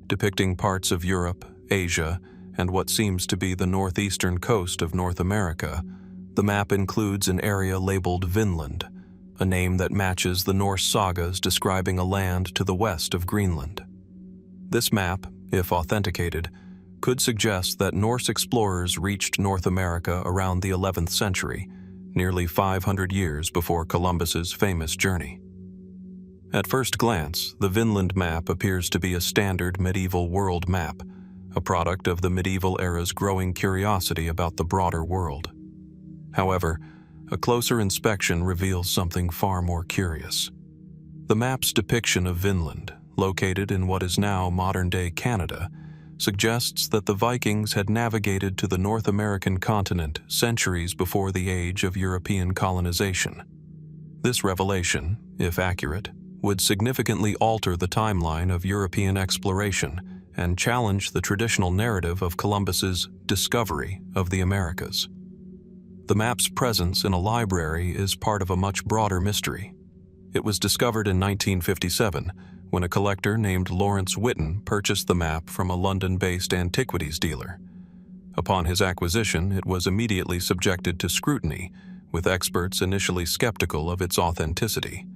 Speaker 1: Depicting parts of Europe, Asia, and what seems to be the northeastern coast of North America, the map includes an area labeled Vinland, a name that matches the Norse sagas describing a land to the west of Greenland. This map, if authenticated, could suggest that Norse explorers reached North America around the 11th century, nearly 500 years before Columbus's famous journey. At first glance, the Vinland map appears to be a standard medieval world map, a product of the medieval era's growing curiosity about the broader world. However, a closer inspection reveals something far more curious. The map's depiction of Vinland, located in what is now modern-day Canada, suggests that the Vikings had navigated to the North American continent centuries before the age of European colonization. This revelation, if accurate, would significantly alter the timeline of European exploration and challenge the traditional narrative of Columbus's discovery of the Americas. The map's presence in a library is part of a much broader mystery. It was discovered in 1957 when a collector named Lawrence Whitten purchased the map from a London-based antiquities dealer. Upon his acquisition, it was immediately subjected to scrutiny, with experts initially skeptical of its authenticity.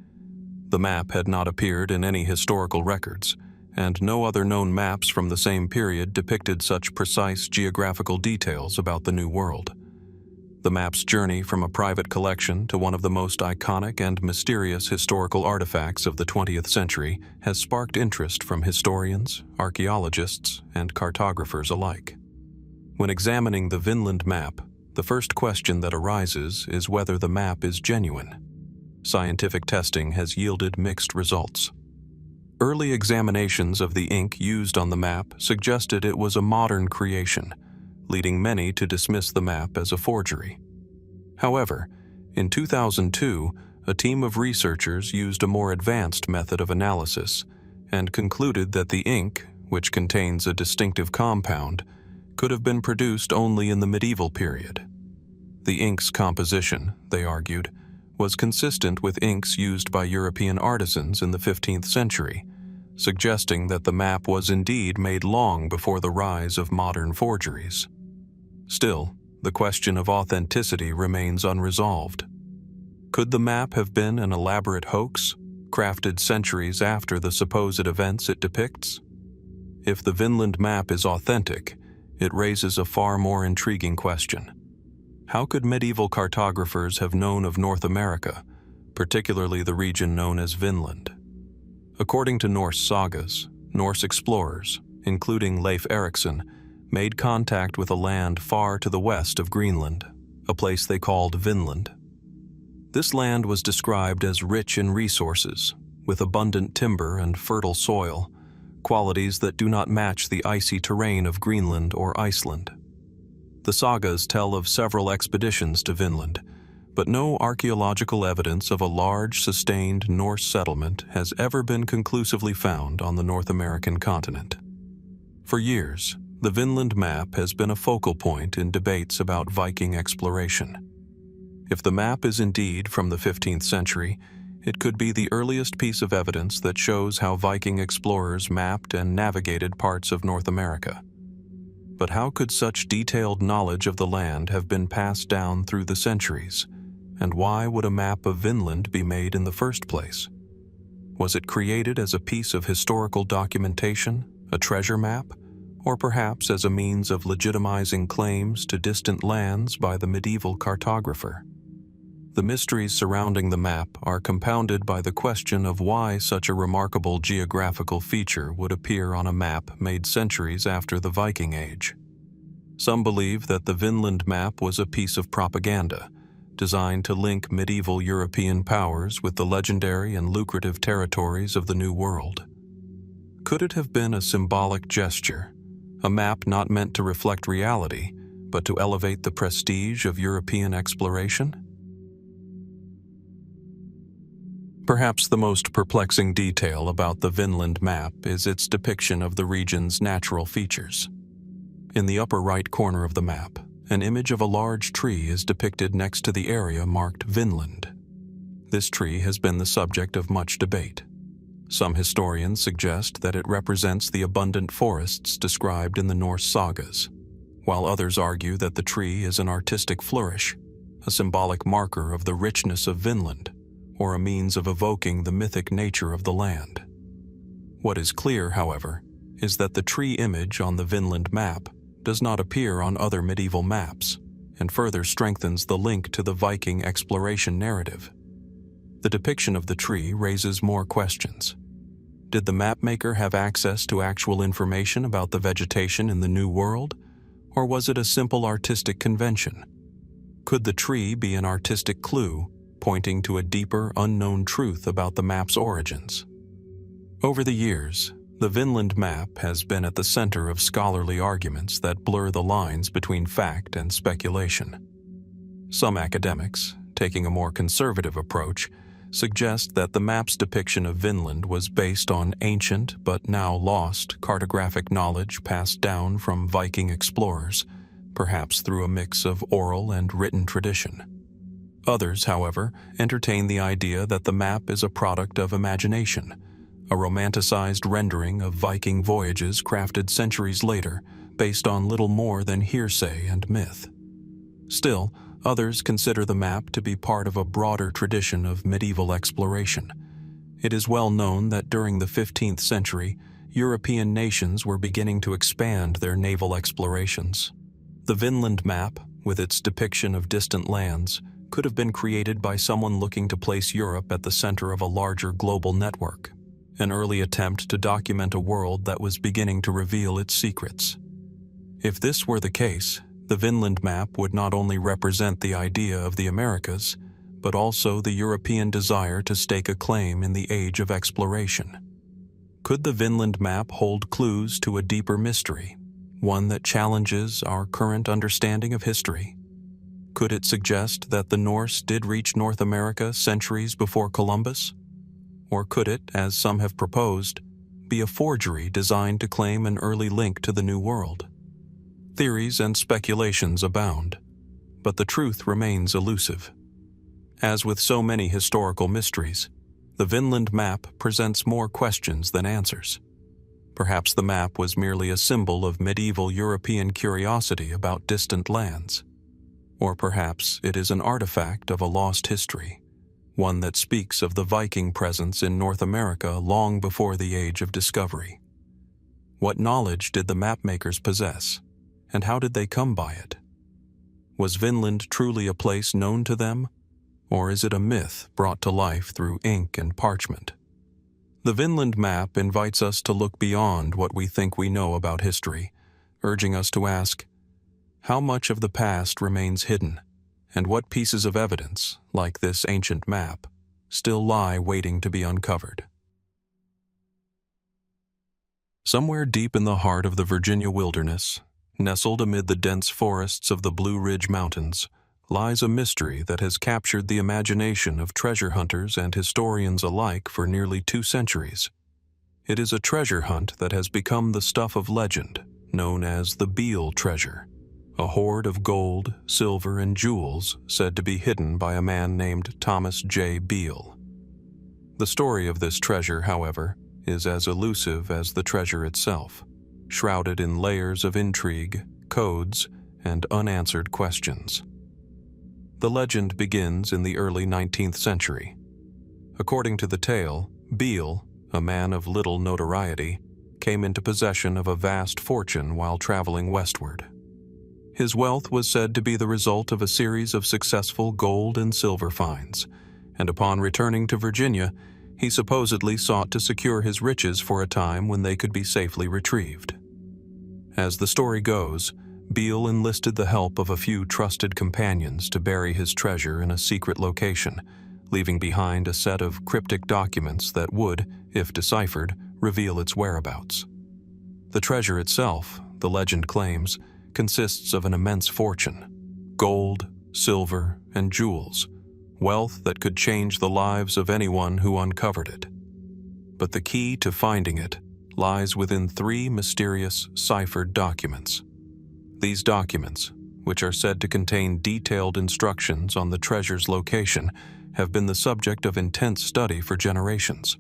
Speaker 1: The map had not appeared in any historical records, and no other known maps from the same period depicted such precise geographical details about the New World. The map's journey from a private collection to one of the most iconic and mysterious historical artifacts of the 20th century has sparked interest from historians, archaeologists, and cartographers alike. When examining the Vinland map, the first question that arises is whether the map is genuine. Scientific testing has yielded mixed results. Early examinations of the ink used on the map suggested it was a modern creation, leading many to dismiss the map as a forgery. However, in 2002, a team of researchers used a more advanced method of analysis and concluded that the ink, which contains a distinctive compound, could have been produced only in the medieval period. The ink's composition, they argued, was consistent with inks used by European artisans in the 15th century, suggesting that the map was indeed made long before the rise of modern forgeries. Still, the question of authenticity remains unresolved. Could the map have been an elaborate hoax, crafted centuries after the supposed events it depicts? If the Vinland map is authentic, it raises a far more intriguing question. How could medieval cartographers have known of North America, particularly the region known as Vinland? According to Norse sagas, Norse explorers, including Leif Erikson, made contact with a land far to the west of Greenland, a place they called Vinland. This land was described as rich in resources, with abundant timber and fertile soil, qualities that do not match the icy terrain of Greenland or Iceland. The sagas tell of several expeditions to Vinland, but no archaeological evidence of a large, sustained Norse settlement has ever been conclusively found on the North American continent. For years, the Vinland map has been a focal point in debates about Viking exploration. If the map is indeed from the 15th century, it could be the earliest piece of evidence that shows how Viking explorers mapped and navigated parts of North America. But how could such detailed knowledge of the land have been passed down through the centuries? And why would a map of Vinland be made in the first place? Was it created as a piece of historical documentation, a treasure map, or perhaps as a means of legitimizing claims to distant lands by the medieval cartographer? The mysteries surrounding the map are compounded by the question of why such a remarkable geographical feature would appear on a map made centuries after the Viking Age. Some believe that the Vinland map was a piece of propaganda, designed to link medieval European powers with the legendary and lucrative territories of the New World. Could it have been a symbolic gesture, a map not meant to reflect reality, but to elevate the prestige of European exploration? Perhaps the most perplexing detail about the Vinland map is its depiction of the region's natural features. In the upper right corner of the map, an image of a large tree is depicted next to the area marked Vinland. This tree has been the subject of much debate. Some historians suggest that it represents the abundant forests described in the Norse sagas, while others argue that the tree is an artistic flourish, a symbolic marker of the richness of Vinland, or a means of evoking the mythic nature of the land. What is clear, however, is that the tree image on the Vinland map does not appear on other medieval maps, and further strengthens the link to the Viking exploration narrative. The depiction of the tree raises more questions. Did the mapmaker have access to actual information about the vegetation in the New World, or was it a simple artistic convention? Could the tree be an artistic clue pointing to a deeper, unknown truth about the map's origins? Over the years, the Vinland map has been at the center of scholarly arguments that blur the lines between fact and speculation. Some academics, taking a more conservative approach, suggest that the map's depiction of Vinland was based on ancient but now lost cartographic knowledge passed down from Viking explorers, perhaps through a mix of oral and written tradition. Others, however, entertain the idea that the map is a product of imagination, a romanticized rendering of Viking voyages crafted centuries later based on little more than hearsay and myth. Still, others consider the map to be part of a broader tradition of medieval exploration. It is well known that during the 15th century, European nations were beginning to expand their naval explorations. The Vinland map, with its depiction of distant lands, could have been created by someone looking to place Europe at the center of a larger global network, an early attempt to document a world that was beginning to reveal its secrets. If this were the case, the Vinland map would not only represent the idea of the Americas, but also the European desire to stake a claim in the age of exploration. Could the Vinland map hold clues to a deeper mystery, one that challenges our current understanding of history? Could it suggest that the Norse did reach North America centuries before Columbus? Or could it, as some have proposed, be a forgery designed to claim an early link to the New World? Theories and speculations abound, but the truth remains elusive. As with so many historical mysteries, the Vinland map presents more questions than answers. Perhaps the map was merely a symbol of medieval European curiosity about distant lands. Or perhaps it is an artifact of a lost history, one that speaks of the Viking presence in North America long before the Age of Discovery. What knowledge did the mapmakers possess, and how did they come by it? Was Vinland truly a place known to them, or is it a myth brought to life through ink and parchment? The Vinland map invites us to look beyond what we think we know about history, urging us to ask, how much of the past remains hidden, and what pieces of evidence, like this ancient map, still lie waiting to be uncovered? Somewhere deep in the heart of the Virginia wilderness, nestled amid the dense forests of the Blue Ridge Mountains, lies a mystery that has captured the imagination of treasure hunters and historians alike for nearly 2 centuries. It is a treasure hunt that has become the stuff of legend, known as the Beale Treasure, a hoard of gold, silver, and jewels said to be hidden by a man named Thomas J. Beale. The story of this treasure, however, is as elusive as the treasure itself. shrouded in layers of intrigue, codes, and unanswered questions. The legend begins in the early 19th century. According to the tale, Beale, a man of little notoriety, came into possession of a vast fortune while traveling westward. His wealth was said to be the result of a series of successful gold and silver finds, and upon returning to Virginia, he supposedly sought to secure his riches for a time when they could be safely retrieved. As the story goes, Beale enlisted the help of a few trusted companions to bury his treasure in a secret location, leaving behind a set of cryptic documents that would, if deciphered, reveal its whereabouts. The treasure itself, the legend claims, consists of an immense fortune: gold, silver, and jewels, wealth that could change the lives of anyone who uncovered it. But the key to finding it lies within 3 mysterious ciphered documents. These documents, which are said to contain detailed instructions on the treasure's location, have been the subject of intense study for generations.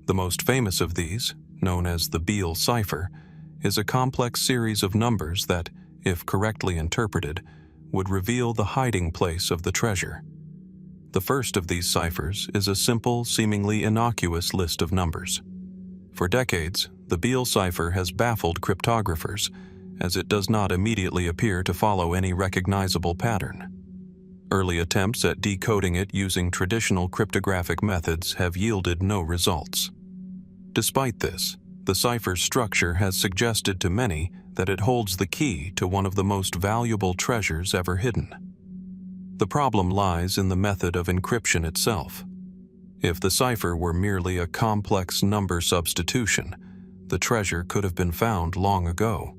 Speaker 1: The most famous of these, known as the Beale cipher, is a complex series of numbers that, if correctly interpreted, would reveal the hiding place of the treasure. The first of these ciphers is a simple, seemingly innocuous list of numbers. For decades, the Beale cipher has baffled cryptographers, as it does not immediately appear to follow any recognizable pattern. Early attempts at decoding it using traditional cryptographic methods have yielded no results. Despite this, the cipher's structure has suggested to many that it holds the key to one of the most valuable treasures ever hidden. The problem lies in the method of encryption itself. If the cipher were merely a complex number substitution, the treasure could have been found long ago.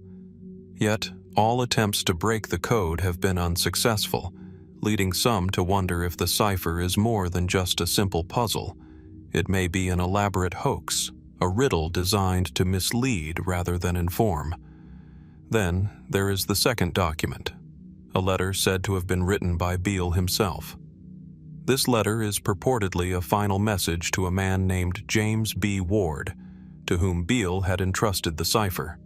Speaker 1: Yet, all attempts to break the code have been unsuccessful, leading some to wonder if the cipher is more than just a simple puzzle. It may be an elaborate hoax, a riddle designed to mislead rather than inform. Then, there is the second document, a letter said to have been written by Beale himself. This letter is purportedly a final message to a man named James B. Ward, to whom Beale had entrusted the cipher.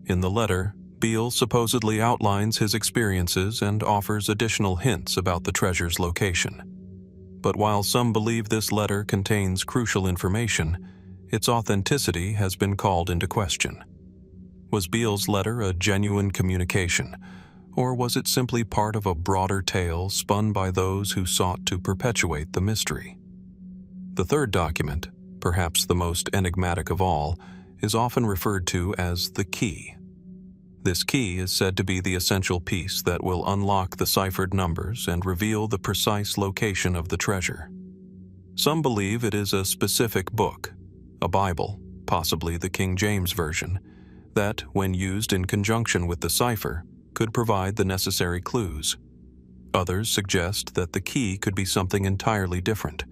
Speaker 1: In the letter, Beale supposedly outlines his experiences and offers additional hints about the treasure's location. But while some believe this letter contains crucial information, its authenticity has been called into question. Was Beale's letter a genuine communication, or was it simply part of a broader tale spun by those who sought to perpetuate the mystery? The third document, perhaps the most enigmatic of all, is often referred to as the key. This key is said to be the essential piece that will unlock the ciphered numbers and reveal the precise location of the treasure. Some believe it is a specific book, a Bible, possibly the King James Version, that, when used in conjunction with the cipher, could provide the necessary clues. Others suggest that the key could be something entirely different,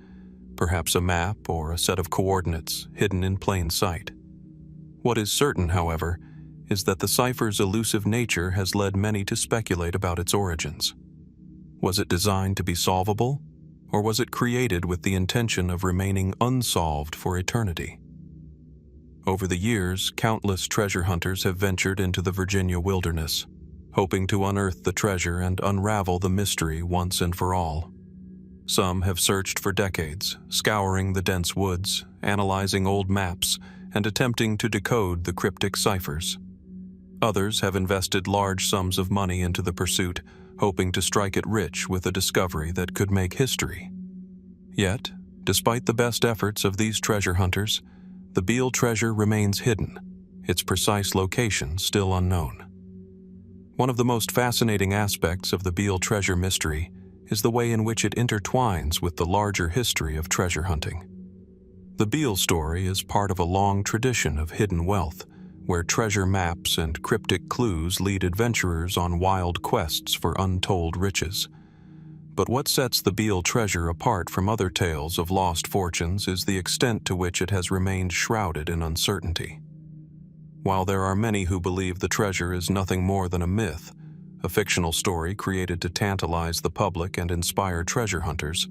Speaker 1: perhaps a map or a set of coordinates hidden in plain sight. What is certain, however, is that the cipher's elusive nature has led many to speculate about its origins. Was it designed to be solvable, or was it created with the intention of remaining unsolved for eternity? Over the years, countless treasure hunters have ventured into the Virginia wilderness, hoping to unearth the treasure and unravel the mystery once and for all. Some have searched for decades, scouring the dense woods, analyzing old maps, and attempting to decode the cryptic ciphers. Others have invested large sums of money into the pursuit, hoping to strike it rich with a discovery that could make history. Yet, despite the best efforts of these treasure hunters, the Beale treasure remains hidden, its precise location still unknown. One of the most fascinating aspects of the Beale treasure mystery is the way in which it intertwines with the larger history of treasure hunting. The Beale story is part of a long tradition of hidden wealth, where treasure maps and cryptic clues lead adventurers on wild quests for untold riches. But what sets the Beale treasure apart from other tales of lost fortunes is the extent to which it has remained shrouded in uncertainty. While there are many who believe the treasure is nothing more than a myth, a fictional story created to tantalize the public and inspire treasure hunters,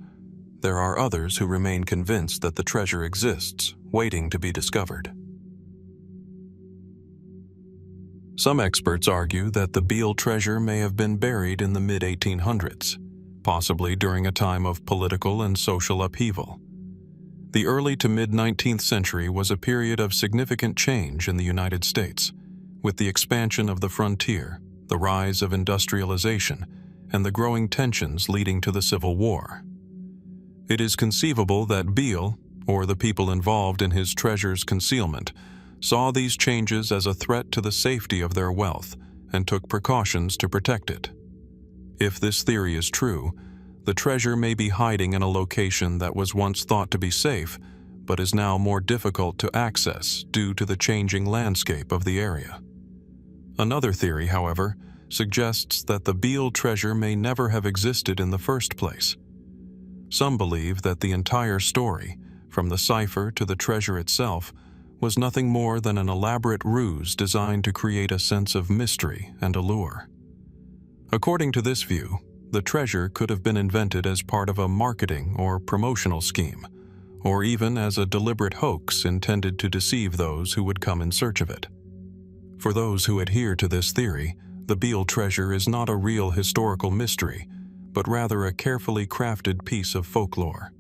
Speaker 1: there are others who remain convinced that the treasure exists, waiting to be discovered. Some experts argue that the Beale Treasure may have been buried in the mid-1800s, possibly during a time of political and social upheaval. The early to mid-19th century was a period of significant change in the United States, with the expansion of the frontier, the rise of industrialization, and the growing tensions leading to the Civil War. It is conceivable that Beale, or the people involved in his treasure's concealment, saw these changes as a threat to the safety of their wealth and took precautions to protect it. If this theory is true, the treasure may be hiding in a location that was once thought to be safe, but is now more difficult to access due to the changing landscape of the area. Another theory, however, suggests that the Beale Treasure may never have existed in the first place. Some believe that the entire story, from the cipher to the treasure itself, was nothing more than an elaborate ruse designed to create a sense of mystery and allure. According to this view, the treasure could have been invented as part of a marketing or promotional scheme, or even as a deliberate hoax intended to deceive those who would come in search of it. For those who adhere to this theory, the Beale Treasure is not a real historical mystery, but rather a carefully crafted piece of folklore.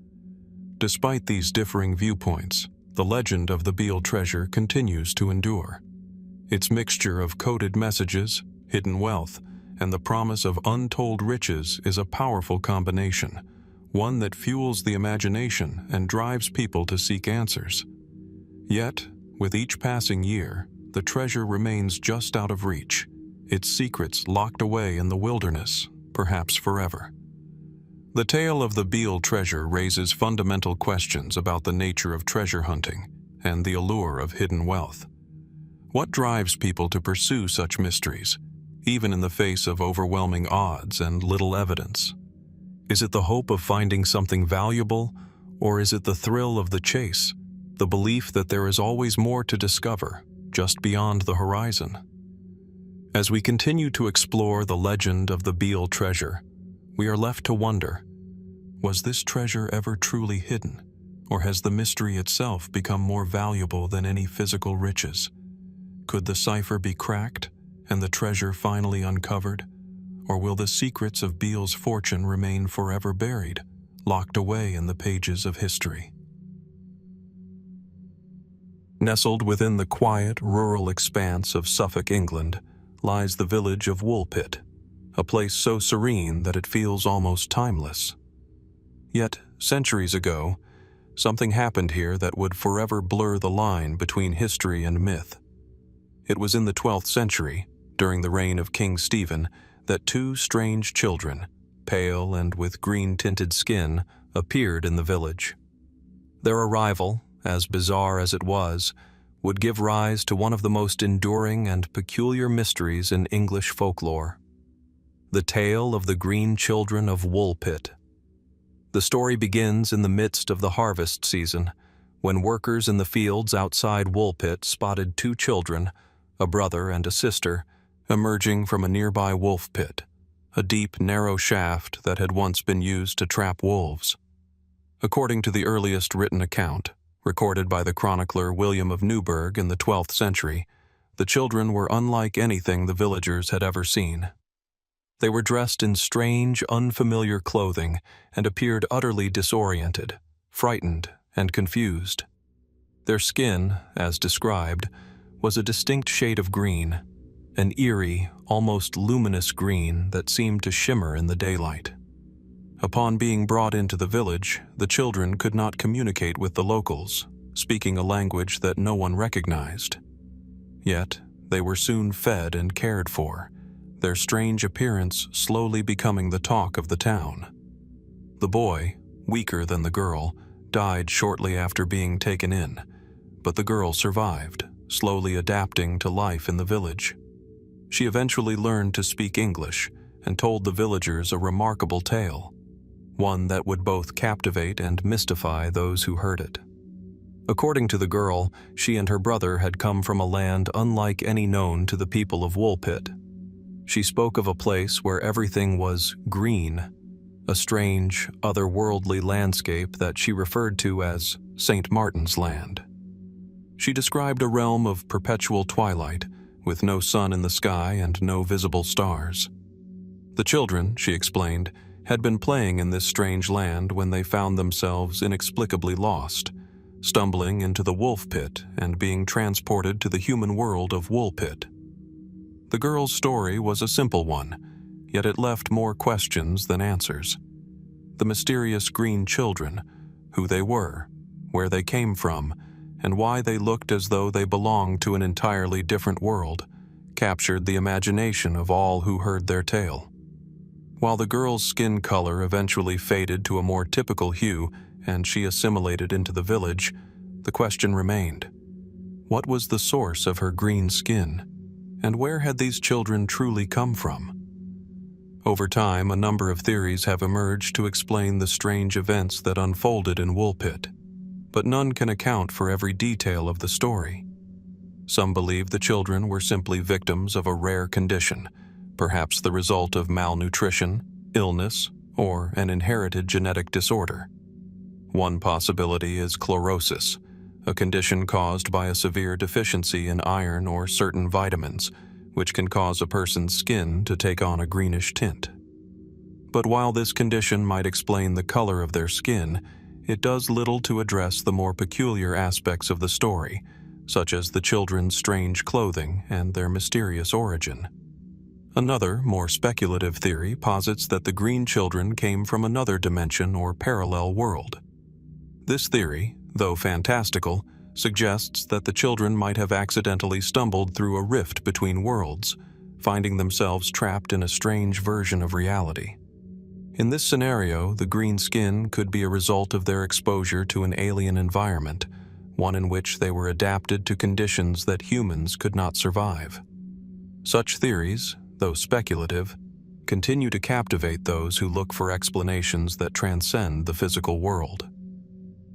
Speaker 1: Despite these differing viewpoints, the legend of the Beale Treasure continues to endure. Its mixture of coded messages, hidden wealth, and the promise of untold riches is a powerful combination, one that fuels the imagination and drives people to seek answers. Yet, with each passing year, the treasure remains just out of reach, its secrets locked away in the wilderness, perhaps forever. The tale of the Beale Treasure raises fundamental questions about the nature of treasure hunting and the allure of hidden wealth. What drives people to pursue such mysteries, even in the face of overwhelming odds and little evidence? Is it the hope of finding something valuable, or is it the thrill of the chase, the belief that there is always more to discover, just beyond the horizon? As we continue to explore the legend of the Beale Treasure, we are left to wonder, was this treasure ever truly hidden, or has the mystery itself become more valuable than any physical riches? Could the cipher be cracked and the treasure finally uncovered, or will the secrets of Beale's fortune remain forever buried, locked away in the pages of history? Nestled within the quiet, rural expanse of Suffolk, England, lies the village of Woolpit, a place so serene that it feels almost timeless. Yet, centuries ago, something happened here that would forever blur the line between history and myth. It was in the 12th century, during the reign of King Stephen, that two strange children, pale and with green-tinted skin, appeared in the village. Their arrival, as bizarre as it was, would give rise to one of the most enduring and peculiar mysteries in English folklore: the tale of the green children of Woolpit. The story begins in the midst of the harvest season, when workers in the fields outside Woolpit spotted two children, a brother and a sister, emerging from a nearby wolf pit, a deep, narrow shaft that had once been used to trap wolves. According to the earliest written account, recorded by the chronicler William of Newburgh in the 12th century, the children were unlike anything the villagers had ever seen. They were dressed in strange, unfamiliar clothing and appeared utterly disoriented, frightened, and confused. Their skin, as described, was a distinct shade of green, an eerie, almost luminous green that seemed to shimmer in the daylight. Upon being brought into the village, the children could not communicate with the locals, speaking a language that no one recognized. Yet, they were soon fed and cared for, their strange appearance slowly becoming the talk of the town. The boy, weaker than the girl, died shortly after being taken in, but the girl survived, slowly adapting to life in the village. She eventually learned to speak English and told the villagers a remarkable tale, one that would both captivate and mystify those who heard it. According to the girl, she and her brother had come from a land unlike any known to the people of Woolpit. She spoke of a place where everything was green, a strange, otherworldly landscape that she referred to as St. Martin's Land. She described a realm of perpetual twilight, with no sun in the sky and no visible stars. The children, she explained, had been playing in this strange land when they found themselves inexplicably lost, stumbling into the Woolpit and being transported to the human world of Woolpit. The girl's story was a simple one, yet it left more questions than answers. The mysterious green children, who they were, where they came from, and why they looked as though they belonged to an entirely different world, captured the imagination of all who heard their tale. While the girl's skin color eventually faded to a more typical hue and she assimilated into the village, the question remained: what was the source of her green skin, and where had these children truly come from? Over time, a number of theories have emerged to explain the strange events that unfolded in Woolpit, but none can account for every detail of the story. Some believe the children were simply victims of a rare condition, perhaps the result of malnutrition, illness, or an inherited genetic disorder. One possibility is chlorosis, a condition caused by a severe deficiency in iron or certain vitamins, which can cause a person's skin to take on a greenish tint. But while this condition might explain the color of their skin, it does little to address the more peculiar aspects of the story, such as the children's strange clothing and their mysterious origin. Another, more speculative theory posits that the green children came from another dimension or parallel world. This theory, though fantastical, suggests that the children might have accidentally stumbled through a rift between worlds, finding themselves trapped in a strange version of reality. In this scenario, the green skin could be a result of their exposure to an alien environment, one in which they were adapted to conditions that humans could not survive. Such theories, though speculative, continue to captivate those who look for explanations that transcend the physical world.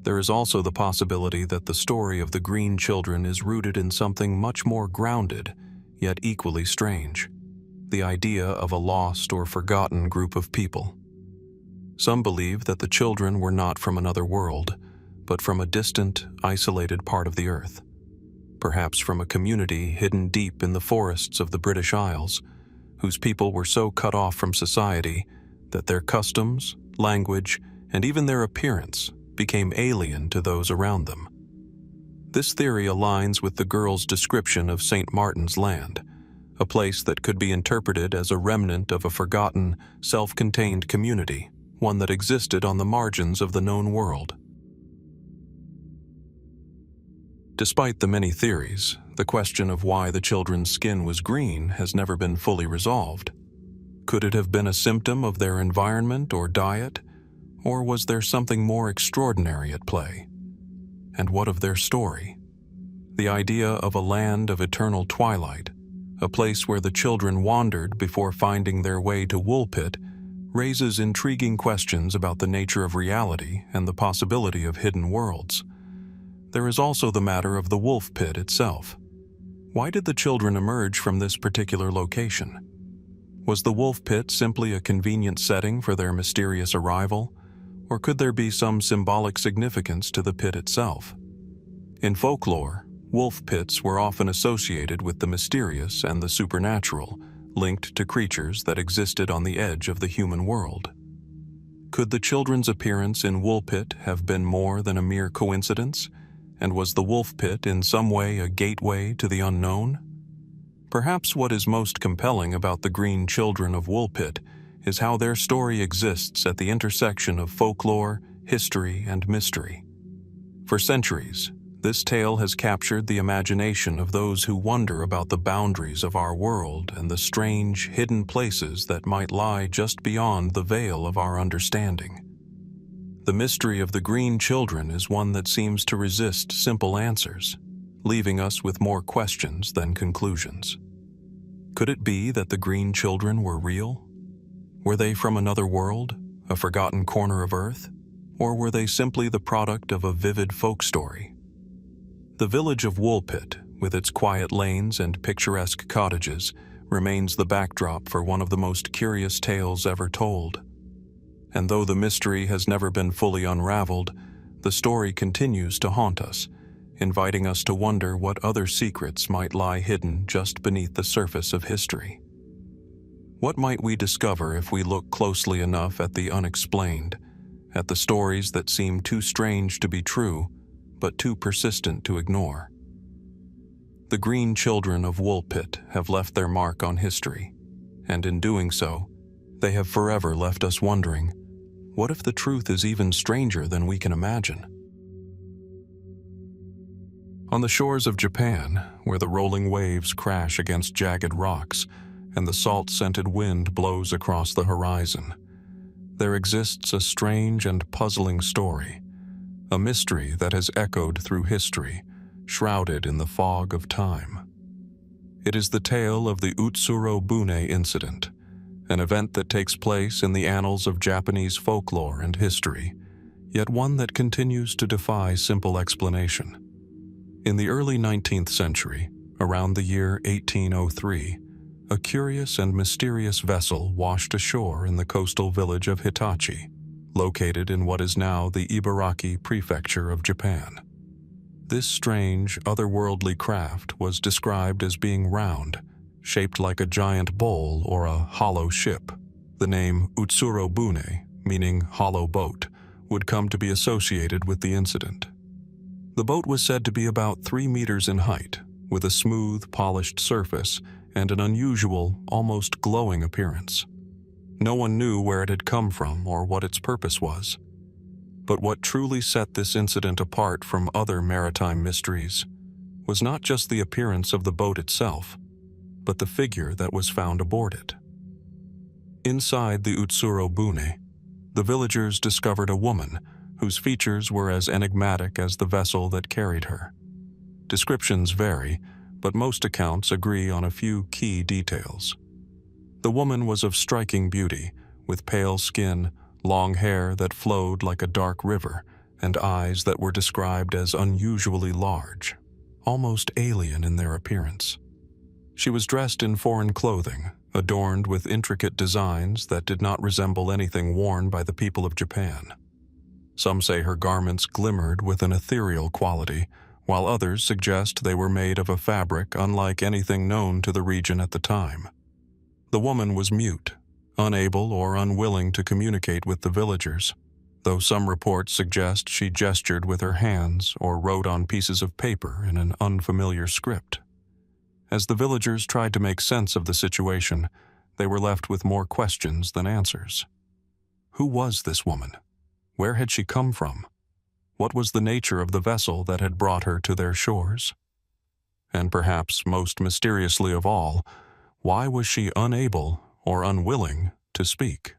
Speaker 1: There is also the possibility that the story of the green children is rooted in something much more grounded, yet equally strange: the idea of a lost or forgotten group of people. Some believe that the children were not from another world, but from a distant, isolated part of the earth, perhaps from a community hidden deep in the forests of the British Isles, whose people were so cut off from society that their customs, language, and even their appearance became alien to those around them. This theory aligns with the girl's description of St. Martin's Land, a place that could be interpreted as a remnant of a forgotten, self-contained community, one that existed on the margins of the known world. Despite the many theories, the question of why the children's skin was green has never been fully resolved. Could it have been a symptom of their environment or diet, or was there something more extraordinary at play? And what of their story? The idea of a land of eternal twilight, a place where the children wandered before finding their way to Woolpit, raises intriguing questions about the nature of reality and the possibility of hidden worlds. There is also the matter of the Woolpit itself. Why did the children emerge from this particular location? Was the Woolpit simply a convenient setting for their mysterious arrival, or could there be some symbolic significance to the pit itself? In folklore, wolf pits were often associated with the mysterious and the supernatural, linked to creatures that existed on the edge of the human world. Could the children's appearance in Woolpit have been more than a mere coincidence? And was the wolf pit in some way a gateway to the unknown? Perhaps what is most compelling about the green children of Woolpit is how their story exists at the intersection of folklore, history, and mystery. For centuries, this tale has captured the imagination of those who wonder about the boundaries of our world and the strange, hidden places that might lie just beyond the veil of our understanding. The mystery of the green children is one that seems to resist simple answers, leaving us with more questions than conclusions. Could it be that the green children were real? Were they from another world, a forgotten corner of Earth, or were they simply the product of a vivid folk story? The village of Woolpit, with its quiet lanes and picturesque cottages, remains the backdrop for one of the most curious tales ever told. And though the mystery has never been fully unraveled, the story continues to haunt us, inviting us to wonder what other secrets might lie hidden just beneath the surface of history. What might we discover if we look closely enough at the unexplained, at the stories that seem too strange to be true, but too persistent to ignore? The green children of Woolpit have left their mark on history, and in doing so, they have forever left us wondering, what if the truth is even stranger than we can imagine? On the shores of Japan, where the rolling waves crash against jagged rocks and the salt-scented wind blows across the horizon, there exists a strange and puzzling story, a mystery that has echoed through history, shrouded in the fog of time. It is the tale of the Utsuro-bune Incident, an event that takes place in the annals of Japanese folklore and history, yet one that continues to defy simple explanation. In the early 19th century, around the year 1803, a curious and mysterious vessel washed ashore in the coastal village of Hitachi, located in what is now the Ibaraki prefecture of Japan. This strange, otherworldly craft was described as being round, shaped like a giant bowl or a hollow ship. The name Utsuro-bune, meaning hollow boat, would come to be associated with the incident. The boat was said to be about 3 meters in height, with a smooth, polished surface and an unusual, almost glowing appearance. No one knew where it had come from or what its purpose was. But what truly set this incident apart from other maritime mysteries was not just the appearance of the boat itself, but the figure that was found aboard it. Inside the Utsuro-bune, the villagers discovered a woman whose features were as enigmatic as the vessel that carried her. Descriptions vary, but most accounts agree on a few key details. The woman was of striking beauty, with pale skin, long hair that flowed like a dark river, and eyes that were described as unusually large, almost alien in their appearance. She was dressed in foreign clothing, adorned with intricate designs that did not resemble anything worn by the people of Japan. Some say her garments glimmered with an ethereal quality, while others suggest they were made of a fabric unlike anything known to the region at the time. The woman was mute, unable or unwilling to communicate with the villagers, though some reports suggest she gestured with her hands or wrote on pieces of paper in an unfamiliar script. As the villagers tried to make sense of the situation, they were left with more questions than answers. Who was this woman? Where had she come from? What was the nature of the vessel that had brought her to their shores? And perhaps most mysteriously of all, why was she unable or unwilling to speak?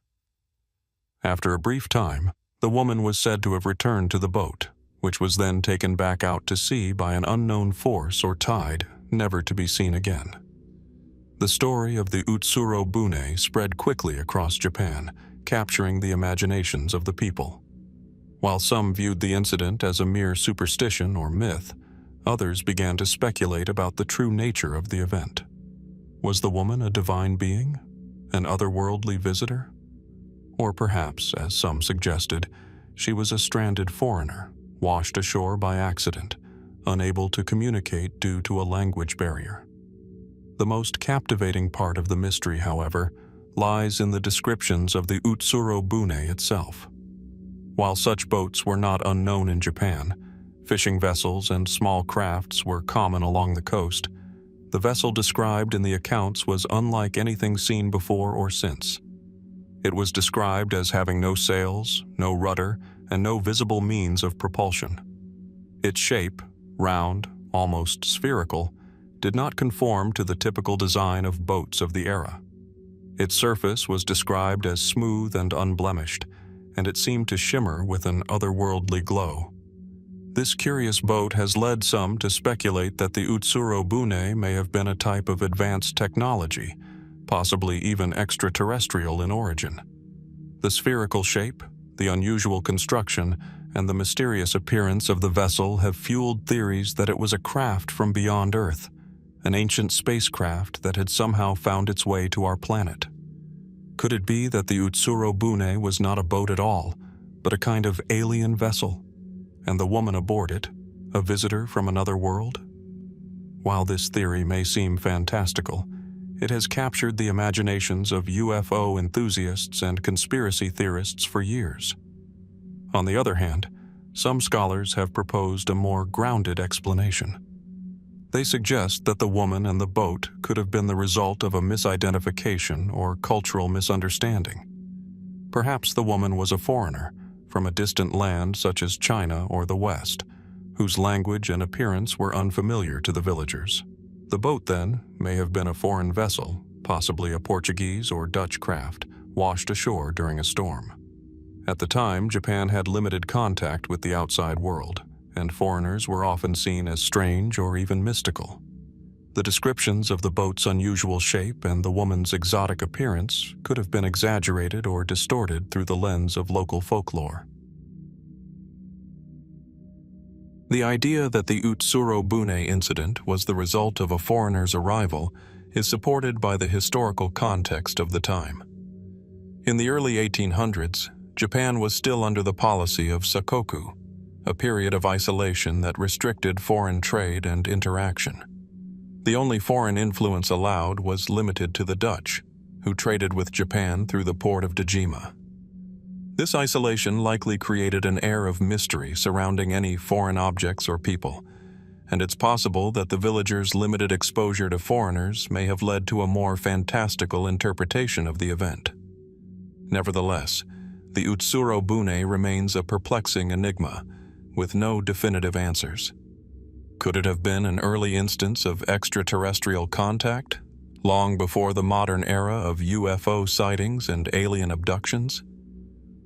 Speaker 1: After a brief time, the woman was said to have returned to the boat, which was then taken back out to sea by an unknown force or tide, never to be seen again. The story of the Utsuro-bune spread quickly across Japan, capturing the imaginations of the people. While some viewed the incident as a mere superstition or myth, others began to speculate about the true nature of the event. Was the woman a divine being? An otherworldly visitor? Or perhaps, as some suggested, she was a stranded foreigner, washed ashore by accident, unable to communicate due to a language barrier. The most captivating part of the mystery, however, lies in the descriptions of the Utsuro-bune itself. While such boats were not unknown in Japan, fishing vessels and small crafts were common along the coast, the vessel described in the accounts was unlike anything seen before or since. It was described as having no sails, no rudder, and no visible means of propulsion. Its shape, round, almost spherical, did not conform to the typical design of boats of the era. Its surface was described as smooth and unblemished, and it seemed to shimmer with an otherworldly glow. This curious boat has led some to speculate that the Utsuro-bune may have been a type of advanced technology, possibly even extraterrestrial in origin. The spherical shape, the unusual construction, and the mysterious appearance of the vessel have fueled theories that it was a craft from beyond Earth, an ancient spacecraft that had somehow found its way to our planet. Could it be that the Utsuro-bune was not a boat at all, but a kind of alien vessel, and the woman aboard it, A visitor from another world? While this theory may seem fantastical, it has captured the imaginations of UFO enthusiasts and conspiracy theorists for years. On the other hand, some scholars have proposed a more grounded explanation. They suggest that the woman and the boat could have been the result of a misidentification or cultural misunderstanding. Perhaps the woman was a foreigner from a distant land such as China or the West, whose language and appearance were unfamiliar to the villagers. The boat, then, may have been a foreign vessel, possibly a Portuguese or Dutch craft, washed ashore during a storm. At the time, Japan had limited contact with the outside world, and foreigners were often seen as strange or even mystical. The descriptions of the boat's unusual shape and the woman's exotic appearance could have been exaggerated or distorted through the lens of local folklore. The idea that the Utsuro-bune Incident was the result of a foreigner's arrival is supported by the historical context of the time. In the early 1800s, Japan was still under the policy of Sakoku, a period of isolation that restricted foreign trade and interaction. The only foreign influence allowed was limited to the Dutch, who traded with Japan through the port of Dejima. This isolation likely created an air of mystery surrounding any foreign objects or people, and it's possible that the villagers' limited exposure to foreigners may have led to a more fantastical interpretation of the event. Nevertheless, the Utsuro-bune remains a perplexing enigma, with no definitive answers. Could it have been an early instance of extraterrestrial contact, long before the modern era of UFO sightings and alien abductions?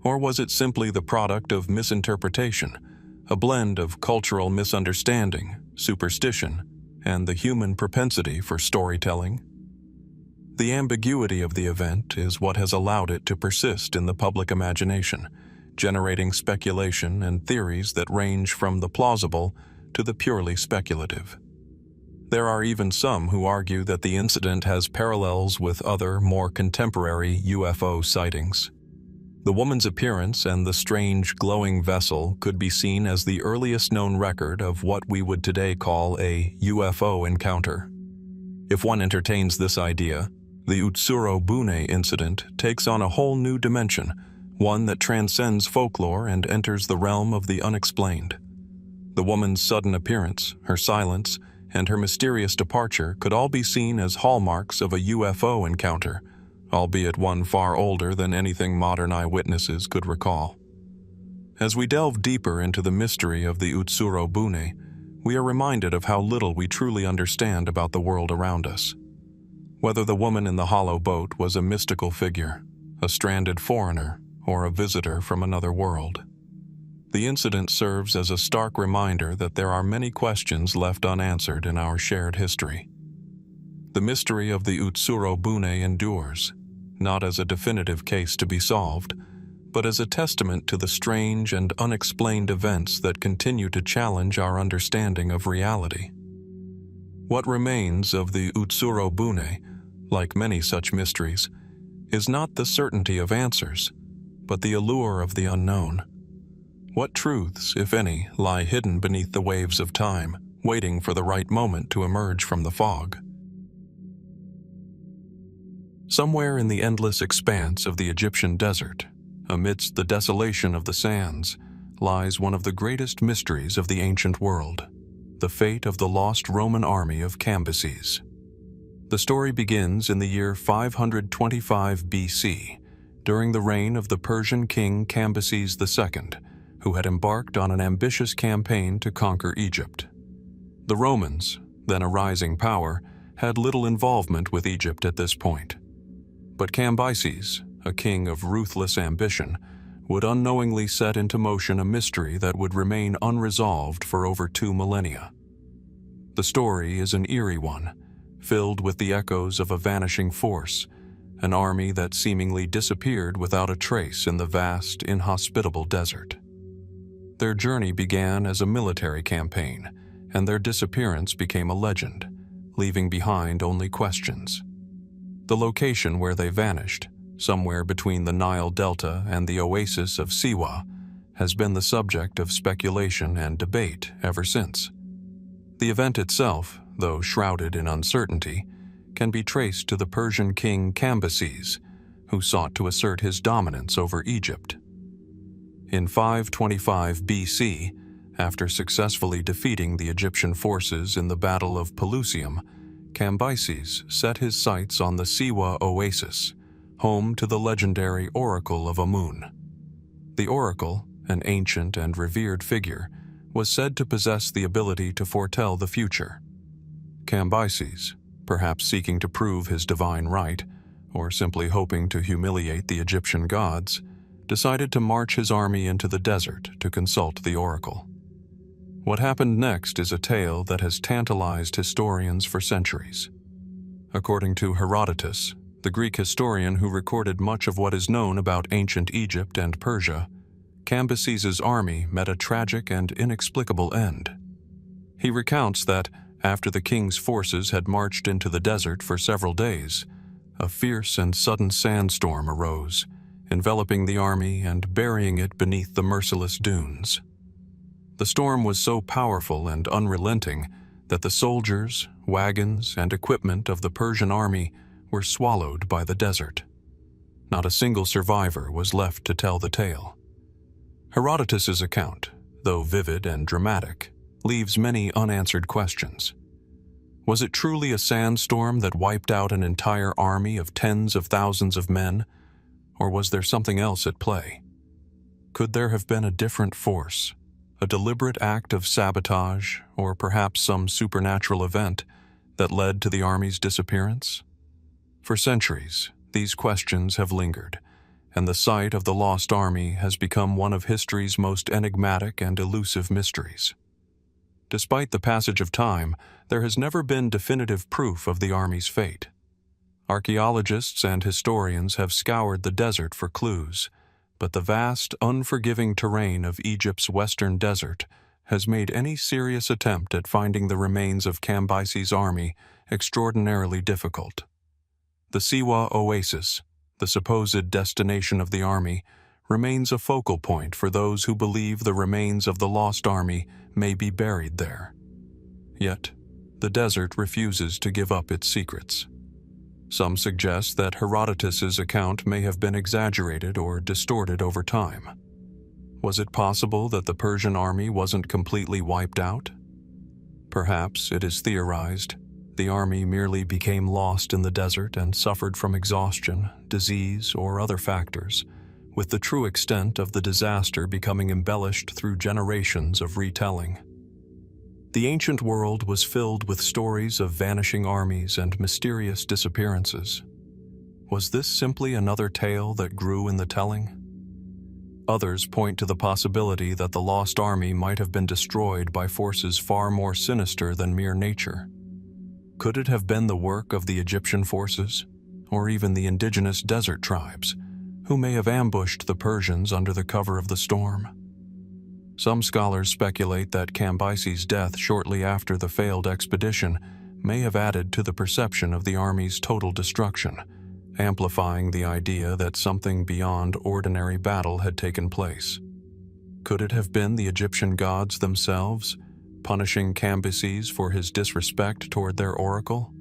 Speaker 1: Or was it simply the product of misinterpretation, a blend of cultural misunderstanding, superstition, and the human propensity for storytelling? The ambiguity of the event is what has allowed it to persist in the public imagination, generating speculation and theories that range from the plausible to the purely speculative. There are even some who argue that the incident has parallels with other, more contemporary UFO sightings. The woman's appearance and the strange glowing vessel could be seen as the earliest known record of what we would today call a UFO encounter. If one entertains this idea, the Utsuro-bune Incident takes on a whole new dimension, one that transcends folklore and enters the realm of the unexplained. The woman's sudden appearance, her silence, and her mysterious departure could all be seen as hallmarks of a UFO encounter, albeit one far older than anything modern eyewitnesses could recall. As we delve deeper into the mystery of the Utsuro-bune, we are reminded of how little we truly understand about the world around us. Whether the woman in the hollow boat was a mystical figure, a stranded foreigner, or a visitor from another world, the incident serves as a stark reminder that there are many questions left unanswered in our shared history. The mystery of the Utsuro-bune endures, not as a definitive case to be solved, but as a testament to the strange and unexplained events that continue to challenge our understanding of reality. What remains of the Utsuro-bune, like many such mysteries, is not the certainty of answers, but the allure of the unknown. What truths, if any, lie hidden beneath the waves of time, waiting for the right moment to emerge from the fog? Somewhere in the endless expanse of the Egyptian desert, amidst the desolation of the sands, lies one of the greatest mysteries of the ancient world, the fate of the lost Roman army of Cambyses. The story begins in the year 525 BC, during the reign of the Persian king Cambyses II, who had embarked on an ambitious campaign to conquer Egypt. The Romans, then a rising power, had little involvement with Egypt at this point. But Cambyses, a king of ruthless ambition, would unknowingly set into motion a mystery that would remain unresolved for over 2 millennia. The story is an eerie one, filled with the echoes of a vanishing force, an army that seemingly disappeared without a trace in the vast, inhospitable desert. Their journey began as a military campaign, and their disappearance became a legend, leaving behind only questions. The location where they vanished, somewhere between the Nile Delta and the oasis of Siwa, has been the subject of speculation and debate ever since. The event itself, though shrouded in uncertainty, can be traced to the Persian king Cambyses, who sought to assert his dominance over Egypt. In 525 BC, after successfully defeating the Egyptian forces in the Battle of Pelusium, Cambyses set his sights on the Siwa oasis, home to the legendary Oracle of Amun. The Oracle, an ancient and revered figure, was said to possess the ability to foretell the future. Cambyses, perhaps seeking to prove his divine right, or simply hoping to humiliate the Egyptian gods, decided to march his army into the desert to consult the oracle. What happened next is a tale that has tantalized historians for centuries. According to Herodotus, the Greek historian who recorded much of what is known about ancient Egypt and Persia, Cambyses' army met a tragic and inexplicable end. He recounts that, after the king's forces had marched into the desert for several days, a fierce and sudden sandstorm arose, enveloping the army and burying it beneath the merciless dunes. The storm was so powerful and unrelenting that the soldiers, wagons, and equipment of the Persian army were swallowed by the desert. Not a single survivor was left to tell the tale. Herodotus's account, though vivid and dramatic, leaves many unanswered questions. Was it truly a sandstorm that wiped out an entire army of tens of thousands of men, or was there something else at play? Could there have been a different force, a deliberate act of sabotage, or perhaps some supernatural event that led to the army's disappearance? For centuries, these questions have lingered, and the site of the lost army has become one of history's most enigmatic and elusive mysteries. Despite the passage of time, there has never been definitive proof of the army's fate. Archaeologists and historians have scoured the desert for clues, but the vast, unforgiving terrain of Egypt's western desert has made any serious attempt at finding the remains of Cambyses' army extraordinarily difficult. The Siwa oasis, the supposed destination of the army, remains a focal point for those who believe the remains of the lost army may be buried there. Yet, the desert refuses to give up its secrets. Some suggest that Herodotus's account may have been exaggerated or distorted over time. Was it possible that the Persian army wasn't completely wiped out? Perhaps, it is theorized, the army merely became lost in the desert and suffered from exhaustion, disease, or other factors, with the true extent of the disaster becoming embellished through generations of retelling. The ancient world was filled with stories of vanishing armies and mysterious disappearances. Was this simply another tale that grew in the telling? Others point to the possibility that the lost army might have been destroyed by forces far more sinister than mere nature. Could it have been the work of the Egyptian forces, or even the indigenous desert tribes, who may have ambushed the Persians under the cover of the storm? Some scholars speculate that Cambyses' death shortly after the failed expedition may have added to the perception of the army's total destruction, amplifying the idea that something beyond ordinary battle had taken place. Could it have been the Egyptian gods themselves, punishing Cambyses for his disrespect toward their oracle?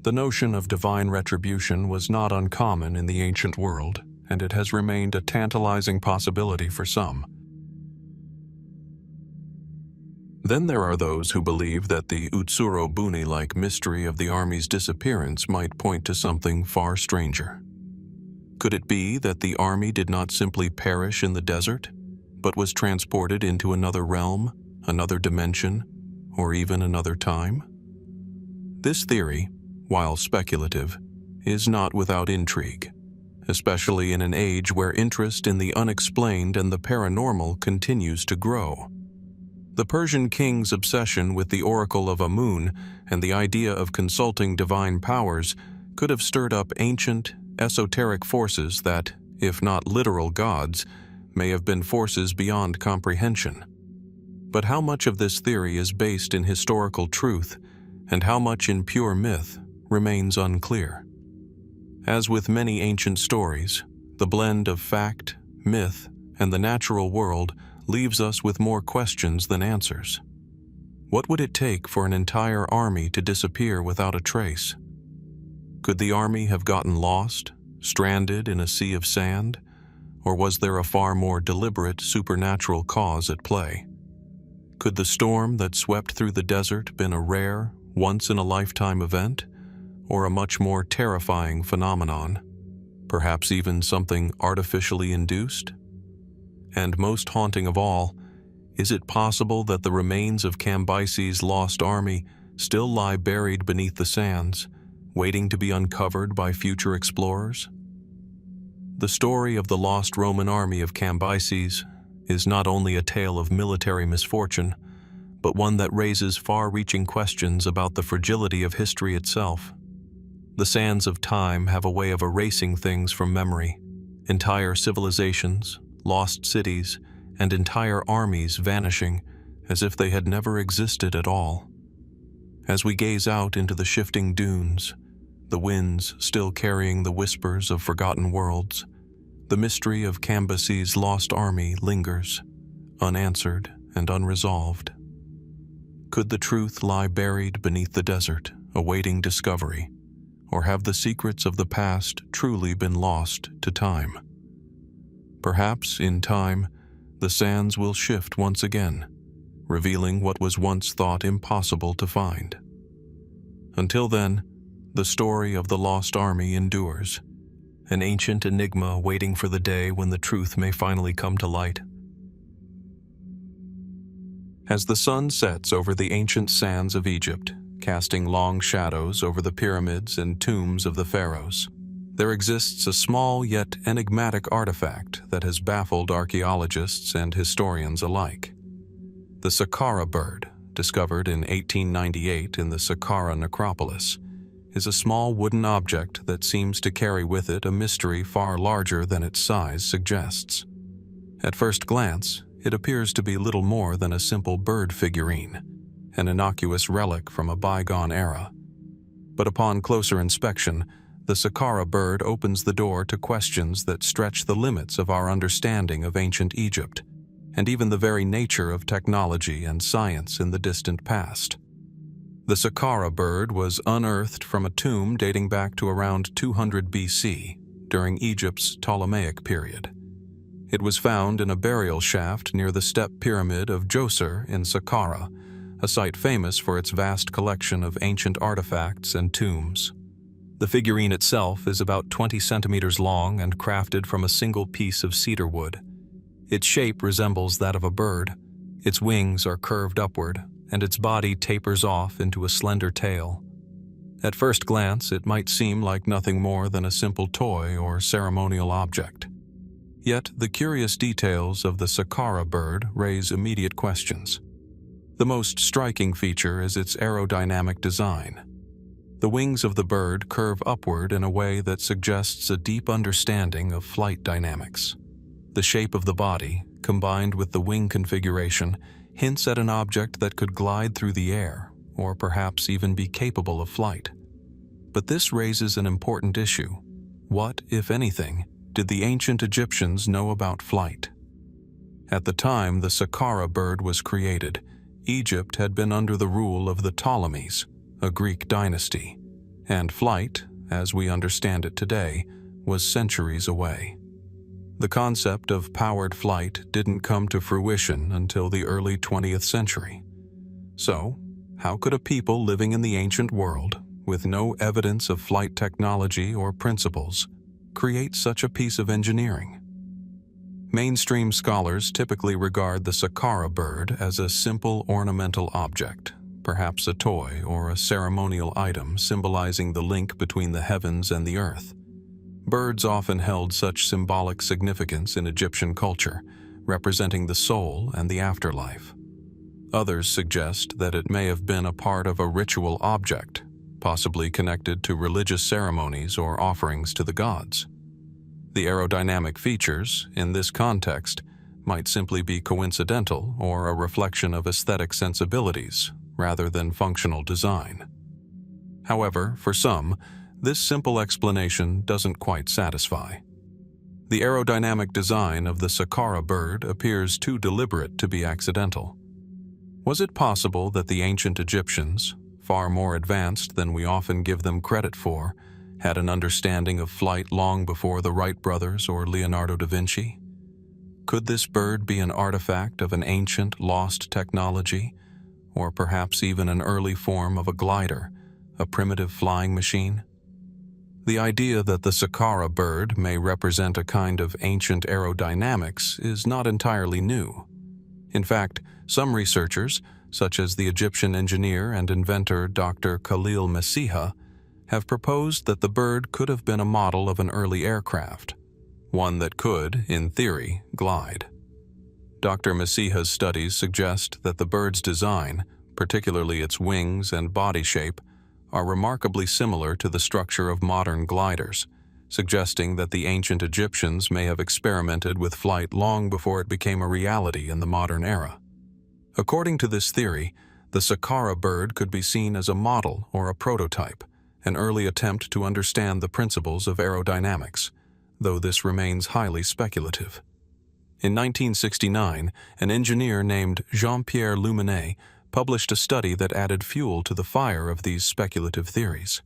Speaker 1: The notion of divine retribution was not uncommon in the ancient world, and it has remained a tantalizing possibility for some. Then there are those who believe that the Utsuro-bune-like mystery of the army's disappearance might point to something far stranger. Could it be that the army did not simply perish in the desert, but was transported into another realm, another dimension, or even another time? This theory, while speculative, is not without intrigue, especially in an age where interest in the unexplained and the paranormal continues to grow. The Persian king's obsession with the Oracle of Amun and the idea of consulting divine powers could have stirred up ancient, esoteric forces that, if not literal gods, may have been forces beyond comprehension. But how much of this theory is based in historical truth, and how much in pure myth, remains unclear. As with many ancient stories, the blend of fact, myth, and the natural world leaves us with more questions than answers. What would it take for an entire army to disappear without a trace? Could the army have gotten lost, stranded in a sea of sand, or was there a far more deliberate supernatural cause at play? Could the storm that swept through the desert been a rare, once-in-a-lifetime event, or a much more terrifying phenomenon, perhaps even something artificially induced? And most haunting of all, is it possible that the remains of Cambyses' lost army still lie buried beneath the sands, waiting to be uncovered by future explorers? The story of the lost Roman army of Cambyses is not only a tale of military misfortune, but one that raises far-reaching questions about the fragility of history itself. The sands of time have a way of erasing things from memory. Entire civilizations, lost cities, and entire armies vanishing as if they had never existed at all. As we gaze out into the shifting dunes, the winds still carrying the whispers of forgotten worlds, the mystery of Cambyses' lost army lingers, unanswered and unresolved. Could the truth lie buried beneath the desert, awaiting discovery, or have the secrets of the past truly been lost to time? Perhaps, in time, the sands will shift once again, revealing what was once thought impossible to find. Until then, the story of the lost army endures, an ancient enigma waiting for the day when the truth may finally come to light. As the sun sets over the ancient sands of Egypt, casting long shadows over the pyramids and tombs of the pharaohs, there exists a small yet enigmatic artifact that has baffled archaeologists and historians alike. The Saqqara bird, discovered in 1898 in the Saqqara necropolis, is a small wooden object that seems to carry with it a mystery far larger than its size suggests. At first glance, it appears to be little more than a simple bird figurine, an innocuous relic from a bygone era. But upon closer inspection, the Saqqara bird opens the door to questions that stretch the limits of our understanding of ancient Egypt, and even the very nature of technology and science in the distant past. The Saqqara bird was unearthed from a tomb dating back to around 200 BC, during Egypt's Ptolemaic period. It was found in a burial shaft near the step pyramid of Djoser in Saqqara, a site famous for its vast collection of ancient artifacts and tombs. The figurine itself is about 20 centimeters long and crafted from a single piece of cedar wood. Its shape resembles that of a bird. Its wings are curved upward, and its body tapers off into a slender tail. At first glance, it might seem like nothing more than a simple toy or ceremonial object. Yet, the curious details of the Saqqara bird raise immediate questions. The most striking feature is its aerodynamic design. The wings of the bird curve upward in a way that suggests a deep understanding of flight dynamics. The shape of the body, combined with the wing configuration, hints at an object that could glide through the air, or perhaps even be capable of flight. But this raises an important issue. What, if anything, did the ancient Egyptians know about flight? At the time the Saqqara bird was created, Egypt had been under the rule of the Ptolemies, a Greek dynasty, and flight, as we understand it today, was centuries away. The concept of powered flight didn't come to fruition until the early 20th century. So, how could a people living in the ancient world, with no evidence of flight technology or principles, create such a piece of engineering? Mainstream scholars typically regard the Saqqara bird as a simple ornamental object, perhaps a toy or a ceremonial item symbolizing the link between the heavens and the earth. Birds often held such symbolic significance in Egyptian culture, representing the soul and the afterlife. Others suggest that it may have been a part of a ritual object, possibly connected to religious ceremonies or offerings to the gods. The aerodynamic features, in this context, might simply be coincidental or a reflection of aesthetic sensibilities, rather than functional design. However, for some, this simple explanation doesn't quite satisfy. The aerodynamic design of the Saqqara bird appears too deliberate to be accidental. Was it possible that the ancient Egyptians, far more advanced than we often give them credit for, had an understanding of flight long before the Wright brothers or Leonardo da Vinci? Could this bird be an artifact of an ancient, lost technology, or perhaps even an early form of a glider, a primitive flying machine? The idea that the Saqqara bird may represent a kind of ancient aerodynamics is not entirely new. In fact, some researchers, such as the Egyptian engineer and inventor Dr. Khalil Messiha, have proposed that the bird could have been a model of an early aircraft, one that could, in theory, glide. Dr. Messiha's studies suggest that the bird's design, particularly its wings and body shape, are remarkably similar to the structure of modern gliders, suggesting that the ancient Egyptians may have experimented with flight long before it became a reality in the modern era. According to this theory, the Saqqara bird could be seen as a model or a prototype, an early attempt to understand the principles of aerodynamics, though this remains highly speculative. In 1969, an engineer named Jean-Pierre Luminet published a study that added fuel to the fire of these speculative theories.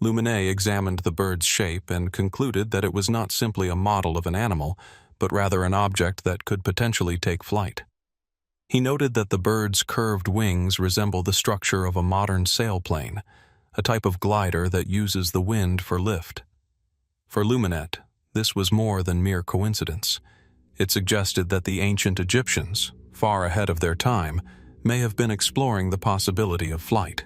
Speaker 1: Luminet examined the bird's shape and concluded that it was not simply a model of an animal, but rather an object that could potentially take flight. He noted that the bird's curved wings resemble the structure of a modern sailplane, a type of glider that uses the wind for lift. For Luminet, this was more than mere coincidence. It suggested that the ancient Egyptians, far ahead of their time, may have been exploring the possibility of flight.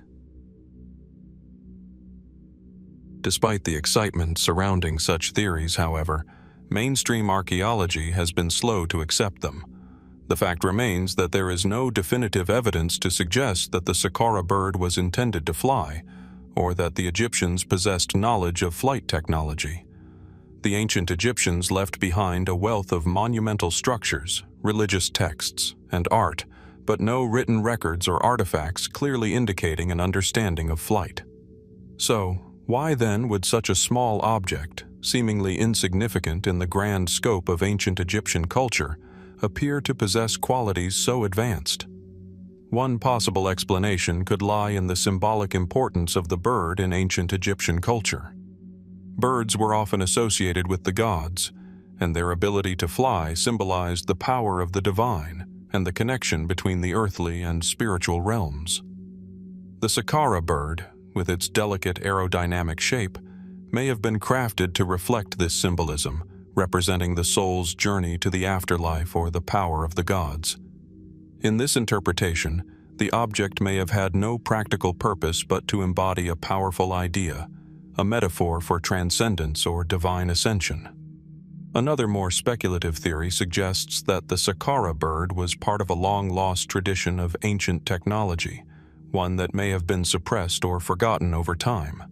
Speaker 1: Despite the excitement surrounding such theories, however, mainstream archaeology has been slow to accept them. The fact remains that there is no definitive evidence to suggest that the Saqqara bird was intended to fly, or that the Egyptians possessed knowledge of flight technology. The ancient Egyptians left behind a wealth of monumental structures, religious texts, and art, but no written records or artifacts clearly indicating an understanding of flight. So, why then would such a small object, seemingly insignificant in the grand scope of ancient Egyptian culture, appear to possess qualities so advanced? One possible explanation could lie in the symbolic importance of the bird in ancient Egyptian culture. Birds were often associated with the gods, and their ability to fly symbolized the power of the divine and the connection between the earthly and spiritual realms. The Saqqara bird, with its delicate aerodynamic shape, may have been crafted to reflect this symbolism, representing the soul's journey to the afterlife or the power of the gods. In this interpretation, the object may have had no practical purpose but to embody a powerful idea, a metaphor for transcendence or divine ascension. Another more speculative theory suggests that the Saqqara bird was part of a long-lost tradition of ancient technology, one that may have been suppressed or forgotten over time.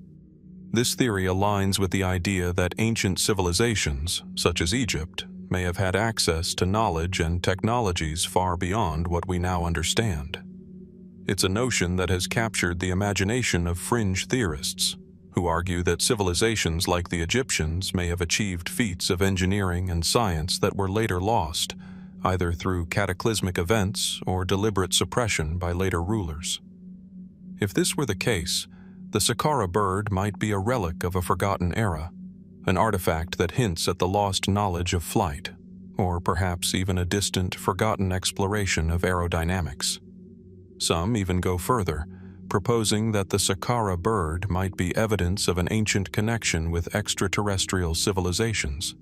Speaker 1: This theory aligns with the idea that ancient civilizations, such as Egypt, may have had access to knowledge and technologies far beyond what we now understand. It's a notion that has captured the imagination of fringe theorists, who argue that civilizations like the Egyptians may have achieved feats of engineering and science that were later lost, either through cataclysmic events or deliberate suppression by later rulers. If this were the case, the Saqqara bird might be a relic of a forgotten era, an artifact that hints at the lost knowledge of flight, or perhaps even a distant, forgotten exploration of aerodynamics. Some even go further, proposing that the Saqqara bird might be evidence of an ancient connection with extraterrestrial civilizations.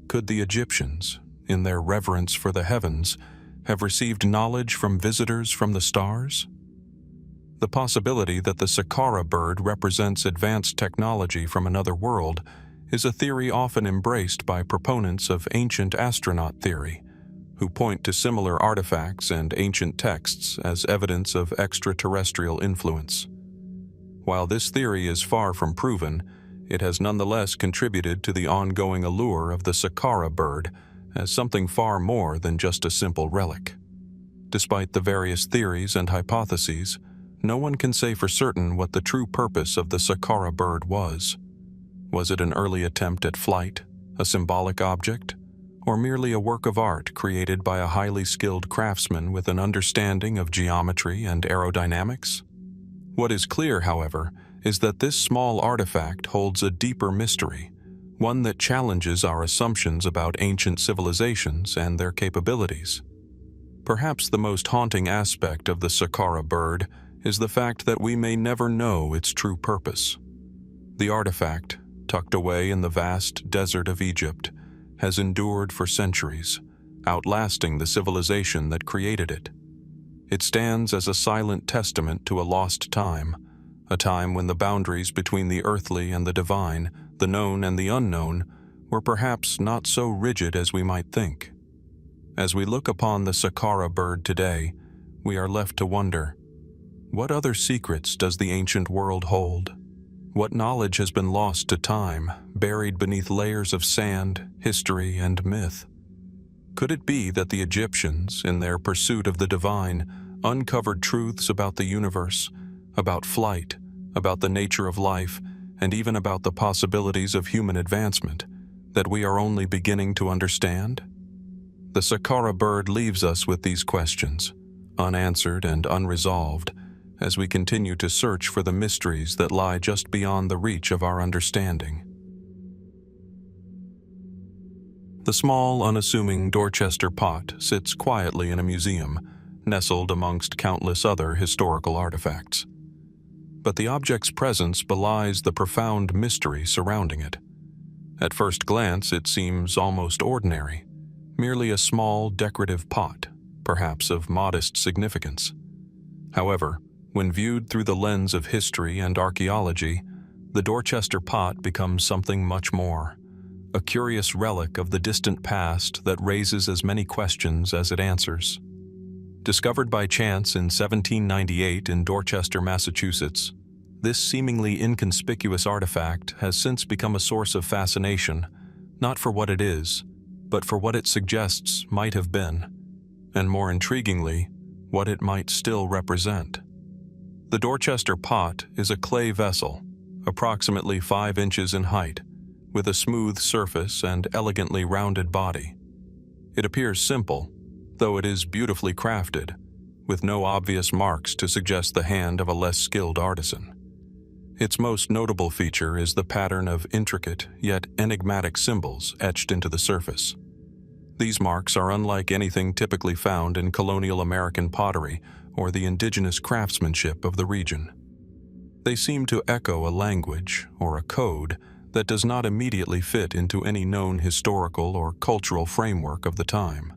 Speaker 1: Could the Egyptians, in their reverence for the heavens, have received knowledge from visitors from the stars? The possibility that the Saqqara bird represents advanced technology from another world is a theory often embraced by proponents of ancient astronaut theory, who point to similar artifacts and ancient texts as evidence of extraterrestrial influence. While this theory is far from proven, it has nonetheless contributed to the ongoing allure of the Saqqara bird as something far more than just a simple relic. Despite the various theories and hypotheses, no one can say for certain what the true purpose of the Saqqara bird was. Was it an early attempt at flight, a symbolic object, or merely a work of art created by a highly skilled craftsman with an understanding of geometry and aerodynamics? What is clear, however, is that this small artifact holds a deeper mystery, one that challenges our assumptions about ancient civilizations and their capabilities. Perhaps the most haunting aspect of the Saqqara bird is the fact that we may never know its true purpose. The artifact, tucked away in the vast desert of Egypt, has endured for centuries, outlasting the civilization that created it. It stands as a silent testament to a lost time, a time when the boundaries between the earthly and the divine, the known and the unknown, were perhaps not so rigid as we might think. As we look upon the Saqqara bird today, we are left to wonder, what other secrets does the ancient world hold? What knowledge has been lost to time, buried beneath layers of sand, history, and myth? Could it be that the Egyptians, in their pursuit of the divine, uncovered truths about the universe, about flight, about the nature of life, and even about the possibilities of human advancement, that we are only beginning to understand? The Saqqara bird leaves us with these questions, unanswered and unresolved, as we continue to search for the mysteries that lie just beyond the reach of our understanding. The small, unassuming Dorchester Pot sits quietly in a museum, nestled amongst countless other historical artifacts. But the object's presence belies the profound mystery surrounding it. At first glance, it seems almost ordinary, merely a small, decorative pot, perhaps of modest significance. However, when viewed through the lens of history and archaeology, the Dorchester Pot becomes something much more, a curious relic of the distant past that raises as many questions as it answers. Discovered by chance in 1798 in Dorchester, Massachusetts, this seemingly inconspicuous artifact has since become a source of fascination, not for what it is, but for what it suggests might have been, and more intriguingly, what it might still represent. The Dorchester Pot is a clay vessel, approximately 5 inches in height, with a smooth surface and elegantly rounded body. It appears simple, though it is beautifully crafted, with no obvious marks to suggest the hand of a less skilled artisan. Its most notable feature is the pattern of intricate yet enigmatic symbols etched into the surface. These marks are unlike anything typically found in colonial American pottery or the indigenous craftsmanship of the region. They seem to echo a language or a code that does not immediately fit into any known historical or cultural framework of the time.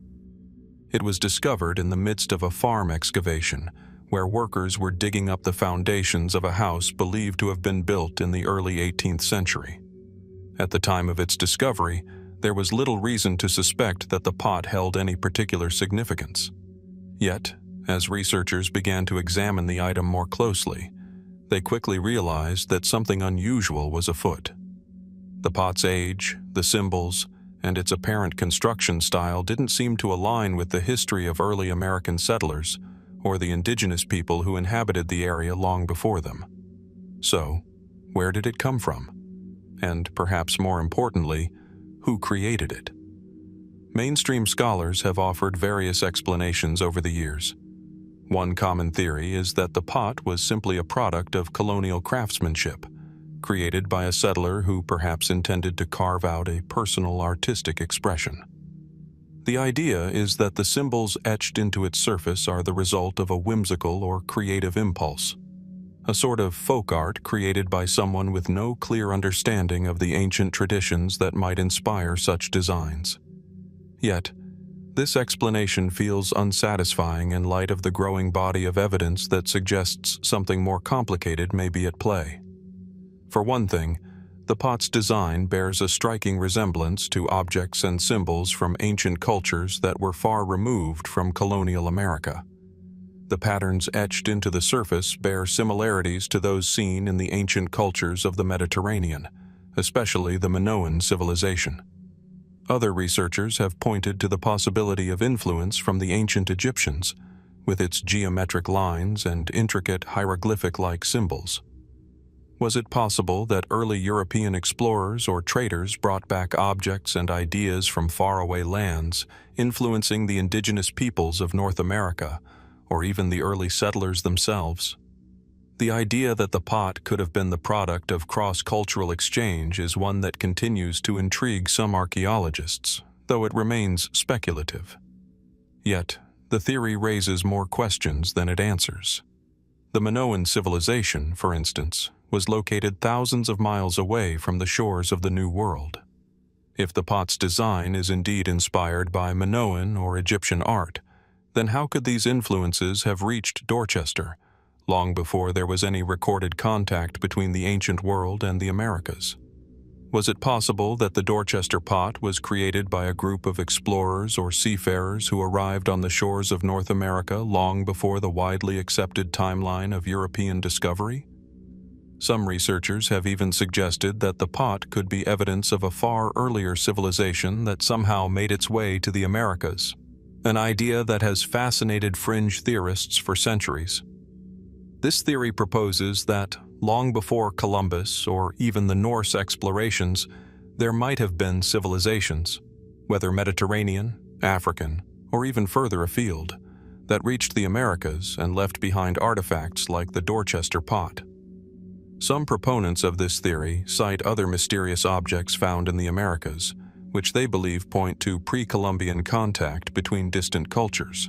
Speaker 1: It was discovered in the midst of a farm excavation where workers were digging up the foundations of a house believed to have been built in the early 18th century. At the time of its discovery, there was little reason to suspect that the pot held any particular significance. Yet, as researchers began to examine the item more closely, they quickly realized that something unusual was afoot. The pot's age, the symbols, and its apparent construction style didn't seem to align with the history of early American settlers or the indigenous people who inhabited the area long before them. So, where did it come from? And perhaps more importantly, who created it? Mainstream scholars have offered various explanations over the years. One common theory is that the pot was simply a product of colonial craftsmanship, created by a settler who perhaps intended to carve out a personal artistic expression. The idea is that the symbols etched into its surface are the result of a whimsical or creative impulse, a sort of folk art created by someone with no clear understanding of the ancient traditions that might inspire such designs. Yet, this explanation feels unsatisfying in light of the growing body of evidence that suggests something more complicated may be at play. For one thing, the pot's design bears a striking resemblance to objects and symbols from ancient cultures that were far removed from colonial America. The patterns etched into the surface bear similarities to those seen in the ancient cultures of the Mediterranean, especially the Minoan civilization. Other researchers have pointed to the possibility of influence from the ancient Egyptians, with its geometric lines and intricate hieroglyphic-like symbols. Was it possible that early European explorers or traders brought back objects and ideas from faraway lands, influencing the indigenous peoples of North America, or even the early settlers themselves? The idea that the pot could have been the product of cross-cultural exchange is one that continues to intrigue some archaeologists, though it remains speculative. Yet, the theory raises more questions than it answers. The Minoan civilization, for instance, was located thousands of miles away from the shores of the New World. If the pot's design is indeed inspired by Minoan or Egyptian art, then how could these influences have reached Dorchester, long before there was any recorded contact between the ancient world and the Americas? Was it possible that the Dorchester Pot was created by a group of explorers or seafarers who arrived on the shores of North America long before the widely accepted timeline of European discovery? Some researchers have even suggested that the pot could be evidence of a far earlier civilization that somehow made its way to the Americas, an idea that has fascinated fringe theorists for centuries. This theory proposes that, long before Columbus or even the Norse explorations, there might have been civilizations, whether Mediterranean, African, or even further afield, that reached the Americas and left behind artifacts like the Dorchester Pot. Some proponents of this theory cite other mysterious objects found in the Americas, which they believe point to pre-Columbian contact between distant cultures.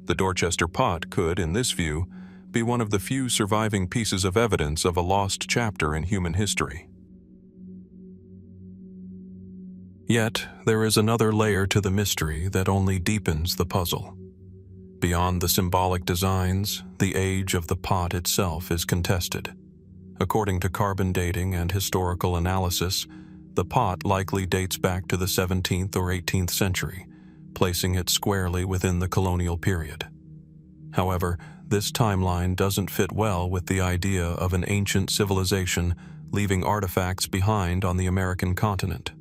Speaker 1: The Dorchester Pot could, in this view, be one of the few surviving pieces of evidence of a lost chapter in human history. Yet, there is another layer to the mystery that only deepens the puzzle. Beyond the symbolic designs, the age of the pot itself is contested. According to carbon dating and historical analysis, the pot likely dates back to the 17th or 18th century, placing it squarely within the colonial period. However, this timeline doesn't fit well with the idea of an ancient civilization leaving artifacts behind on the American continent.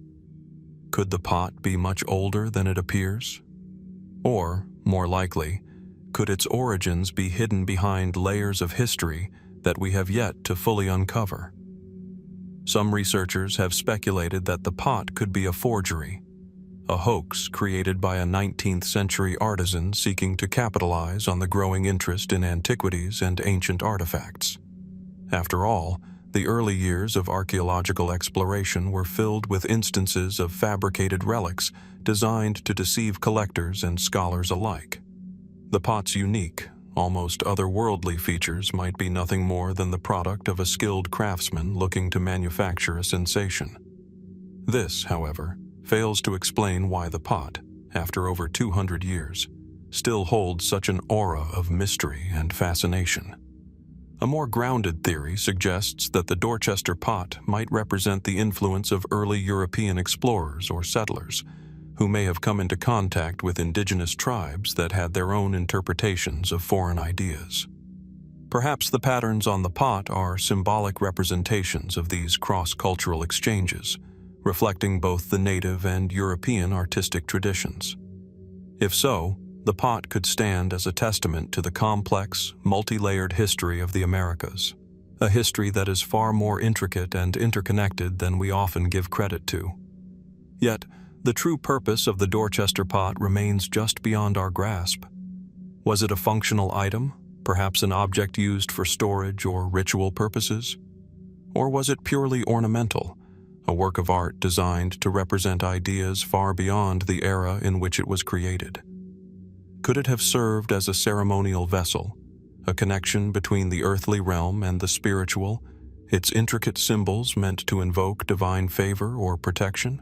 Speaker 1: Could the pot be much older than it appears? Or, more likely, could its origins be hidden behind layers of history that we have yet to fully uncover? Some researchers have speculated that the pot could be a forgery, a hoax created by a 19th century artisan seeking to capitalize on the growing interest in antiquities and ancient artifacts. After all, the early years of archaeological exploration were filled with instances of fabricated relics designed to deceive collectors and scholars alike. The pot's unique, almost otherworldly features might be nothing more than the product of a skilled craftsman looking to manufacture a sensation. This, however, fails to explain why the pot, after over 200 years, still holds such an aura of mystery and fascination. A more grounded theory suggests that the Dorchester Pot might represent the influence of early European explorers or settlers, who may have come into contact with indigenous tribes that had their own interpretations of foreign ideas. Perhaps the patterns on the pot are symbolic representations of these cross-cultural exchanges, reflecting both the native and European artistic traditions. If so, the pot could stand as a testament to the complex, multi-layered history of the Americas, a history that is far more intricate and interconnected than we often give credit to. Yet, the true purpose of the Dorchester Pot remains just beyond our grasp. Was it a functional item, perhaps an object used for storage or ritual purposes? Or was it purely ornamental, a work of art designed to represent ideas far beyond the era in which it was created? Could it have served as a ceremonial vessel, a connection between the earthly realm and the spiritual, its intricate symbols meant to invoke divine favor or protection?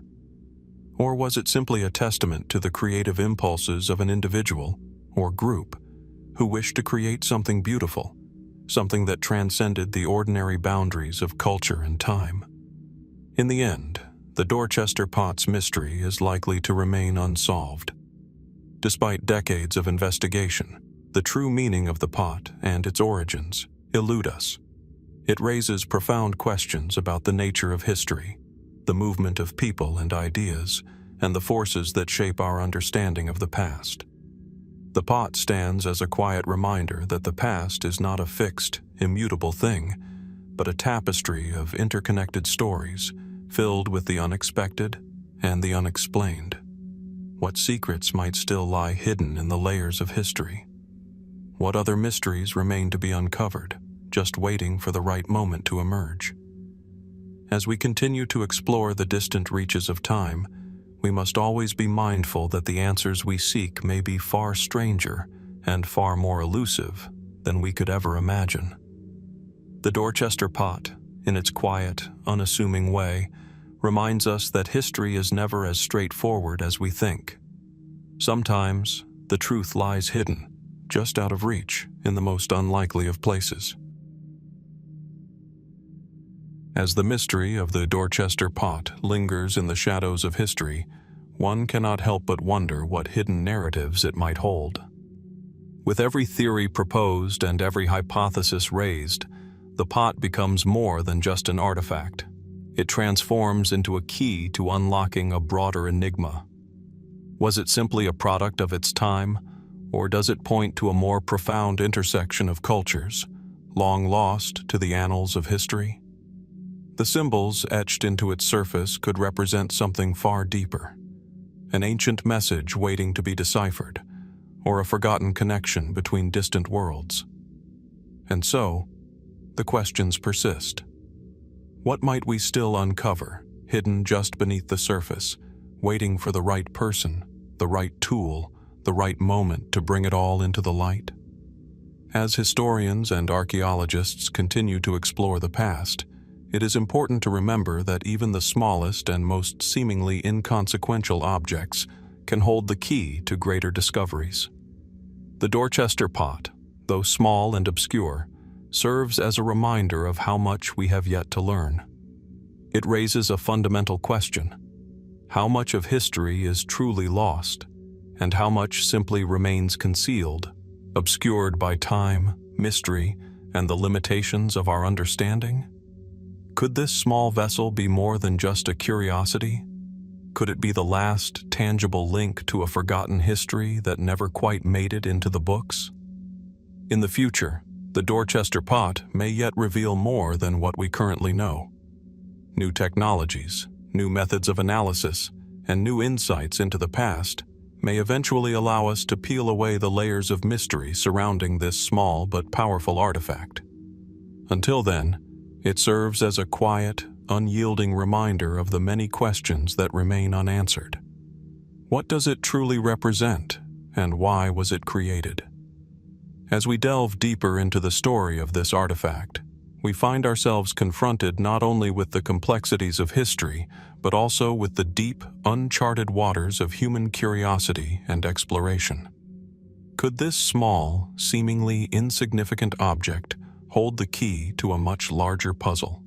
Speaker 1: Or was it simply a testament to the creative impulses of an individual or group who wished to create something beautiful, something that transcended the ordinary boundaries of culture and time? In the end, the Dorchester Pot's mystery is likely to remain unsolved. Despite decades of investigation, the true meaning of the pot and its origins elude us. It raises profound questions about the nature of history, the movement of people and ideas, and the forces that shape our understanding of the past. The pot stands as a quiet reminder that the past is not a fixed, immutable thing, but a tapestry of interconnected stories filled with the unexpected and the unexplained. What secrets might still lie hidden in the layers of history? What other mysteries remain to be uncovered, just waiting for the right moment to emerge? As we continue to explore the distant reaches of time, we must always be mindful that the answers we seek may be far stranger and far more elusive than we could ever imagine. The Dorchester Pot, in its quiet, unassuming way, reminds us that history is never as straightforward as we think. Sometimes, the truth lies hidden, just out of reach, in the most unlikely of places. As the mystery of the Dorchester Pot lingers in the shadows of history, one cannot help but wonder what hidden narratives it might hold. With every theory proposed and every hypothesis raised, the pot becomes more than just an artifact. It transforms into a key to unlocking a broader enigma. Was it simply a product of its time, or does it point to a more profound intersection of cultures, long lost to the annals of history? The symbols etched into its surface could represent something far deeper, an ancient message waiting to be deciphered, or a forgotten connection between distant worlds. And so, the questions persist. What might we still uncover, hidden just beneath the surface, waiting for the right person, the right tool, the right moment to bring it all into the light? As historians and archaeologists continue to explore the past, it is important to remember that even the smallest and most seemingly inconsequential objects can hold the key to greater discoveries. The Dorchester Pot, though small and obscure, serves as a reminder of how much we have yet to learn. It raises a fundamental question: how much of history is truly lost, and how much simply remains concealed, obscured by time, mystery, and the limitations of our understanding? Could this small vessel be more than just a curiosity? Could it be the last tangible link to a forgotten history that never quite made it into the books? In the future, the Dorchester Pot may yet reveal more than what we currently know. New technologies, new methods of analysis, and new insights into the past may eventually allow us to peel away the layers of mystery surrounding this small but powerful artifact. Until then, it serves as a quiet, unyielding reminder of the many questions that remain unanswered. What does it truly represent, and why was it created? As we delve deeper into the story of this artifact, we find ourselves confronted not only with the complexities of history, but also with the deep, uncharted waters of human curiosity and exploration. Could this small, seemingly insignificant object hold the key to a much larger puzzle?